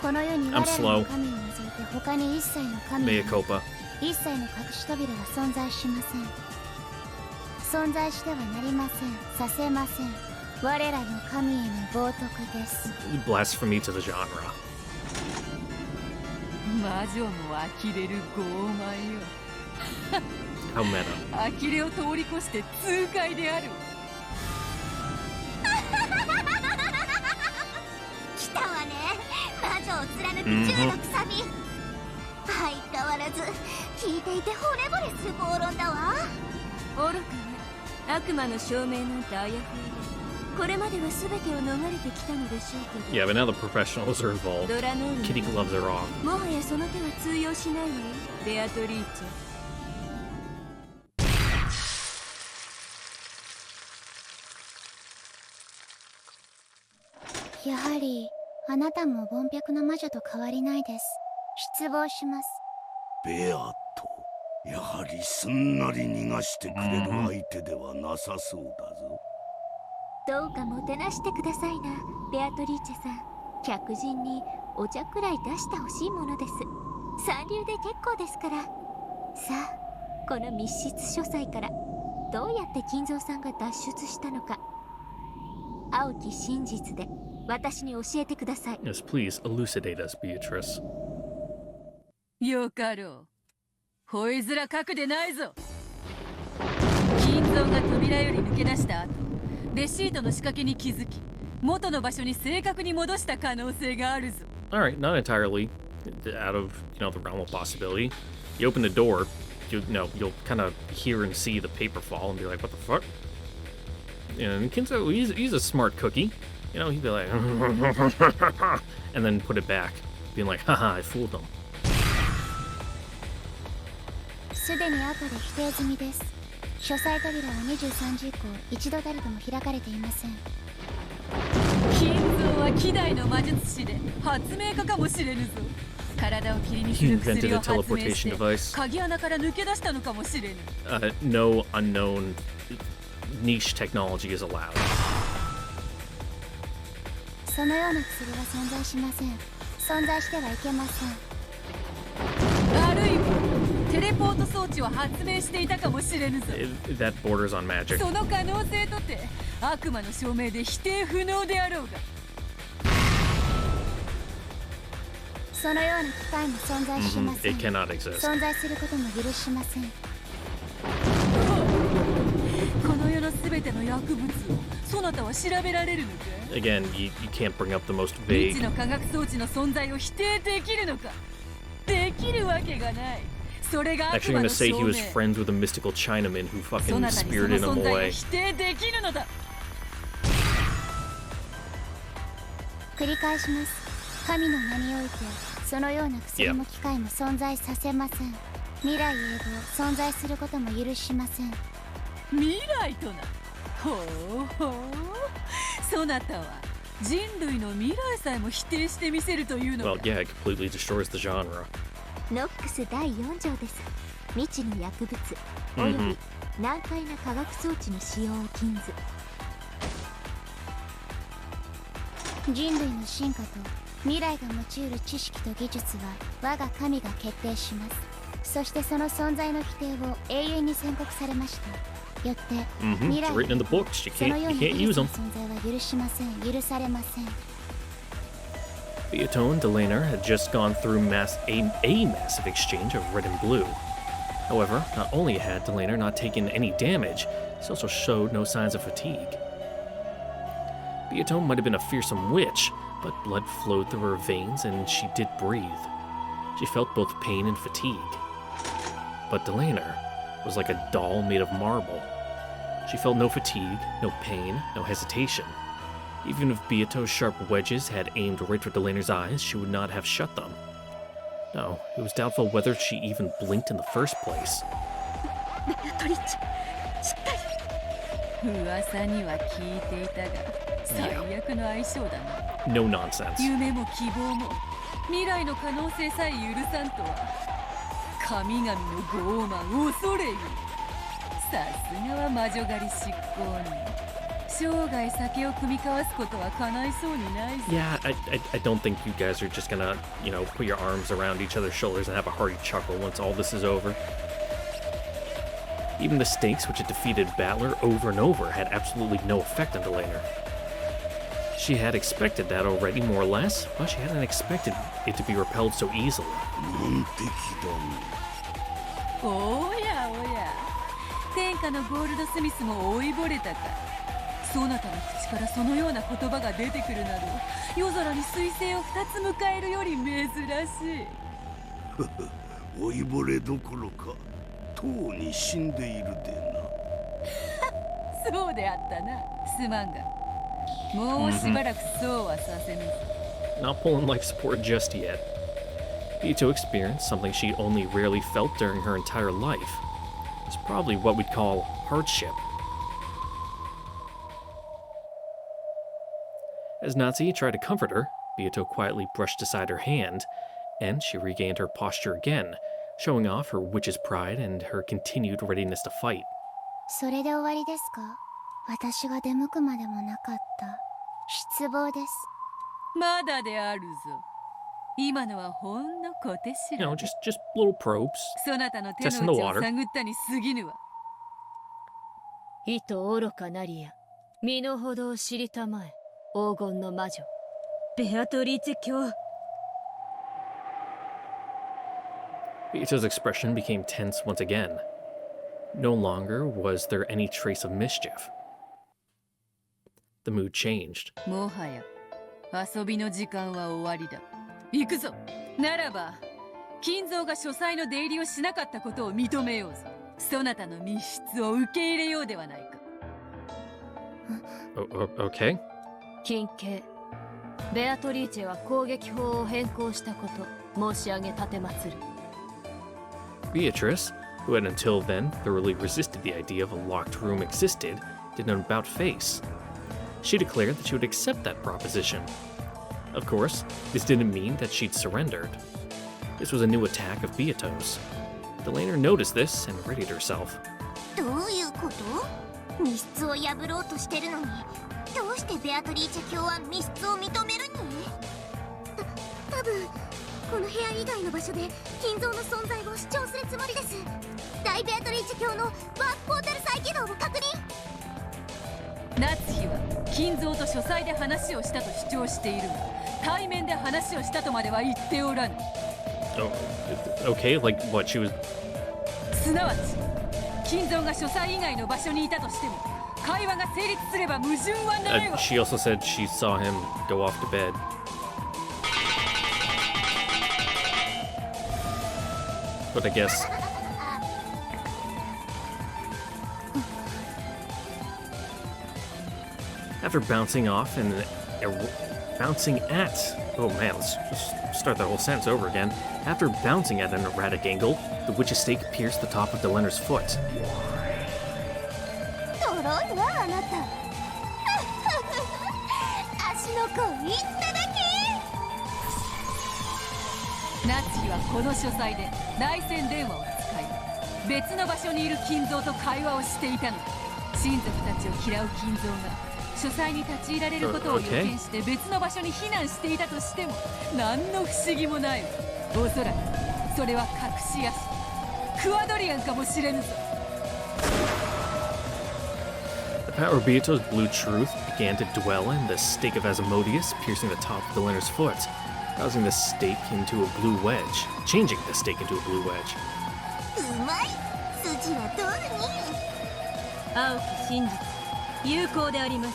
この世に我らの神を除いて他に一切の神 Mea culpa. 一切の隠し扉が存在しません。存在してはなりません。させません。我らの神への冒涜です。 Blasphemy to the genre. 魔女も呆れる傲慢よ。How meta. 呆れを通り越して痛快である。来たわね、魔女を貫く銃のくさび。相変わらず聞いていて惚れ惚れする暴論だわ。愚かね、悪魔の証明なんてあやふやで、これまでは全てを逃れてきたのでしょうけど。 Yeah, but now the professionals are involved. ドラノール Kitty gloves are off. もはやその手は通用しないわよ、ベアトリーチェ。やはりあなたも凡百な魔女と変わりないです。失望します。ベアとやはりすんなり逃がしてくれる相手ではなさそうだぞ。どうかもてなしてくださいな、ベアトリーチェさん。客人にお茶くらい出してほしいものです。三流で結構ですから。さあ、この密室書斎からどうやって金蔵さんが脱出したのか、青き真実で私に教えてください。 Yes, please elucidate us, Beatrice. よかろう。ほいづらかくでないぞ。金蔵が扉より抜け出した後、レシートの仕掛けに気づき、元の場所に正確に戻した可能性があるぞ。 Alright, not entirely out of, the realm of possibility. You open the door, you'll kind of hear and see the paper fall and be like, what the fuck? And Kinzo, he's a smart cookie. He'd be like, and then put it back, being like, haha, I fooled them. すでに赤で否定済みです。書斎扉は23時以降一度たりとも開かれていません。金蔵は希代の魔術師で発明家かもしれぬぞ。体を切りにする薬を発明して鍵穴から抜け出したのかもしれぬ。No unknown niche technology is allowed. そのような薬は存在しません。存在してはいけません。あるいはテレポート装置を発明していたかもしれぬぞ。That borders on magic. その可能性とて悪魔の証明で否定不能であろうが。そのような機械も存在しません。It cannot exist. 存在することも許しません。この世のすべての薬物をそなたは調べられるのか。 Again, you can't bring up the most 未 vague. 知の科学装置の存在を否定できるのか。できるわけがない。それが悪 Actually, 魔 I'm の gonna say 証 he 明。 was friends with a mystical Chinaman who そ fucking なたにその spirited him 存在を away. 否定できるのだ。繰り返します。神の名においてそのような薬も機械も存在させません。未来永劫存在することも許しません。未来とな。ほうほう。そなたは人類の未来さえも否定してみせるというのか。 Well, yeah, it completely destroys the genre. ノックス第4条です。未知の薬物および難解な科学装置の使用を禁ず。人類の進化と未来が持ち得る知識と技術は我が神が決定します。そしてその存在の否定を永遠に宣告されました。よって、未来 It's written in the books. You そのよう can't な use 技術 them. の存在は許しません。許されません。 Beato and Dlanor had just gone through a massive exchange of red and blue. However, not only had Dlanor not taken any damage, he also showed no signs of fatigue. Beato might have been a fearsome witch, but blood flowed through her veins and she did breathe. She felt both pain and fatigue. But Dlanor was like a doll made of marble. She felt no fatigue, no pain, no hesitation. Even if Beato's sharp wedges had aimed right for Dlanor's eyes, she would not have shut them. No, it was doubtful whether she even blinked in the first place. ベアトリッチ、しっかり。噂には聞いていたが、最悪の相性だな。 No nonsense. 夢も希望も未来の可能性さえ許さんとは神々の傲慢恐れゆ。さすがは魔女狩り執行人。生涯酒を酌み交わすことは叶いそうにないぞ。 Yeah, I don't think you guys are just gonna, put your arms around each other's shoulders and have a hearty chuckle once all this is over. Even the stakes which had defeated Battler over and over had absolutely no effect on Dlanor. She had expected that already, more or less, but she hadn't expected it to be repelled so easily. おやおや、天下のゴールドスミスも老いぼれたか。そなたの口からそのような言葉が出てくるなど、夜空に彗星を2つ迎えるより珍しい。老いぼれどころか、とうに死んでいるでな。そうであったな。すまんが、もうしばらくそうはさせぬ。Not pulling life support just yet. Beato experienced something she only rarely felt during her entire life. It's probably what we'd call hardship. As Nazi tried to comfort her, Beato quietly brushed aside her hand, and she regained her posture again, showing off her witch's pride and her continued readiness to fight. それで終わりですか？私が出向くまでもなかった失望です。まだであるぞ。今のはほんの小手調べ。just little probes. そなたの手の内を探ったに過ぎぬわ。意図愚かなりや、身の程を知りたまえ、黄金の魔女。ベアトリーチェ卿。Beato's expression became tense once again. No longer was there any trace of mischief. The mood changed. もはや遊びの時間は終わりだ。行くぞ。ならば金蔵が書斎の出入りをしなかったことを認めようぞ。そなたの密室を受け入れようではないか。Okay. 金系ベアトリーチェは攻撃法を変更したこと申し上げ立てまつる。 Beatrice, who had until then thoroughly resisted the idea of a locked room existed, did an about-face. She declared that she would accept that proposition, Of course, this didn't mean that she'd surrendered. This was a new attack of Beato's. Dlanor noticed this and readied herself. どういうこと？密室を破ろうとしてるのに、どうしてベアトリーチェ卿は密室を認めるに？多分この部屋以外の場所で金蔵の存在を主張するつもりです。大ベアトリーチェ卿のワープポータル再起動を確認。夏日は金蔵と書斎で話をしたと主張しているが、対面で話をしたとまでは言っておらぬ。Oh, okay, like what she was. すなわち金蔵が書斎以外の場所にいたとしても会話が成立すれば矛盾はないわ。She also said she saw him go off to bed. But I guess. After bouncing off and bouncing at. Oh man, let's just start that whole sentence over again. After bouncing at an erratic angle, the witch's stake pierced the top of Dlanor's foot. とろいわあなた。足の甲いっただけ。夏日はこの書斎で内線電話を使い、別の場所にいる金蔵と会話をしていたのだ。親族たちを嫌う金蔵が書斎に立ち入られることを予見して別の場所に避難していたとしても何の不思議もないわ。おそらくそれは隠し足クワドリアンかもしれぬぞ。 The power of Beato's blue truth began to dwell in the stake of Asmodeus, piercing the top of Dlanor's foot, causing the stake into a blue wedge, changing the stake into a blue wedge. うまい。筋は通るに。青き真実有効であります。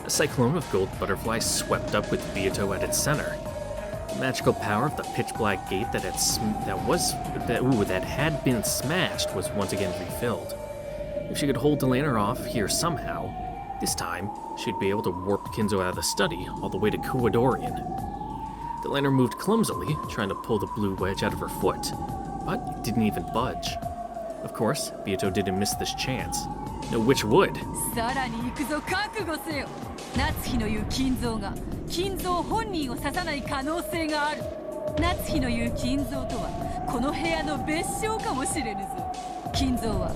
A cyclone of gold butterflies swept up with Beato at its center. The magical power of the pitch-black gate that had been smashed was once again refilled. If she could hold Dlanor off here somehow, this time she'd be able to warp Kinzo out of the study all the way to Kuwadorian. Dlanor moved clumsily, trying to pull the blue wedge out of her foot, but it didn't even budge. Of course, Beato didn't miss this chance. No witch would. さらに行くぞ、覚悟せよ。夏日の言う金蔵が金蔵本人を刺さない可能性がある。夏日の言う金蔵とはこの部屋の別称かもしれぬぞ。金蔵は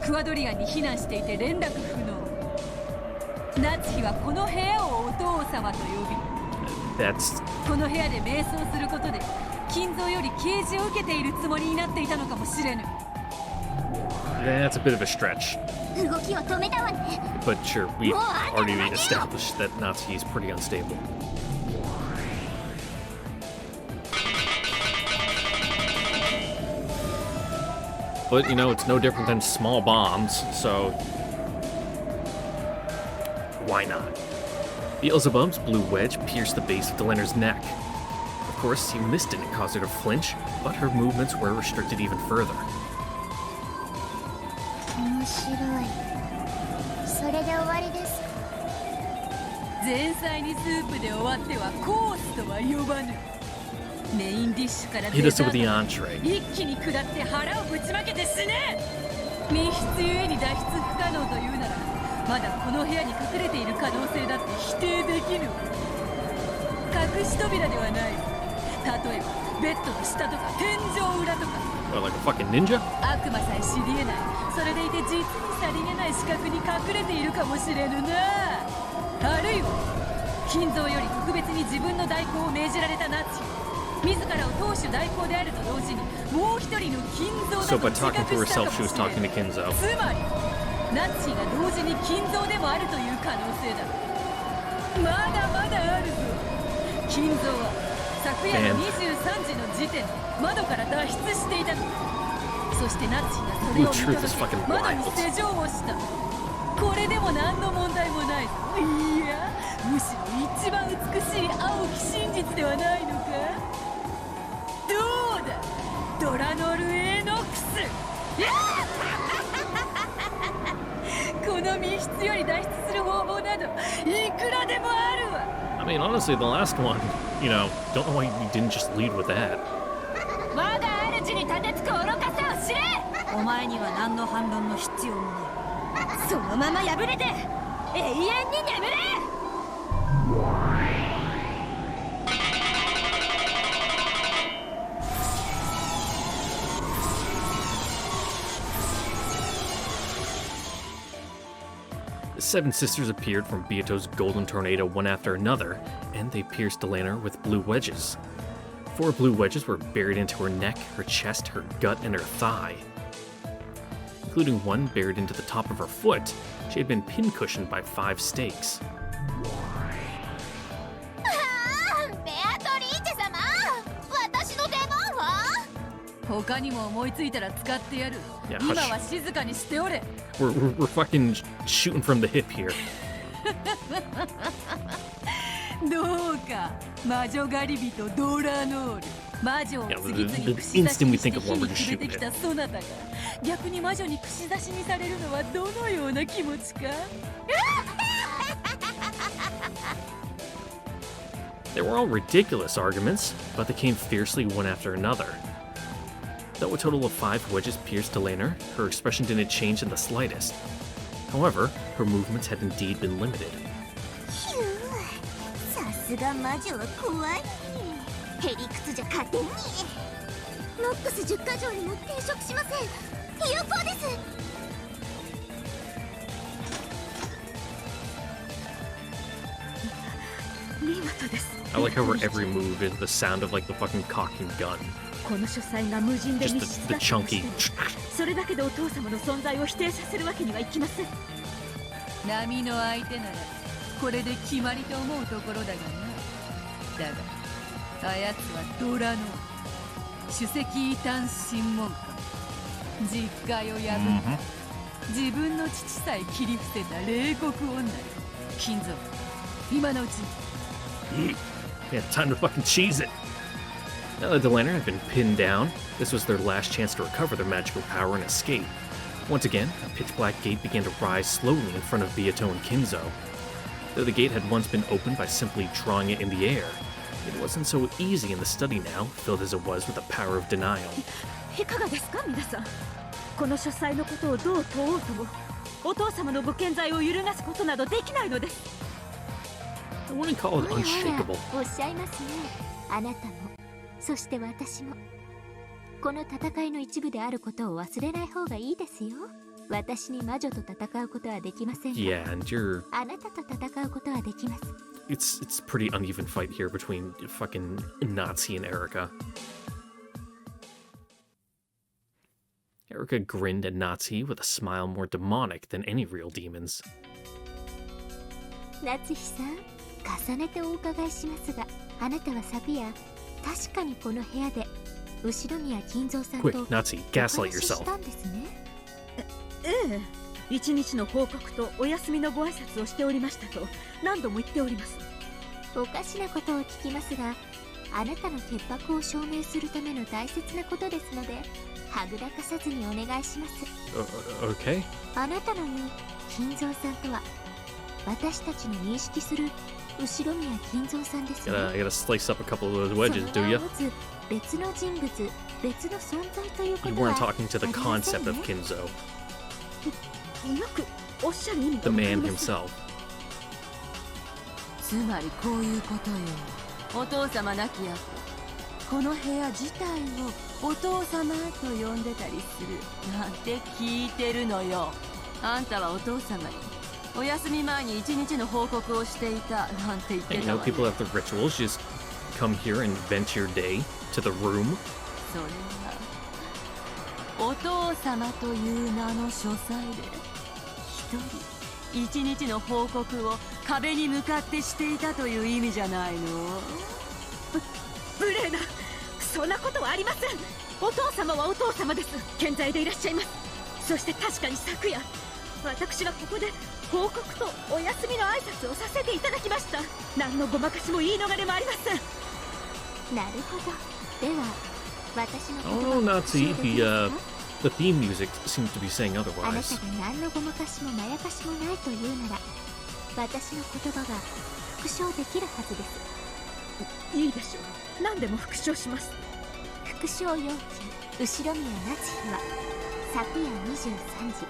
クワドリアンに避難していて連絡不能。夏日はこの部屋をお父様と呼び、この部屋で瞑想することで金蔵より啓示を受けているつもりになっていたのかもしれぬ。 That's a bit of a stretch. 動きを止めたわね。 But sure, we've already established that Natsuki is pretty unstable. But, you know, it's no different than small bombs, so why not? Beelzebub's blue wedge pierced the base of Dlanor's neck. Of course, even this didn't cause her to flinch, but her movements were restricted even further. 面白い。それで終わりですか？前菜にスープで終わってはコースとは呼ばぬ。メインディッシュからデザート一気に下って腹をぶちまけて死ね。密室ゆえに脱出不可能というならまだこの部屋に隠れている可能性だって否定できぬ。隠し扉ではない。例えばベッドの下とか天井裏とか。 Like a fucking ninja? 悪魔さえ知り得ない。それでいて実にさりげない死角に隠れているかもしれぬな。あるいは金蔵より特別に自分の代行を命じられたナチ。自らを当主代行であると同時にもう一人の金蔵だと自覚したかもしれない。つまりナチが同時に金蔵でもあるという可能性だ。まだまだあるぞ。金蔵は昨夜の23時の時点で窓から脱出していたのだ。そしてナッチがそれを見届け窓に施錠をした。これでも何の問題もないぞ。いやむしろ一番美しい青き真実ではないのか。どうだドラノルエノクス。この密室より脱出する方法などいくらでもあるわ。 I mean, honestly, the last one, you know, don't know why you didn't just lead with that. 我が主に立てつく愚かさを知れ。お前には何の反論の必要もない。そのまま破れて永遠に眠れ。The seven sisters appeared from Beato's golden tornado one after another, and they pierced Dlanor with blue wedges. 4 blue wedges were buried into her neck, her chest, her gut, and her thigh. Including one buried into the top of her foot, she had been pincushioned by 5 stakes. ベアトリーチェ様、私の出番は？他にも思いついたら使ってやる。いや今は静かにしておれ。We're fucking shooting from the hip here. どうか魔女狩り人ドラノール、魔女を次々 the 串刺し instant we にして think of 火 one, に we're just 連れて shooting きた it. そなたが逆に魔女に串刺しにされるのはどのような気持ちか。They were all ridiculous arguments, but they came fiercely one after another. Though a total of 5 wedges pierced Dlanor, her expression didn't change in the slightest. However, her movements had indeed been limited. ひゅー、さすが魔女は怖い。へりくつじゃ勝てんに。ノックス10か条にも抵触しません。有効です。見事です。 I like how her every move is the sound of like the fucking cocking gun. この書斎が無人で Just 密室 the だったとして chunky. それだけでお父様の存在を否定させるわけにはいきません。波の相手ならこれで決まりと思うところだがな。だがあやつはドラノール、首席異端審問官、実戒を破り、自分の父さえ切り伏せた冷酷女よ。金蔵、今のうちに。Yeah, time to fucking cheese it. Now that Dlanor had been pinned down, this was their last chance to recover their magical power and escape. Once again, a pitch-black gate began to rise slowly in front of Beato and Kinzo. Though the gate had once been opened by simply drawing it in the air, it wasn't so easy in the study now, filled as it was with the power of denial. いかがですか皆さん。この書斎のことをどう問おうとも、お父様のご健在を揺るがすことなどできないのです。I wouldn't call it unshakable. おっしゃいますね。あなたも、そして私も。この戦いの一部であることを忘れない方がいいですよ。私に魔女と戦うことはできませんが、 Yeah, and you're... あなたと戦うことはできます。It's pretty uneven fight here between fucking Nazi and Erica. Erica grinned at Nazi with a smile more demonic than any real demons. 夏日さん、重ねてお伺いしますが、あなたは昨夜、確かにこの部屋で後宮金蔵さんと Quick, Nazi, gaslight お話し yourself. したんですね。ええ、一日の報告とお休みのご挨拶をしておりましたと何度も言っております。おかしなことを聞きますが、あなたの潔白を証明するための大切なことですので、はぐらかさずにお願いします。Okay. あなたの言う金蔵さんとは、私たちの認識する後宮金蔵さんですね。Gotta slice up a couple of those wedges, do ya? その名を持つ別の人物、別の存在というこ You とは weren't talking to the ありません concept ね of Kinzo, よくおっしゃる意味 the がわかり man ます。 himself. つまりこういうことよ。お父様亡き後、この部屋自体をお父様と呼んでたりするなんて聞いてるのよ。あんたはお父様にお休み前に一日の報告をしていたなんて言って And you た know, わね。 people have the rituals. You just come here and vent your day to the room. それはお父様という名の書斎で一日の報告を壁に向かってしていたという意味じゃないの。無礼な、そんなことはありません。お父様はお父様です。健在でいらっしゃいます。そして確かに昨夜、私はここで報告とお休みの挨拶をさせていただきました。何のごまかしも言い逃れもありません。なるほど。では、私の Oh, 言葉を Nazi, 復唱できますか？ the theme music seems to be saying あなた otherwise. が何のごまかしもまやかしもないというなら、私の言葉が復唱できるはずです。いいでしょう。何でも復唱します。復唱要求、後宮夏日は昨夜23時、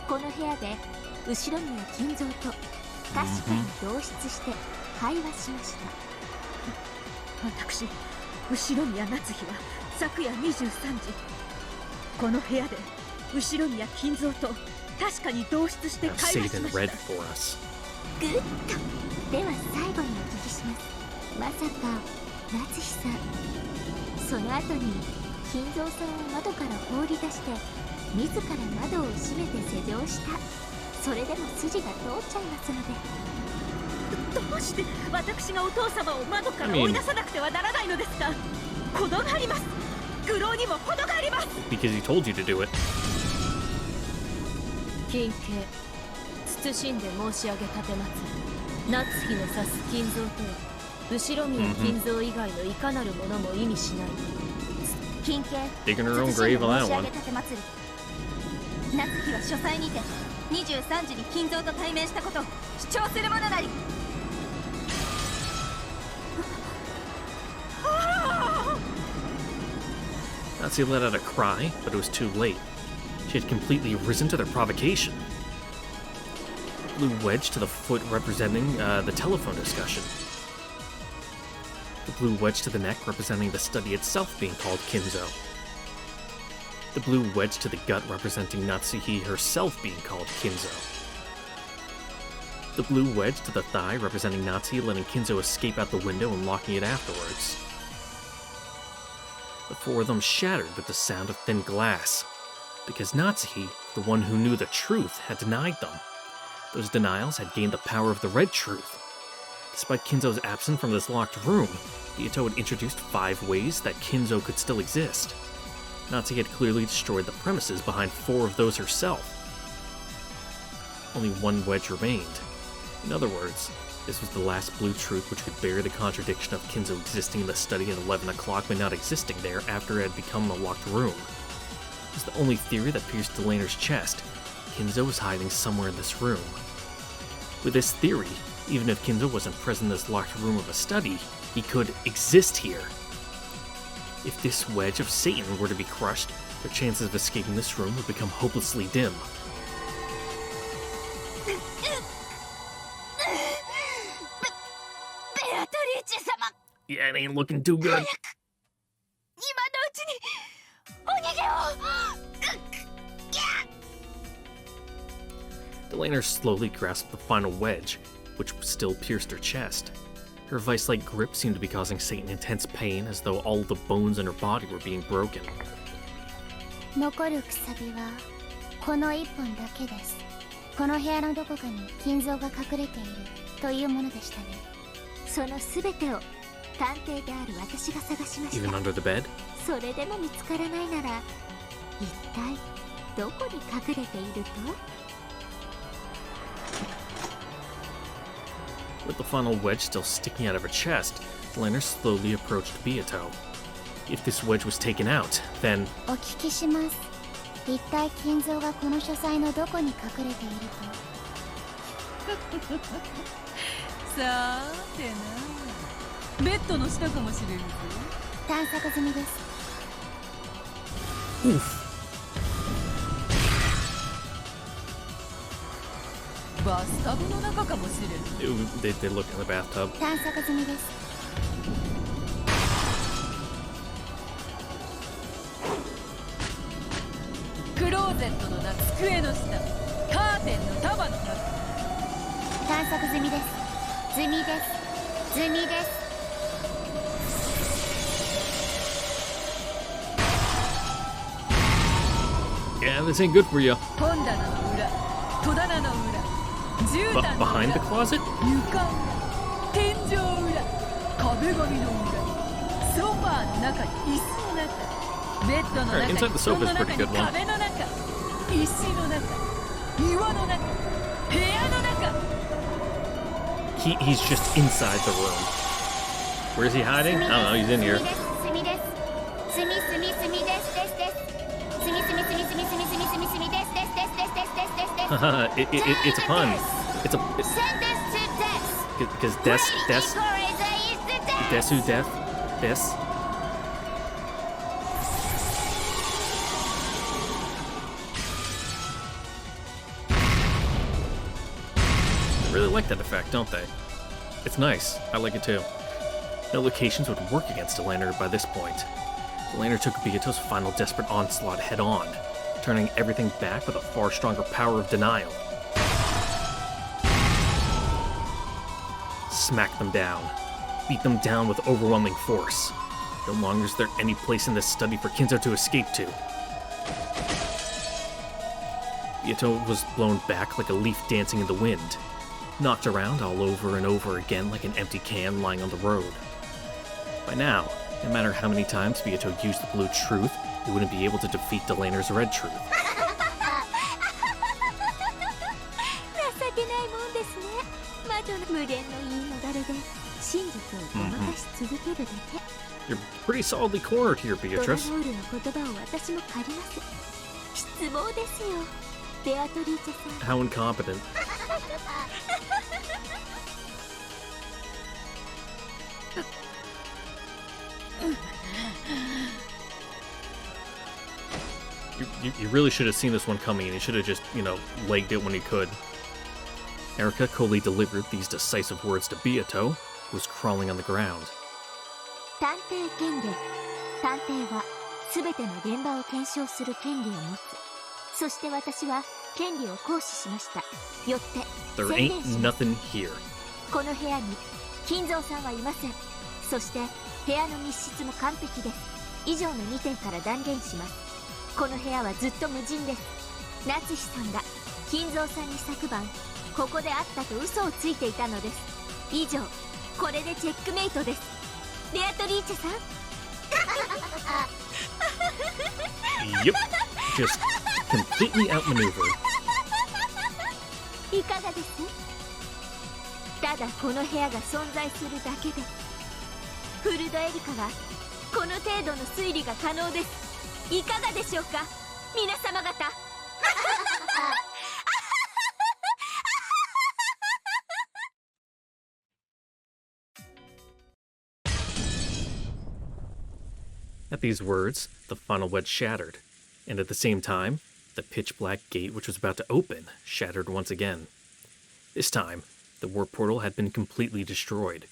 この部屋で後宮金蔵と確かに同室して会話しました。私、後宮夏日は昨夜23時この部屋で後宮金蔵と確かに同室して会話しました。グッド。では最後にお聞きします。まさか夏日さん、その後に金蔵さんを窓から放り出して自ら窓を閉めて施錠した、それでも筋が通っちゃいますので。どうして私がお父様を窓から追い出さなくてはならないのですか。程があります。愚弄にも程があります。 Because he told you to do it. 金慶、謹んで申し上げ立てまつる。夏日の指す金蔵とは後ろ宮金蔵以外のいかなるものも意味しない。金慶、 Digging her own 謹んで grave on 申し that 上げ one. 立てまつる。夏日は書斎にて23時に金蔵と対面したことを主張するものなり。Nazi let out a cry, but it was too late. She had completely risen to their provocation. Blue wedge to the foot representing the telephone discussion. The blue wedge to the neck representing the study itself being called Kinzo. The blue wedge to the gut representing Natsuhi herself being called Kinzo. The blue wedge to the thigh representing Natsuhi letting Kinzo escape out the window and locking it afterwards. The four of them shattered with the sound of thin glass, because Natsuhi, the one who knew the truth, had denied them. Those denials had gained the power of the red truth. Despite Kinzo's absence from this locked room, Beato had introduced 5 ways that Kinzo could still exist. Natsuhi had clearly destroyed the premises behind 4 of those herself. Only 1 wedge remained. In other words, this was the last blue truth which could bury the contradiction of Kinzo existing in the study at 11 o'clock but not existing there after it had become a locked room. It was the only theory that pierced Dlanor's chest. Kinzo was hiding somewhere in this room. With this theory, even if Kinzo wasn't present in this locked room of a study, he could exist here. If this wedge of Satan were to be crushed, their chances of escaping this room would become hopelessly dim. Beatrice 様。 Yeah, it ain't looking too good. 今のうちにお逃げを。 Dlanor slowly grasped the final wedge, which still pierced her chest. Her vice-like grip seemed to be causing Satan intense pain, as though all the bones in her body were being broken. 残るくさびはこの1本だけです。この部屋のどこかに金蔵が隠れているというものでしたね。そのすべてを探偵である私が探しました。 Even under the bed? それでも見つからないなら、一体どこに隠れていると？ With the final wedge still sticking out of her chest, Dlanor slowly approached Beato. If this wedge was taken out, then... お聞きします。一体金蔵がこの書斎のどこに隠れていると？さーてな、ベッドの下かもしれんぞ。探索済みです。バスタブの中かもしれん。They looked in the bathtub. 探索済みです。クローゼットの中、机の下、カーテンの束の中。探索済みです。済みです。済みです。 Yeah, this ain't good for you. 本棚の裏、戸棚の裏、絨毯の裏、 Behind the closet? 床裏、天井裏、壁紙の裏、ソファーの中に椅子の中、ベッドの中に布団の中に壁の中、石の中、岩の中、部屋の中。 He's just inside the room. Where is he hiding? I don't know, he's in here. It's a pun. It's a... Because Desu death. This. really like that effect, don't they? It's nice. I like it too. No locations would work against Dlanor by this point. Dlanor took Beato's final desperate onslaught head-on, turning everything back with a far stronger power of denial. Smack them down. Beat them down with overwhelming force. No longer is there any place in this study for Kinzo to escape to. Beato was blown back like a leaf dancing in the wind, knocked around all over and over again like an empty can lying on the road. By now, no matter how many times Beato used the blue truth, he wouldn't be able to defeat Dlanor's red truth. 情けないもんですね。魔女の無限の言い逃れで真実をごまかし続けるだけ。You're pretty solidly cornered here, ドラ Beatrice. ゴールの言葉を私も借ります。失望ですよ、ベアトリーチェさん。 How incompetent. You really should have seen this one coming, and you should have just, legged it when you could. Erica coldly delivered these decisive words to Beato, who was crawling on the ground. 探偵権限。探偵は全ての現場を検証する権利を持つ。そして私は権利を行使しました。よって宣 There 言 ain't します。 nothing here. この部屋に金蔵さんはいません。そして部屋の密室も完璧です。以上の2点から断言します。この部屋はずっと無人です。夏日さんが金蔵さんに昨晩ここで会ったと嘘をついていたのです。以上、これでチェックメイトです。ベアトリーチェさん。 Yep. Just completely outmaneuvered. いかがです？ただこの部屋が存在するだけでフルドエリカはこの程度の推理が可能です。いかがでしょうか、皆様方。At these words, the final wedge shattered, and at the same time, the pitch-black gate which was about to open shattered once again. This time, the warp portal had been completely destroyed.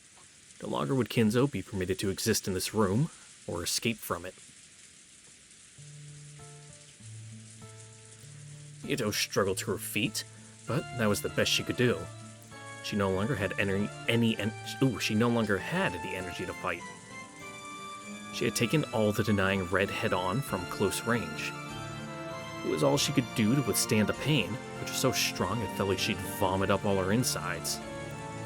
No longer would Kinzo be permitted to exist in this room, or escape from it. Ito struggled to her feet, but that was the best she could do. She no longer had any energy to fight. She had taken all the denying red head-on from close range. It was all she could do to withstand the pain, which was so strong it felt like she'd vomit up all her insides.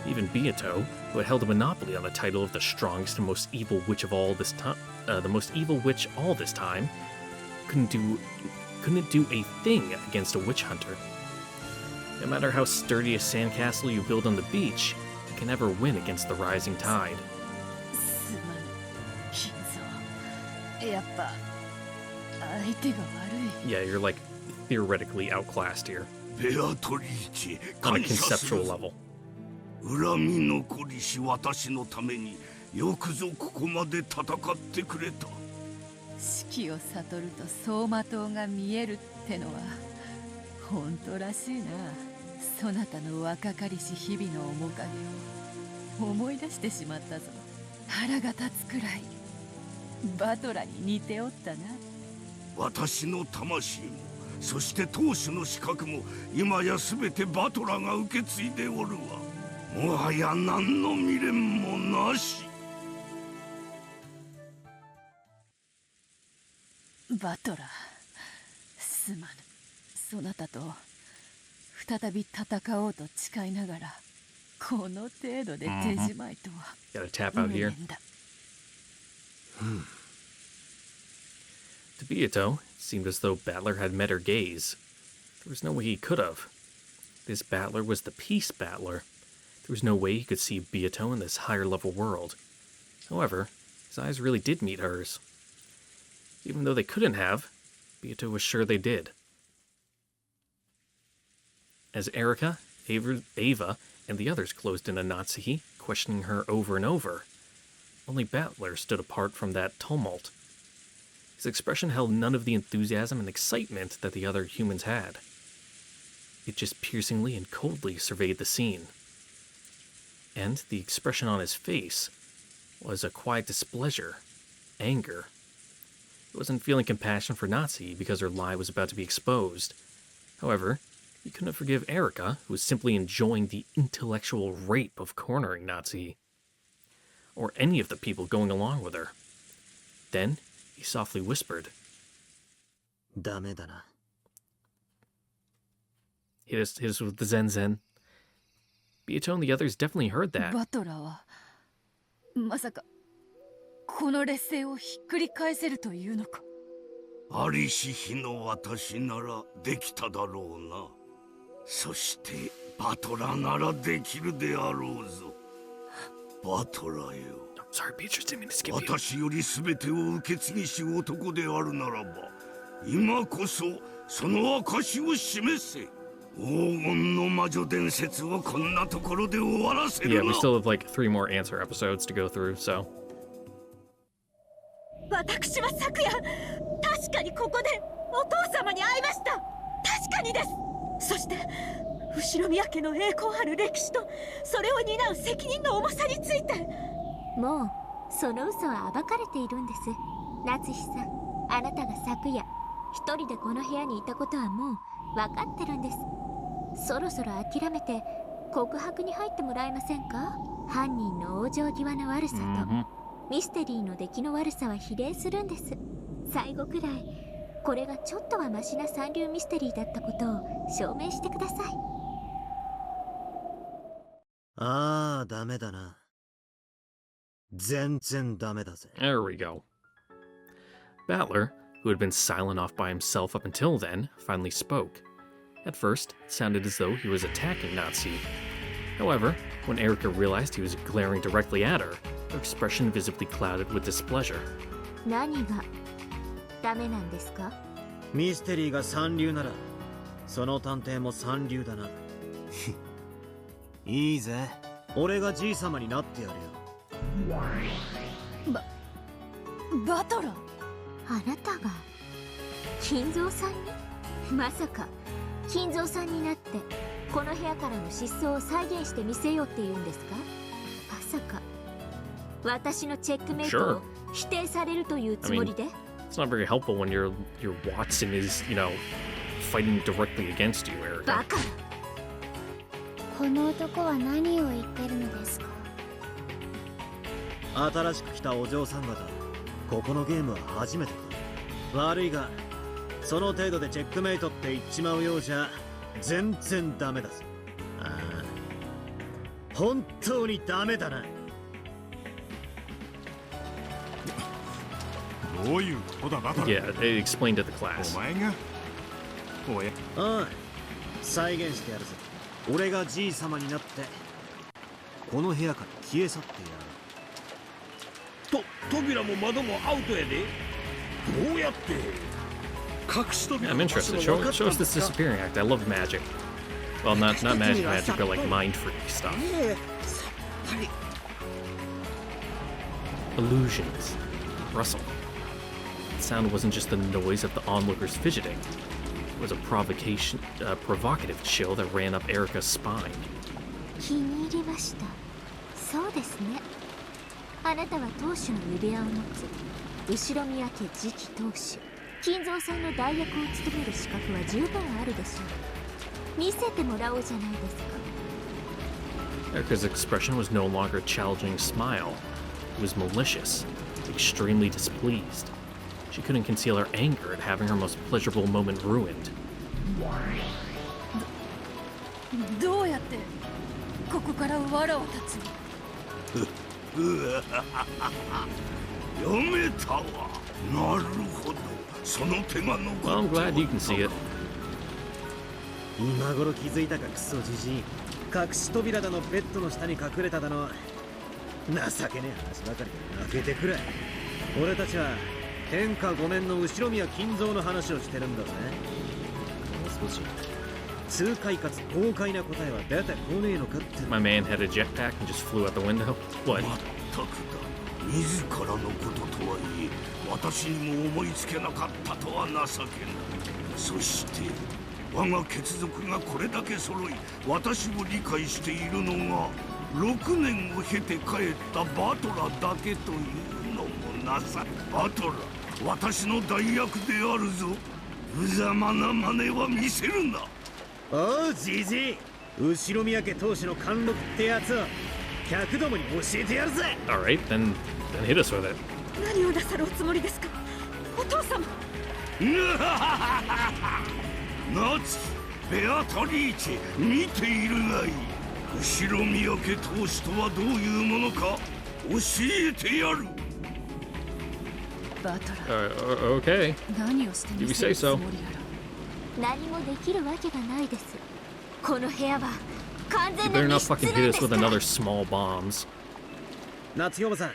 Even Beato, who had held a monopoly on the title of the strongest and most evil witch of all this time, couldn't do a thing against a witch hunter. No matter how sturdy a sandcastle you build on the beach, you can never win against the rising tide. やっぱ相手が悪い。 Yeah, you're like theoretically outclassed here. ベアトリーチェ、 On a 感謝する conceptual ぞ。 level. 恨み残りし私のためによくぞここまで戦ってくれた。四季を悟ると走馬灯が見えるってのは本当らしいな。そなたの若かりし日々の面影を思い出してしまったぞ。腹が立つくらいバトラに似ておったな。私の魂もそして当主の資格も今やすべてバトラが受け継いでおるわ。もはや何の未練もなし。バトラ、すまぬ。そなたと再び戦おうと誓いながらこの程度で手じまいとは。 Gotta tap out here. To Beato, it seemed as though Battler had met her gaze. There was no way he could have. This Battler was the Peace Battler. There was no way he could see Beato in this higher-level world. However, his eyes really did meet hers. Even though they couldn't have, Beato was sure they did. As Erica, Ava, and the others closed in on Natsuhi, questioning her over and over, only Battler stood apart from that tumult. His expression held none of the enthusiasm and excitement that the other humans had. It just piercingly and coldly surveyed the scene. And the expression on his face was a quiet displeasure, anger. He wasn't feeling compassion for Natsuki because her lie was about to be exposed. However, he couldn't forgive Erika, who was simply enjoying the intellectual rape of cornering Natsuki, or any of the people going along with her. Then, he softly whispered, ダメだな. Hit us with the Zen. Beato and the others definitely heard that. バトラーはまさかこの劣勢をひっくり返せるというのか。ありし日の私ならできただろうな。そしてバトラならできるであろうぞ。バトラよ。Sorry, Beatrice, didn't mean to skip you. 私より全てを受け継ぎし男であるならば、今こそその証を示せ。黄金の魔女伝説をこんなところで終わらせるな。 Yeah, we still have like 3 more answer episodes to go through, so. 私は昨夜、確かにここでお父様に会いました。確かにです。そして後宮家の栄光ある歴史とそれを担う責任の重さについて。もうその嘘は暴かれているんです。夏日さん、あなたが昨夜一人でこの部屋にいたことはもう分かってるんです。そろそろ諦めて告白に入ってもらえませんか。犯人の往生際の悪さと、ミステリーの出来の悪さは比例するんです。最後くらいこれがちょっとはマシな三流ミステリーだったことを証明してください。ああ、ダメだな。全然ダメだぜ。 There we go. Battler, who had been silent off by himself up until then, finally spoke. At first, it sounded as though he was attacking Natsuki. However, when Erika realized he was glaring directly at her, her expression visibly clouded with displeasure. 何がダメなんですか。ミステリーが三流なら、その探偵も三流だな。いいぜ。俺がじい様になってやるよ。バトラー、あなたが金蔵さんに。まさか金蔵さんになってこの部屋からの失踪を再現してみせようって言うんですか。まさか私のチェックメイトを否定されるというつもりで。 It's not very helpful when your Watson is, fighting directly against you, Erika. バカ。この男は何を言ってるのですか。新しく来たお嬢さん方、ここのゲームは初めてか。悪いがその程度でチェックメイトって言っちまうようじゃ全然ダメだぜ。ああ、本当にダメだな。どういうことだバトラ。 Yeah, they explained to the class. お前がおや。ああ、再現してやるぜ。俺がじい様になってこの部屋から消え去ってやる。扉も窓もアウトやで。どうやって。 Yeah, I'm interested. Show us this disappearing act. I love magic. Well, not magic, but like mind freak stuff. Illusions. Rustle. The sound wasn't just the noise of the onlookers fidgeting. It was a provocative chill that ran up Erika's spine. 気に入りました。そうですね。あなたは当主の指輪を持つ後宮家次期当主金蔵さんの代役を務める資格は十分あるでしょう。見せてもらおうじゃないですか。 Erika's expression was no longer a challenging smile. It was malicious, extremely displeased. She couldn't conceal her anger at having her most pleasurable moment ruined. どうやってここから藁を立つの。読めたわ。なるほど。その手間の。 Well, I'm glad you can see it. 今頃気づいたかクソじじい。隠し扉だのベッドの下に隠れただの。情けねえ話ばかりで泣けてくれ。俺たちは天下御免の後宮金蔵の話をしてるんだぜ。もう少し痛快かつ豪快な答えは出てこねえのかって。 My man had a jetpack and just flew out the window. What? 全くだ。自らのこととはいえ私にも思いつけなかったとは情けない。そして我が血族がこれだけ揃い私を理解しているのが6年を経て帰ったバトラだけというのもなさ。バトラ、私の代役であるぞ。無様な真似は見せるな。おうじじい、後ろ宮家当主の貫禄ってやつを客どもに教えてやるぜ。 Alright, then hit us with it. 何をなさるおつもりですか、お父様。夏ベアトリーチェ、見ているがいい。後ろ宮家当主とはどういうものか教えてやる。バトラー、Okay. 何をして You みせ say るつ so. もりやろ。何もできるわけがないです。この部屋は完 You 全な better 密 not 室 fucking なん hit で us す with から。 another small bombs. 夏代さん、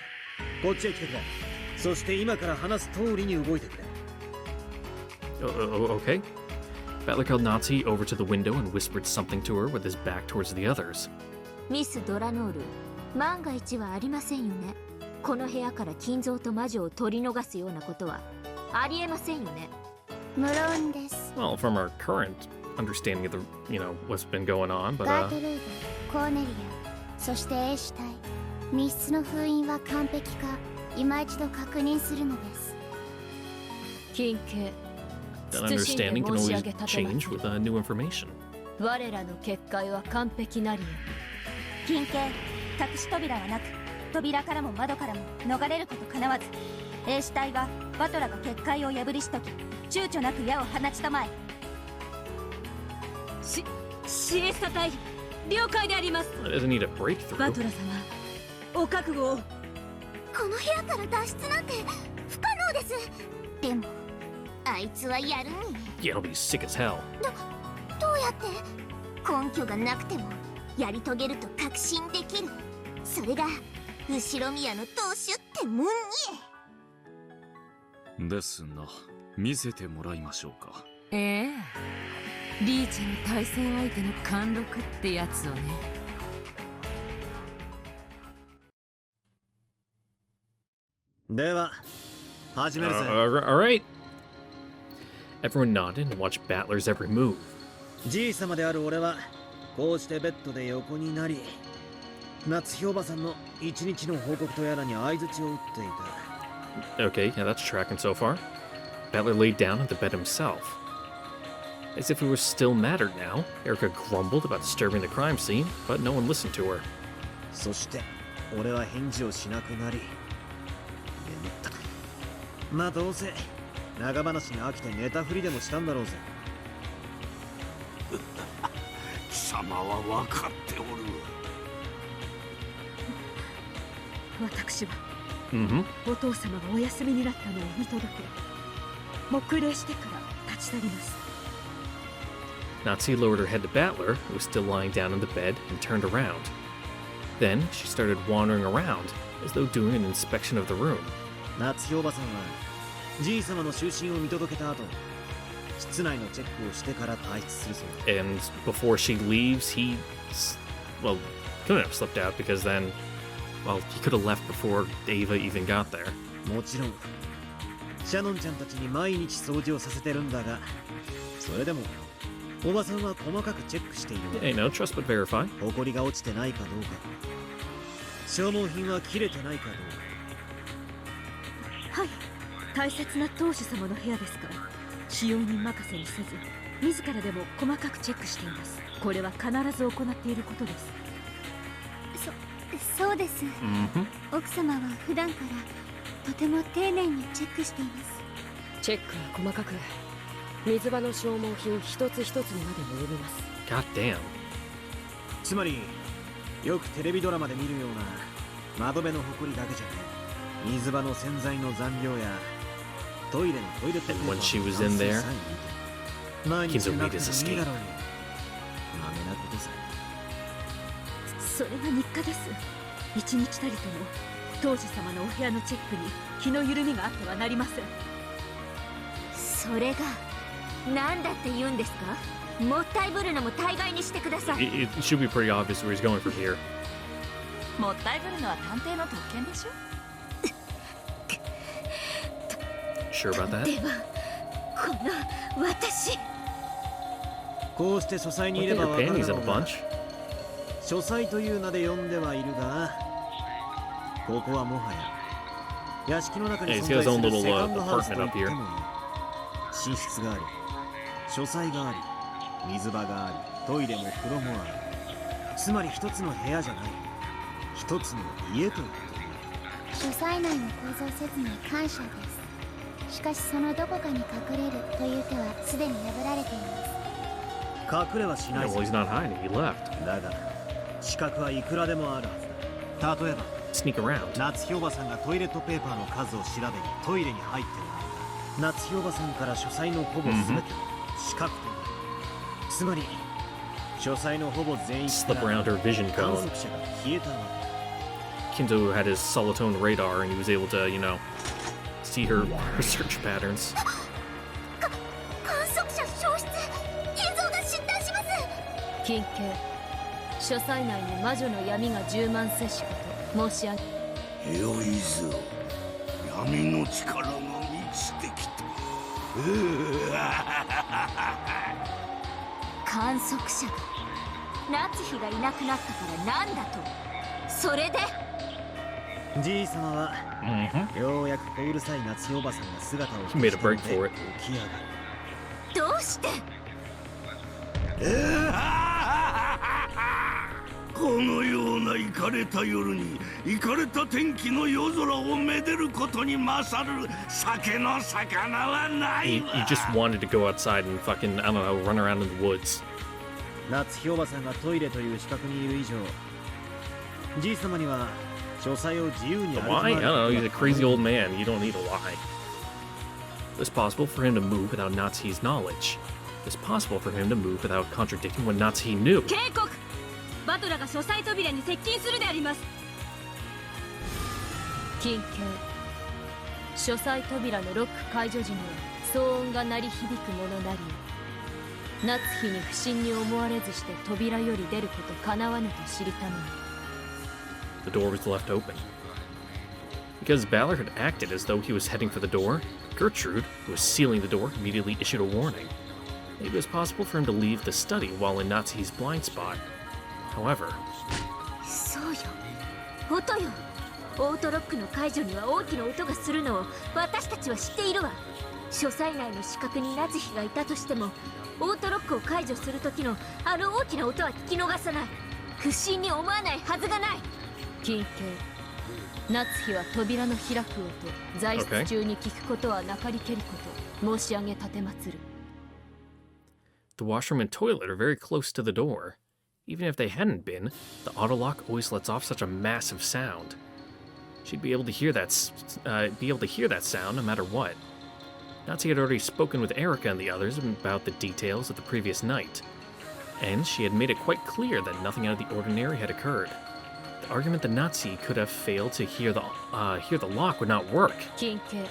こっちへ来てくれ。そして今から話す通りに動いてくれ。Okay. Battler called Nazi over to the window and whispered something to her with his back towards the others. ミス・ドラノール、万が一はありませんよね。この部屋から金蔵と魔女を取り逃すようなことはありえませんよね。無論です。 Well, from our current understanding of the, what's been going on, but ガートルード、コーネリア、そして英死体。密室の封印は完璧か今一度確認するのです。金系、 that understanding can always change with new information. 我らの結界は完璧なりよ。金系、隠し扉はなく、扉からも窓からも逃れることかなわず、英死体はバトラが結界を破りしとき、躊躇なく矢を放ちたまえ。シエスタ隊、了解であります。 It doesn't need a breakthrough. バトラ様、お覚悟を。この部屋から脱出なんて不可能です。でもあいつはやるに。 Yeah, it'll be sick as hell. どうやって根拠がなくてもやり遂げると確信できる。それが後ろ宮の当主ってもんに。ですな、見せてもらいましょうか。リーチェの対戦相手の貫禄ってやつをね。では始めるぜ。Alright. Everyone nodded and watched Battler's every move. じい様である俺はこうしてベッドで横になり、夏日おばさんの一日の報告とやらに相槌を打っていた。 Okay, yeah, that's tracking so far. Battler laid down on the bed himself. As if he was still mattered now, Erica grumbled about disturbing the crime scene, but no one listened to her. そして俺は返事をしなくなり眠った。まあどうせ長話に飽きて寝たふりでもしたんだろうぜ。貴様は分かっておる。私は Mm-hmm. お父様がお休みになったのを見届け、黙礼してから立ち去ります。 Nazi lowered her head to Battler, who was still lying down in the bed, and turned around. Then she started wandering around, as though doing an inspection of the room. 夏日おばさんはじい様の就寝を見届けた後、室内のチェックをしてから退出するそう。 And before she leaves, he, well, couldn't have slipped out because then, well, he could have left before Ava even got there. もちろんシャノンちゃんたちに毎日掃除をさせてるんだが、それでもおばさんは細かくチェックしている。 Hey, no, trust but verify. ホコリが落ちてないかどうか、消耗品は切れてないかどうはい、大切な当主様の部屋ですから、使用人任せにせず自らでも細かくチェックしています。これは必ず行っていることです。そうです。 Mm-hmm. 奥様は普段からとても丁寧にチェックしています。チェックは細かく、水場の消耗品一つ一つにまで及びます。 God damn. つまりよくテレビドラマで見るような窓辺のホコリだけじゃねえ、水場の洗剤の残量やトイレのトイレットペーパー And when she was in there, 毎日 Kids will な read く his てもいい escape. だろうに。まめなことさ。それが日課です。一日たりとも当主様のお部屋のチェックに気の緩みがあってはなりません。それが何だって言うんですか。もったいぶるのも大概にしてください。 It should be pretty obvious where he's going from here. もったいぶるのは探偵の特権でしょ。Sure about that? ではこの私、こうして書斎にい Look れ at ば your わかる panties だ in ろ a うが、 bunch. 書斎という名で呼んではいるが、ここはもはや屋敷の中に Hey, 存 he's got 在 his す own る little セカンドハウスと apartment 言 up って here. もいい。寝室があり、書斎があり、水場があり、トイレも風呂もある。つまり一つの部屋じゃない、一つの家ということ書斎内の構造説明感謝です。しかしそのどこかに隠れるという手はすでに破られています。隠れはしない Yeah, ぞ。 well, he's not hiding. He left. だが資格はいくらでもあるはずだ。例えば Sneak around. 夏日おばさんがトイレットペーパーの数を調べにトイレに入ってる間、夏日おばさんから書斎のほぼ全てを資格となる。つまり書斎のほぼ全域から Slip around her vision 観 cone. 測者が消えたわけ。 Kinzo had his solitone radar and he was able to, see her search patterns. 観測者消失。金蔵が失態します。金慶、書斎内に魔女の闇が充満せしこと申し上げ。よいぞ、闇の力が満ちてきた。観測者が夏日がいなくなったからなんだと。それでじいさまは、ようやく小うるさい夏日おばさんが姿を He made a break for it. 起き上がる。どうして。このようなイカれた夜にイカれた天気の夜空をめでることに勝る酒の魚はない He just wanted to go outside and fucking, I don't know, run around in the woods. 夏日おばさんがトイレという資格にいる以上、じいさまには書斎を自由に A 歩き lie? 回 I る don't know, he's a crazy old man. You don't need a lie. It's possible for him to move without Natsuhi's knowledge. It's possible for him to move without contradicting what Natsuhi knew. 警告。バトラが書斎扉に接近するであります。金慶、書斎扉のロック解除時には騒音が鳴り響くものなり、夏日に不審に思われずして扉より出ることかなわぬと知りたまえ。 The door was left open. Because Balor had acted as though he was heading for the door, Gertrude, who was sealing the door, immediately issued a warning. Maybe it was possible for him to leave the study while in Natsuhi's blind spot. However, そうよ、音よ。オートロックの解除には大きな音がするのを私たちは知っているわ。書斎内の死角に夏日がいたとしても、オートロックを解除する時のあの大きな音は聞き逃さない。不審に思わないはずがない。金慶、夏日は扉の開く音、在室中に聞くことはなかりけりこと申し上げ立てまつる。 the washroom and toilet are very close to the door. Even if they hadn't been, the auto lock always lets off such a massive sound. She'd be able to hear that sound no matter what. Natsuhi had already spoken with Erica and the others about the details of the previous night, and she had made it quite clear that nothing out of the ordinary had occurred. The argument that Natsuhi could have failed to hear the lock would not work. 金慶、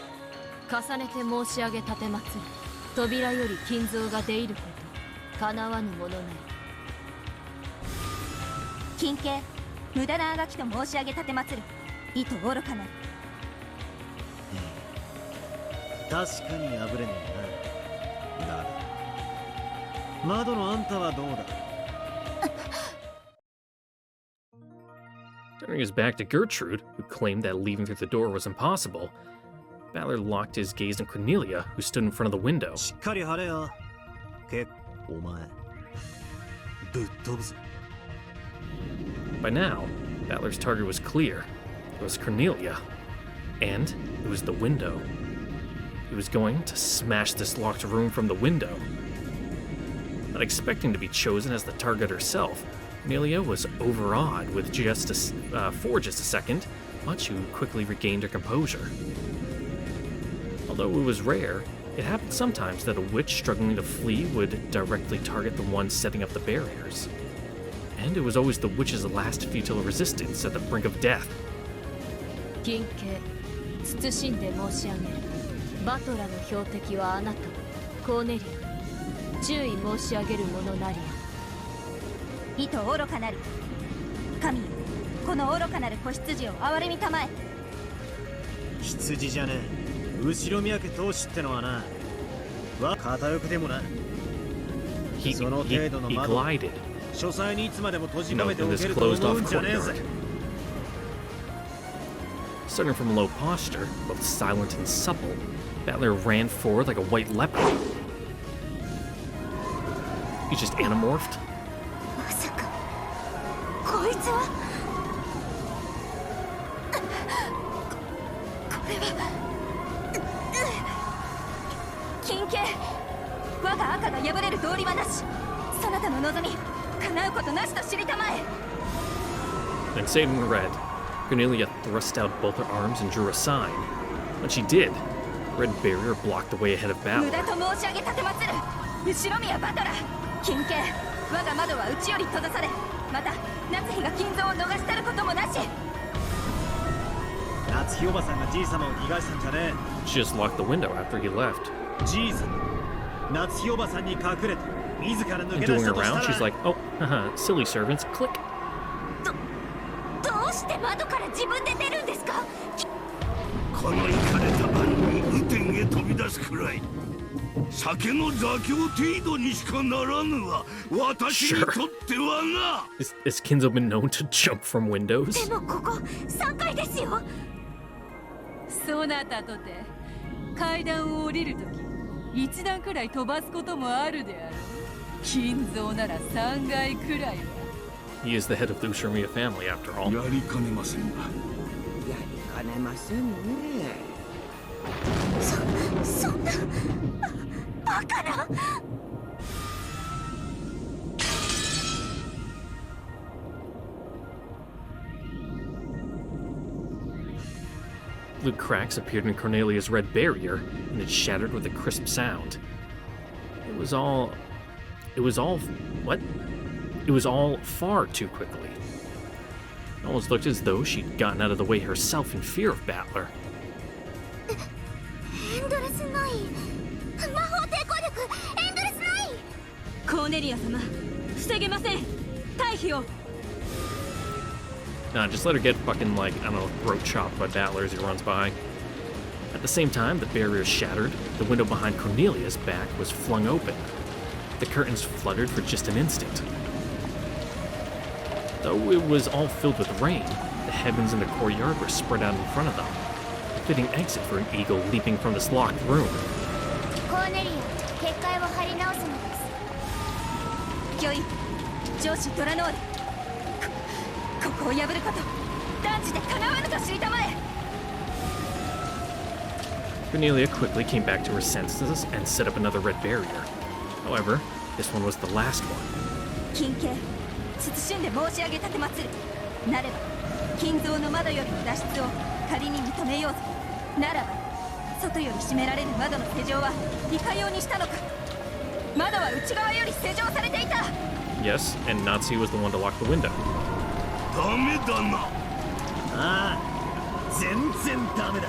重ねて申し上げ立てまつる。扉より金蔵が出入ること、かなわぬものなり。金慶、無駄なあがきと申し上げ立てまつる。意図愚かなり。確かに破れねえな。だが窓のあんたはどうだ。 Turning his back to Gertrude, who claimed that leaving through the door was impossible, Balor locked his gaze on Cornelia, who stood in front of the window. しっかり張れよ。お前ぶっ飛ぶぞ。 By now, Balor's target was clear. It was Cornelia, and it was the window. He was going to smash this locked room from the window. Not expecting to be chosen as the target herself, Cornelia was overawed for just a second, but she quickly regained her composure. Although it was rare, it happened sometimes that a witch struggling to flee would directly target the one setting up the barriers. And it was always the witch's last futile resistance at the brink of death. 金慶、慎んで申し上げる。バトラの標的はあなた、コーネリア。注意申し上げるものなり。意図愚かなり。神よ、この愚かなる子羊を憐れみたまえ。羊じゃねえ。後ろ宮家当主ってのはな。片翼でもな。He glided 書斎にいつまでも閉じ You 込 know, めて in お this けると思 closed-off うんじゃねえぜ。 courtyard. Starting from low posture, both silent and supple, Battler ran forward like a white leopard. He's just anamorphed. まさかこいつはこれは金系我が赤が破れる道理はなし。そなたの望み叶うことなしと知りたまえ。 Then saving the red, Cornelia thrust out both her arms and drew a sign. When she did, the red barrier blocked the way ahead of 無 Battler. 駄と申し上げ立てまつる後ろ宮バトラ金系我が窓は内より閉ざされ、また夏日が金蔵を逃したることもなし。夏日おばさんがじい様を逃がしたんじゃね She just locked the window after he left. え。じい様、夏日おばさんに隠れて自ら抜 And け出し doing たとし around, た she's ら like, oh, haha, silly servants, click. どうして窓から自分で出るんですか？このイカれた番に雨天へ飛び出すくらい酒の座興程度にしかならぬわ。私にとってはな。Has Kinzo been known to jump from windows? でもここ3階ですよ。そなたとて階段を降りるとき一段くらい飛ばすこともあるであろう。金蔵なら3階くらいは。 He is the head of the Ushiromiya family, after all. やりかねませんが。やりかねませんね。そんなバカな。Blue cracks appeared in Cornelia's red barrier, and it shattered with a crisp sound. It was all what? It was all far too quickly. It almost looked as though she'd gotten out of the way herself in fear of Battler. エンドレスナイン魔法抵抗力エンドレスナイン。コーネリア様防げません。退避を。 Nah, just let her get fucking, like, I don't know, throat chopped by Battler as he runs by. At the same time, the barrier shattered, the window behind Cornelia's back was flung open. The curtains fluttered for just an instant. Though it was all filled with rain, the heavens in the courtyard were spread out in front of them. A fitting exit for an eagle leaping from this locked room. コーネリア結界を張り直すのです。御意上司ドラノールここを破ること断じて叶わぬと知りたまえ。 Cornelia quickly came back to her senses and set up another red barrier. However, this one was the last one. 金系慎んで申し上げ立てまつる。なれば金蔵の窓よりの脱出を仮に認めようぞ。ならば外より閉められる窓の施錠はいかようにしたのか。窓は内側より施錠されていた。 Yes, and Natsu was the one to lock the window. ダメだな。ああ、全然ダメだ。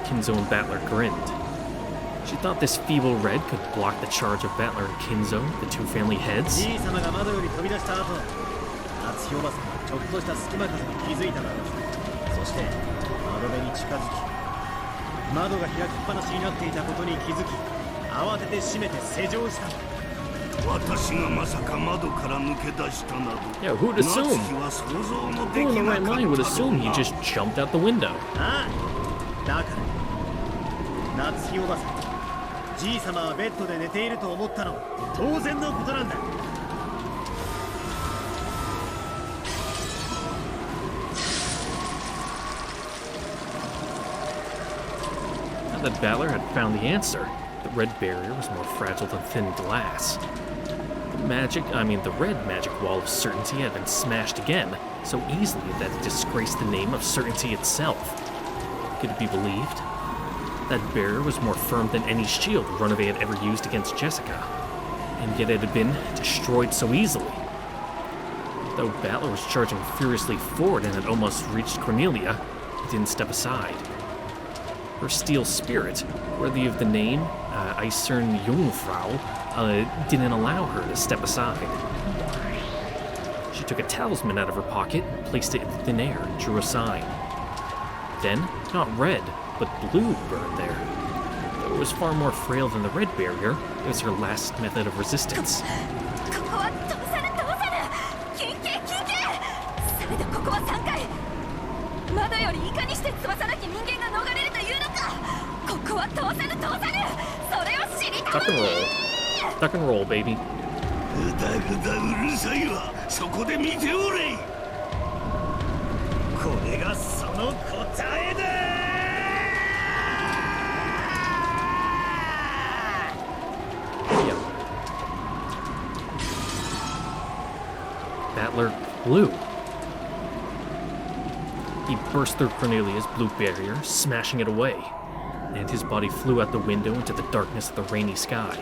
Kinzo and Battler grinned. She thought this feeble red could block the charge of Battler and Kinzo, the two family heads. じい様が窓より飛び出した後、夏日おばさんがちょっとした隙間風に気づいただろう。そして窓辺に近づき、窓が開きっぱなしになっていたことに気づき、慌てて閉めて施錠した。私がまさか窓から抜け出したなど。 Yeah, who'd assume? 夏日は想像もで Who き in the な right かった mind would ろ assume う he な。 just jumped out the window? だから夏日おばさん、じい様はベッドで寝ていると思ったのは当然のことなんだ。 Now that Battler had found the answer, the red barrier was more fragile than thin glass. The red magic wall of certainty had been smashed again, so easily that it disgraced the name of certainty itself. Could it be believed? That barrier was more firm than any shield Runaway had ever used against Jessica, and yet it had been destroyed so easily. Though Battler was charging furiously forward and had almost reached Cornelia, he didn't step aside. Her steel spirit, worthy of the name Eisern Jungfrau, didn't allow her to step aside. She took a talisman out of her pocket, placed it in thin air, and drew a sign. Then, not red, but blue burned there. Though it was far more frail than the red barrier, it was her last method of resistance. ここは通さぬ通さぬ。緊急緊急。されどここは3階。窓よりいかにして翼なき人間が逃れるというのか。ここは通さぬ通さぬ。それを知りたい。 Tuck and roll. Tuck and roll, baby. ぐだぐだうるさいわ。そこで見ておれ。これがその答えだ。Battler flew. He burst through Cornelia's blue barrier, smashing it away, and his body flew out the window into the darkness of the rainy sky.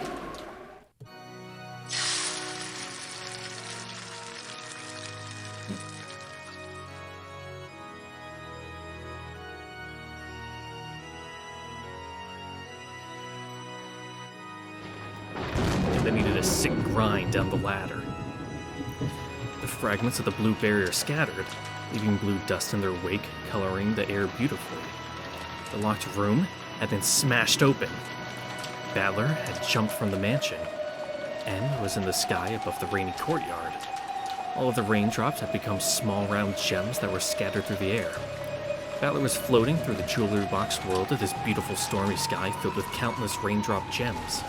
And then he did a sick grind down the ladder. The fragments of the blue barrier scattered, leaving blue dust in their wake, coloring the air beautifully. The locked room had been smashed open. Battler had jumped from the mansion and was in the sky above the rainy courtyard. All of the raindrops had become small round gems that were scattered through the air. Battler was floating through the jewelry box world of this beautiful stormy sky filled with countless raindrop gems.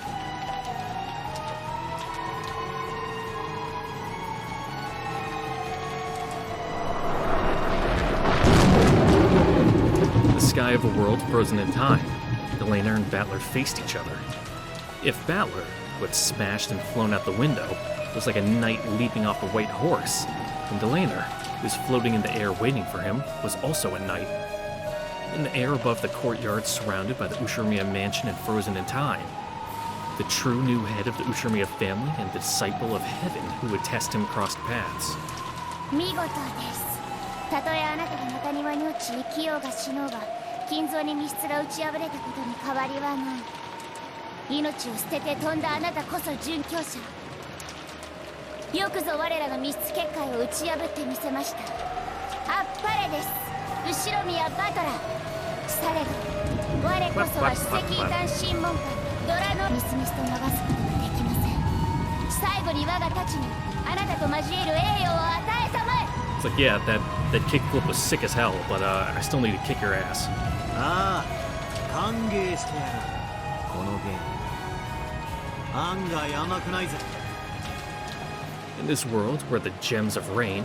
The sky of a world frozen in time, Dlanor and Battler faced each other. If Battler, who had smashed and flown out the window, was like a knight leaping off a white horse, then Dlanor, who was floating in the air waiting for him, was also a knight. In the air above the courtyard surrounded by the Ushiromiya mansion and frozen in time, the true new head of the Ushiromiya family and the disciple of heaven who would test him crossed paths. 見事です。たとえあなたが中庭に落ち生きようが死のうが、金蔵に密室が打ち破れたことに変わりはない。命を捨てて飛んだあなたこそ殉教者。よくぞ我らの密室結界を打ち破ってみせました。あっぱれです。後ろ宮バトラー。されど、我こそは史跡異端審問官ドラノミスミスと逃すことができません。最後に我がたちにあなたと交える栄誉を与えたまえ。It's like, yeah, that kickflip was sick as hell, but I still need to kick your ass. ああ、歓迎してやる。このゲーム。案外甘くないぜ。In this world where the gems of rain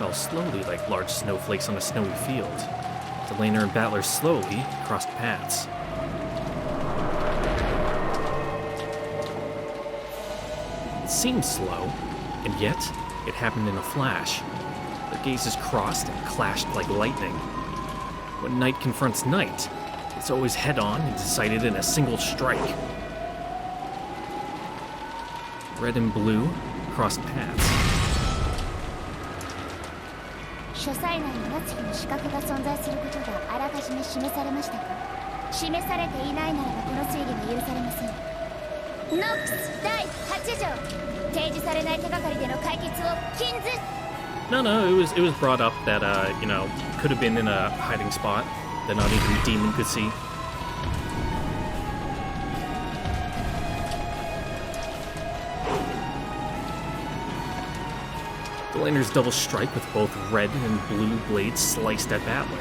fell slowly like large snowflakes on a snowy field, Dlanor and Battler slowly crossed paths. It seemed slow, and yet it happened in a flash. Their gazes crossed and clashed like lightning. When night confronts night, it's always head-on and decided in a single strike. Red and blue crossed paths. 書斎内に夏日の資格が存在することがあらかじめ示されましたか？示されていないならばこの推理は許されません。ノックス第8条提示されない手がかりでの解決を禁ず。No, it was brought up that could have been in a hiding spot that not even Demon could see. Dlanor's double strike with both red and blue blades sliced at Battler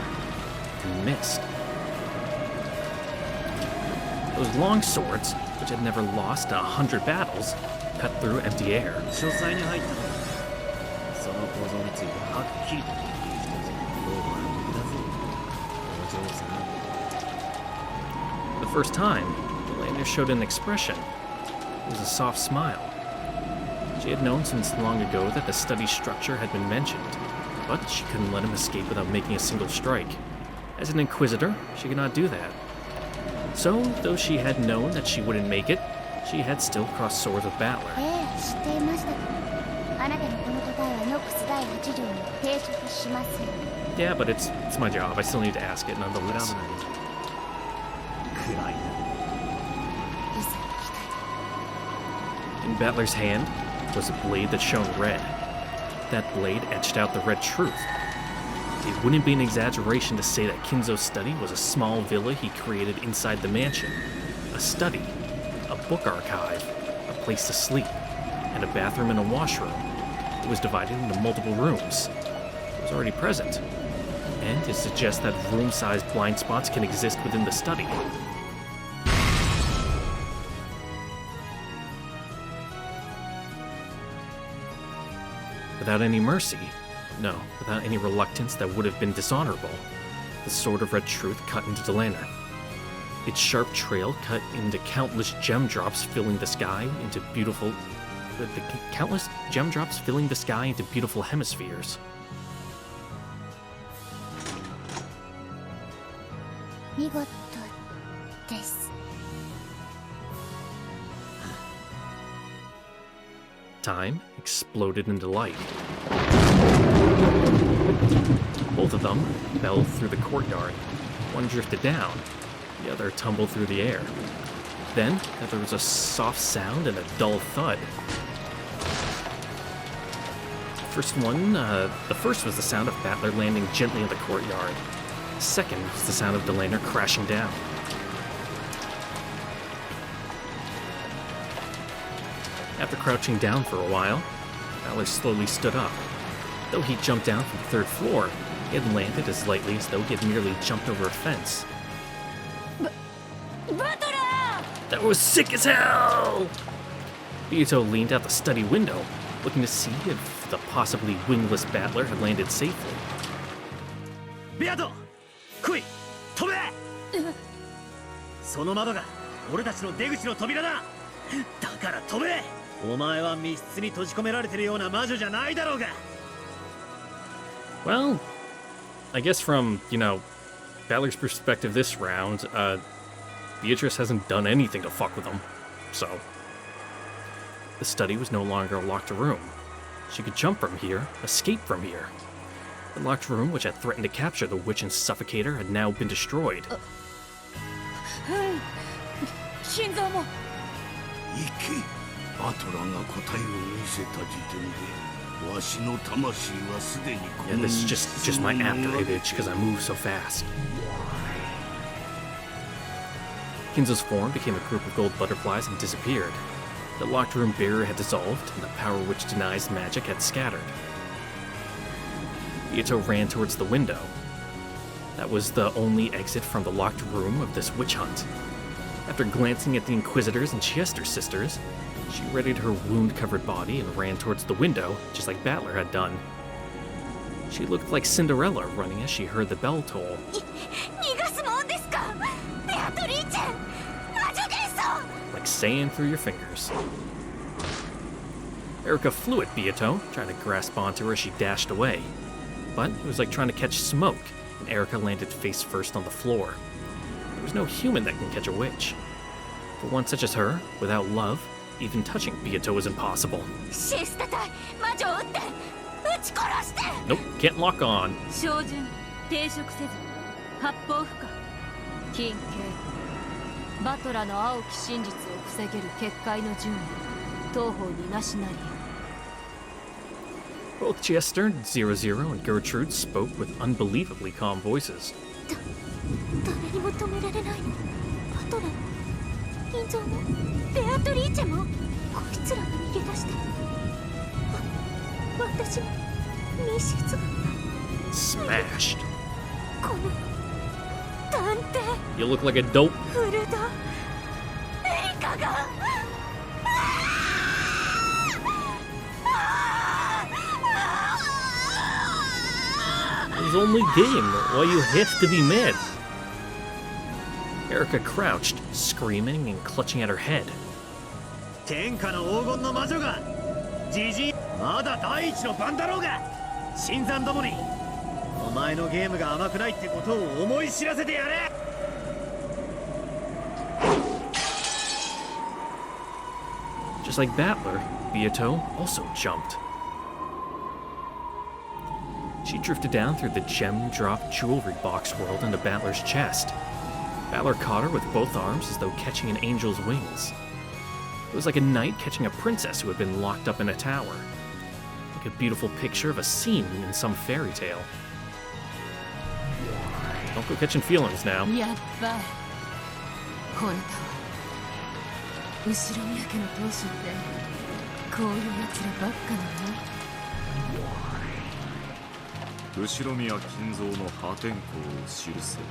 and missed. Those long swords, which had never lost 100 battles, cut through empty air. For the first time, Dlanor showed an expression. It was a soft smile. She had known since long ago that the study structure had been mentioned, but she couldn't let him escape without making a single strike. As an inquisitor, she could not do that. So, though she had known that she wouldn't make it, she had still crossed swords with Battler. Yeah, but it's my job. I still need to ask it nonetheless. In Battler's hand was a blade that shone red. That blade etched out the red truth. It wouldn't be an exaggeration to say that Kinzo's study was a small villa he created inside the mansion. A study, a book archive, a place to sleep. and a bathroom and a washroom. It was divided into multiple rooms. It was already present. And it suggests that room-sized blind spots can exist within the study. Without any mercy, no, without any reluctance that would have been dishonorable, the sword of red truth cut into Dlanor. Its sharp trail cut into countless gem drops filling the sky into beautiful... countless gem drops filling the sky into beautiful hemispheres. Time exploded into light. Both of them fell through the courtyard. One drifted down, the other tumbled through the air. Then there was a soft sound and a dull thud. The first was the sound of Battler landing gently in the courtyard. The second was the sound of Dlanor crashing down. After crouching down for a while, Battler slowly stood up. Though he jumped down from the third floor, he had landed as lightly as though he had merely jumped over a fence. That was sick as hell! Beato leaned out the study window, looking to see if the possibly wingless Battler had landed safely. Beato! Kui! Tobe! その窓が俺たちの出口の扉だ! だから飛べ! お前は密室に閉じ込められてるような魔女じゃないだろうが! Well, I guess from, Battler's perspective this round, Beatrice hasn't done anything to fuck with him, so... The study was no longer a locked room. She could jump from here, escape from here. The locked room, which had threatened to capture the witch and suffocator, had now been destroyed. 心臓も バトラが答えを見せた時点でわしの魂はすでにこの Yeah, this is just my after image because I move so fast. Kinzo's form became a group of gold butterflies and disappeared. The locked room barrier had dissolved, and the power which denies magic had scattered. Beato ran towards the window. That was the only exit from the locked room of this witch hunt. After glancing at the Inquisitors and Chester sisters, she readied her wound-covered body and ran towards the window, just like Battler had done. She looked like Cinderella running as she heard the bell toll. Like sand through your fingers. Erica flew at Beato, trying to grasp onto her as she dashed away. But it was like trying to catch smoke, and Erica landed face first on the floor. There was no human that can catch a witch. For one such as her, without love, even touching Beato was impossible. Nope, can't lock on. 照準抵触せず八方不可金継バトラの青き真実を防げる結界の準備当方になしなり Both Chester, 00, and Gertrude spoke with unbelievably calm voices. 誰にも止められないのバトラ金蔵もベアトリーチェもこいつらが逃げ出して私の密室が Smashed. この探偵 You look like a dope. フルドエリカが It's only game. Why you have to be mad? Erica crouched, screaming and clutching at her head. 天下の黄金の魔女がジジイまだ第一の番だろうが新参どもにお前のゲームが甘くないってことを思い知らせてやれ Just like Battler, Beato also jumped. She drifted down through the gem-drop jewelry box world into Battler's chest. Battler caught her with both arms as though catching an angel's wings. It was like a knight catching a princess who had been locked up in a tower. Like a beautiful picture of a scene in some fairy tale. Don't go catching feelings now. やっばいこれだわ後ろ三宅の当主ってこういうやつらばっかな後ろ宮金蔵の破天荒を記せば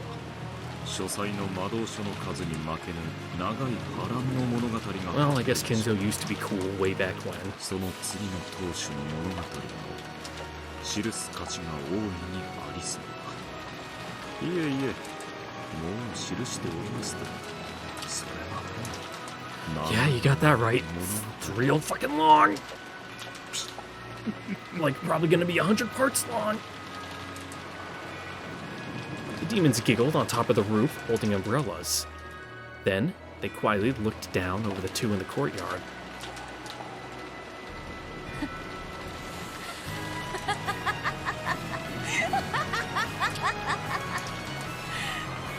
書斎の魔導書の数に負けぬ長い波乱の物語が Well, I guess Kinzo used to be cool way back when. その次の当主の物語も記す価値が大いにありそうだ。いえいえ、もう記しておりますと。それは Yeah, you got that right. It's real fucking long. Like, probably gonna be 100 parts long. The demons giggled on top of the roof, holding umbrellas. Then, they quietly looked down over the two in the courtyard.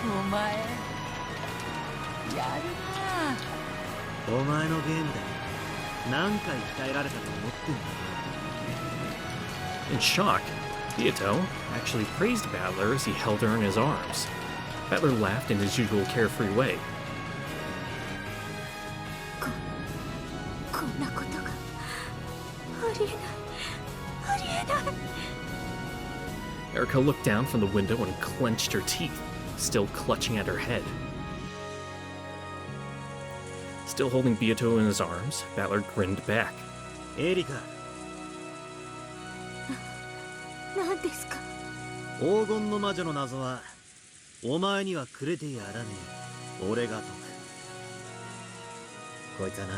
お前やるな。お前のゲームで何回鍛えられたと思ってんだ。 In shock, Beato actually praised Battler as he held her in his arms. Battler laughed in his usual carefree way. こんなことがありえないありえない。 Erica looked down from the window and clenched her teeth, still clutching at her head. Still holding Beato in his arms, Battler grinned back. エリカ、何ですか。黄金の魔女の謎はお前にはくれてやらねえ。俺が解く。こいつはな、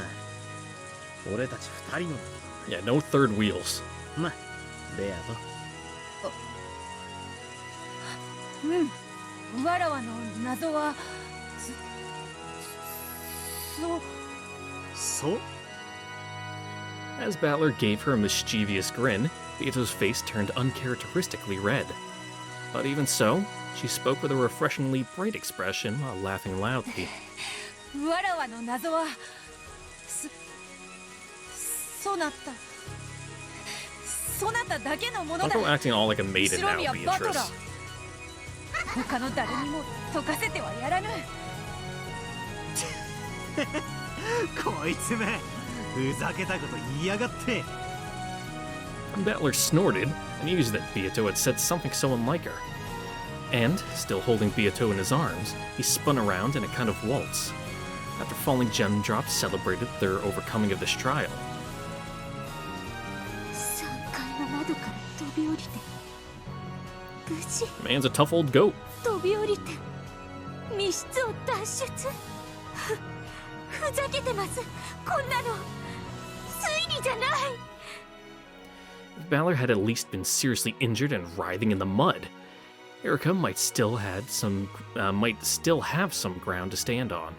俺たち二人の謎だ。 Yeah, no third wheels. ま、レアと。うん、わらわの謎はそう。 As Battler gave her a mischievous grin, Beato's face turned uncharacteristically red. But even so, she spoke with a refreshingly bright expression while laughing loudly. わらわの謎はそなただけのもの Don't だ。 go acting all like a maiden 白 now, 宮バトラ Beatrice. ー。他の誰にも解かせてはやらぬ。こいつめ、ふざけたこと言いやがって。 Battler snorted and mused that Beato had said something so unlike her. And, still holding Beato in his arms, he spun around in a kind of waltz. After falling gem drops celebrated their overcoming of this trial. 3階の窓から飛び降りて無事 Man's a tough old goat. 飛び降りて密室を脱出。ふざけてます。こんなの推理じゃない。 If Battler had at least been seriously injured and writhing in the mud, Erica might still have some ground to stand on.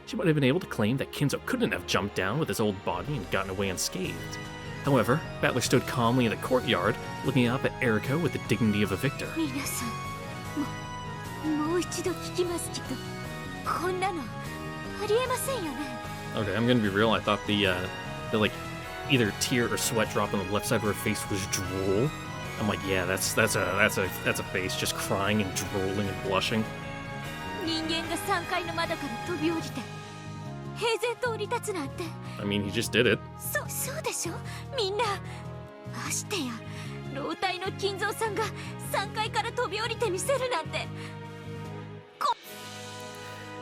She might have been able to claim that Kinzo couldn't have jumped down with his old body and gotten away unscathed. However, Battler stood calmly in the courtyard, looking up at Erica with the dignity of a victor. 皆さん、もう一度聞きますけど、こんなのありえませんよね。 Okay, I'm gonna be real. I thought the like either tear or sweat drop on the left side of her face was drool. I'm like, yeah, that's a face just crying and drooling and blushing. 人間が3階の窓から飛び降りて平然と降り立つなんて。 I mean, he just did it. そうでしょ。みんなましてや老体の金蔵さんが3階から飛び降りてみせるなんて。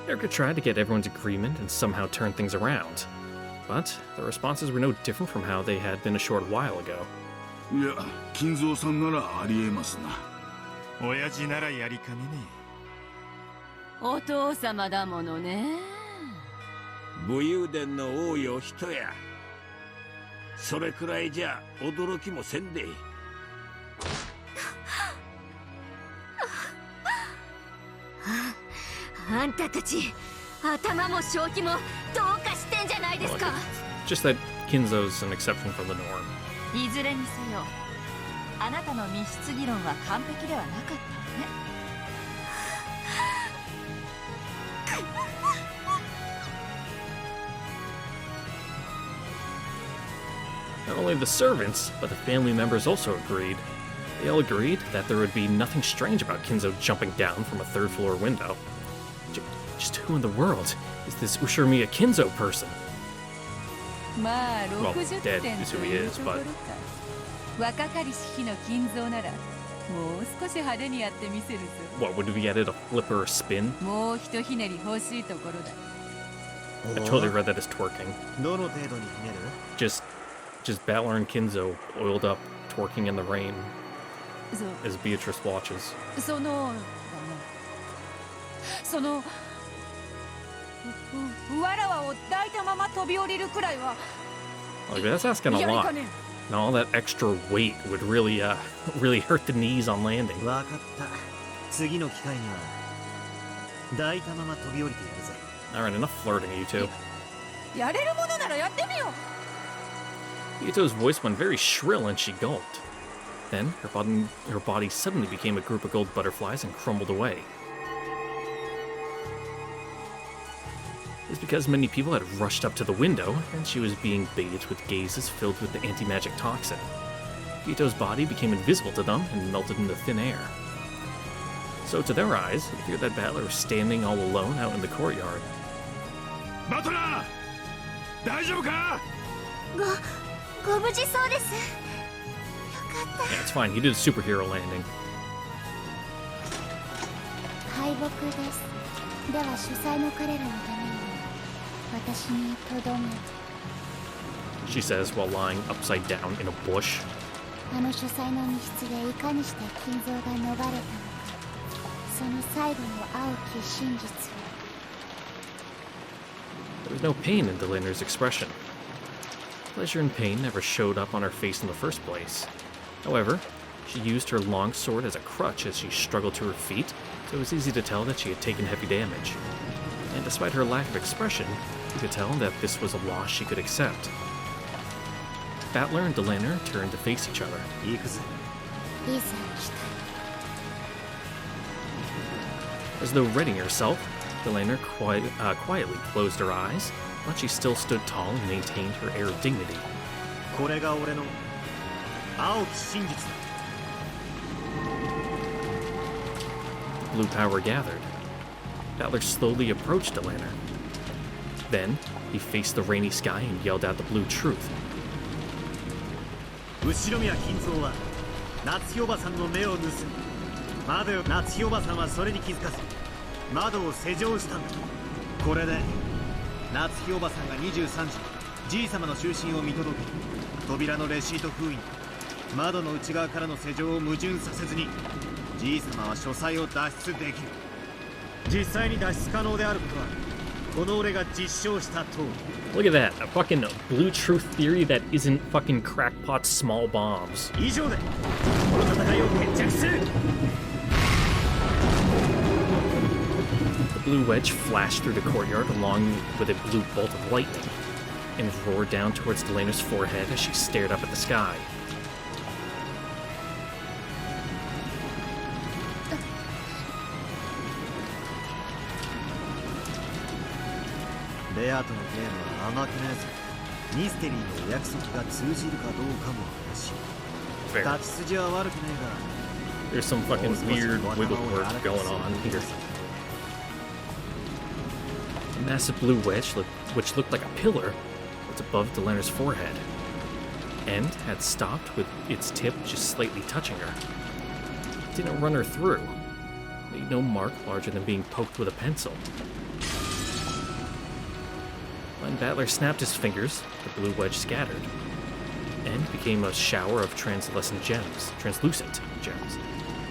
Erica tried to get everyone's agreement and somehow turn things around. But the responses were no different from how they had been a short while ago. いや、金蔵さんならありえますな。親父ならやりかねねお父様だものね。武勇伝の王よ人や。それくらいじゃ驚きもせんで。あんたたち頭も正気もどうかしてんじゃないですか。 Just that Kinzo's an exception from the norm. いずれにせよあなたの密室議論は完璧ではなかったわね。 Not only the servants, but the family members also agreed. They all agreed that there would be nothing strange about Kinzo jumping down from a third-floor window. Just who in the world is this Ushiromiya Kinzo person? まあ Well, 60 dead 点 is と who he いう is, ところ but か。若かりし日の金蔵ならもう少し派手にやってみせるぞ。 what would we get it? A flip or a spin? もうひとひねり欲しいところだ。 I totally read that as twerking. どの程度にひねる？ Just Battler and Kinzo oiled up, twerking in the rain そう as Beatrice watches. そのわらわを抱いたまま飛び降りるくらいは Like, that's asking a やり lot. かねん。 And all that extra weight would really, really hurt the knees on landing. わかった。次の機会には抱いたまま飛び降りてやるぜ。 Alright, enough flirting, you two. やれるものならやってみよう。 Yuto's voice went very shrill and she gulped. Then her body suddenly became a group of gold butterflies and crumbled away. It was because many people had rushed up to the window, and she was being bathed with gazes filled with the anti-magic toxin. Yuto's body became invisible to them and melted into thin air. So to their eyes, it appeared that Battler was standing all alone out in the courtyard. バトラー大丈夫か？ご無事そうです。 Yeah, it's fine. He did a superhero landing. 敗北です。では主催の彼らのために私にとどめ。 She says while lying upside down in a bush. あの主催の密室でいかにして金蔵が逃れたのか、その最後の青き真実を。 There was no pain in Dlanor's expression. Pleasure and pain never showed up on her face in the first place. However, she used her long sword as a crutch as she struggled to her feet, so it was easy to tell that she had taken heavy damage. And despite her lack of expression, you could tell that this was a loss she could accept. Battler and Dlanor turned to face each other. いざ来た。 As though readying herself, Dlanor quietly closed her eyes, but she still stood tall and maintained her air of dignity. これが俺の青き真実だ。 Blue power gathered. Battler slowly approached Dlanor. Then, he faced the rainy sky and yelled out the blue truth. 後宮金蔵は夏日おばさんの目を盗み、窓よ夏日おばさんはそれに気づかず窓を施錠したんだ。これで夏日おばさんが23時じい様の就寝を見届け、扉のレシート封印、窓の内側からの施錠を矛盾させずにじい様は書斎を脱出できる。実際に脱出可能であることはこの俺が実証した通り。 Look at that, a fucking blue truth theory that isn't fucking crackpot small bombs. 以上でこの戦いを決着する。 The blue wedge flashed through the courtyard along with a blue bolt of lightning and roared down towards Dlanor's forehead as she stared up at the sky. レアとのゲームは甘くねえぞ。ミステリーのお約束が通じるかどうかも怪しい。勝ち筋は悪くねえが。 There's some fucking weird wiggle work going on here. A massive blue wedge, which looked like a pillar, was above Dlanor's forehead, and had stopped with its tip just slightly touching her. It didn't run her through. It made no mark larger than being poked with a pencil. When Battler snapped his fingers, the blue wedge scattered, and became a shower of translucent gems.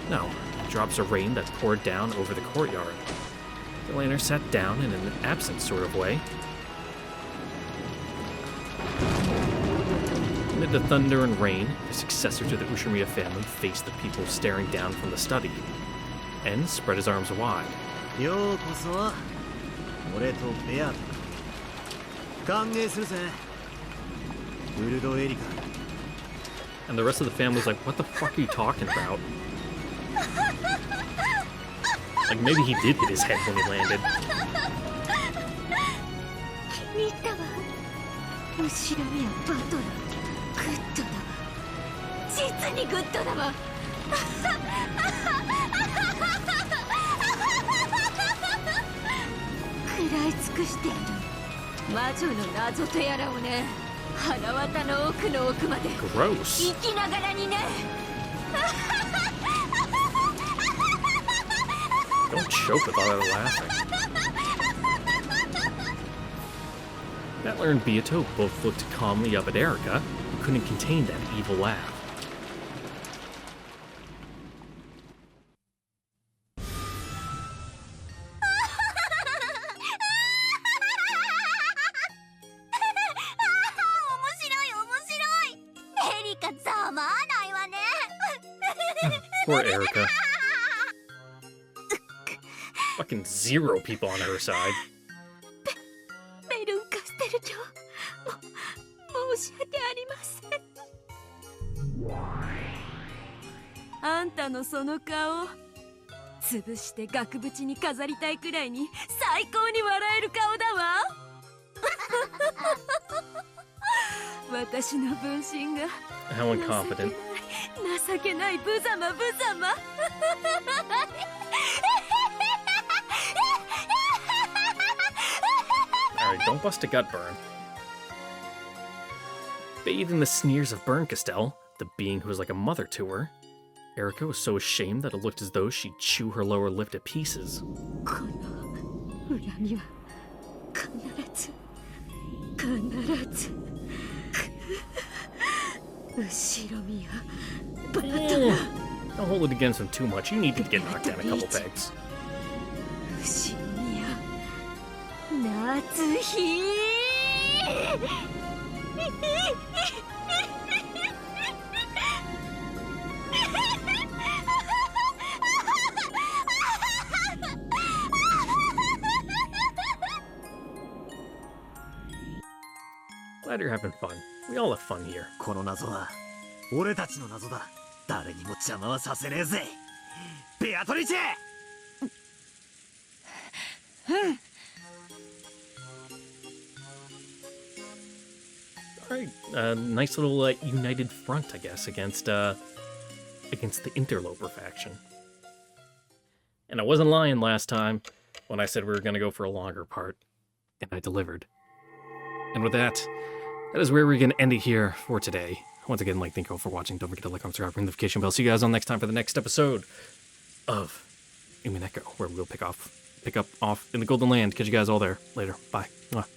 No, drops of rain that poured down over the courtyard. Dlanor sat down in an absent sort of way. Amid the thunder and rain, the successor to the Ushimiya family faced the people staring down from the study, and spread his arms wide. ようこそ俺とベアと歓迎するぜウルドエリカ。 And the rest of the family was like, what the fuck are you talking about? Like, maybe he did hit his head when he landed. 見たわ。後ろ宮バトルグッドだわ。実にグッドだわ。食らい尽くしている魔女の謎とやらをね。腹渡の奥の奥まで Gross. 生きながらにね。 Don't choke with all that laughing. Dlanor and Beato both looked calmly up at Erica, who couldn't contain that evil laugh. Poor Erica. Fucking 0 people on her side. ベルンカステル長、申し訳ありません。あんたのその顔、潰して額縁に飾りたいくらいに最高に笑える顔だわ。私の分身が How incompetent. 情けない無様無様。Alright, don't bust a gut burn. Bathed in the sneers of Bernkastel, the being who was like a mother to her, Erica was so ashamed that it looked as though she'd chew her lower lip to pieces. この恨みは必ず後ろ見やバカだ。 Don't hold it against him too much. You need to get knocked down a couple pegs. 後ろ見や夏日。 Glad you're having fun. We all have fun here. この謎は俺たちの謎だ。誰にも邪魔はさせねえぜ。ベアトリチェ。Alright, nice little united front, I guess, against the interloper faction. And I wasn't lying last time when I said we were going to go for a longer part, and I delivered. And with that, that is where we're going to end it here for today. Once again, thank you all for watching. Don't forget to like, comment, subscribe, ring the notification bell. See you guys on next time for the next episode of Umineko, where we'll pick up off in the Golden Land. Catch you guys all there later. Bye. Mwah.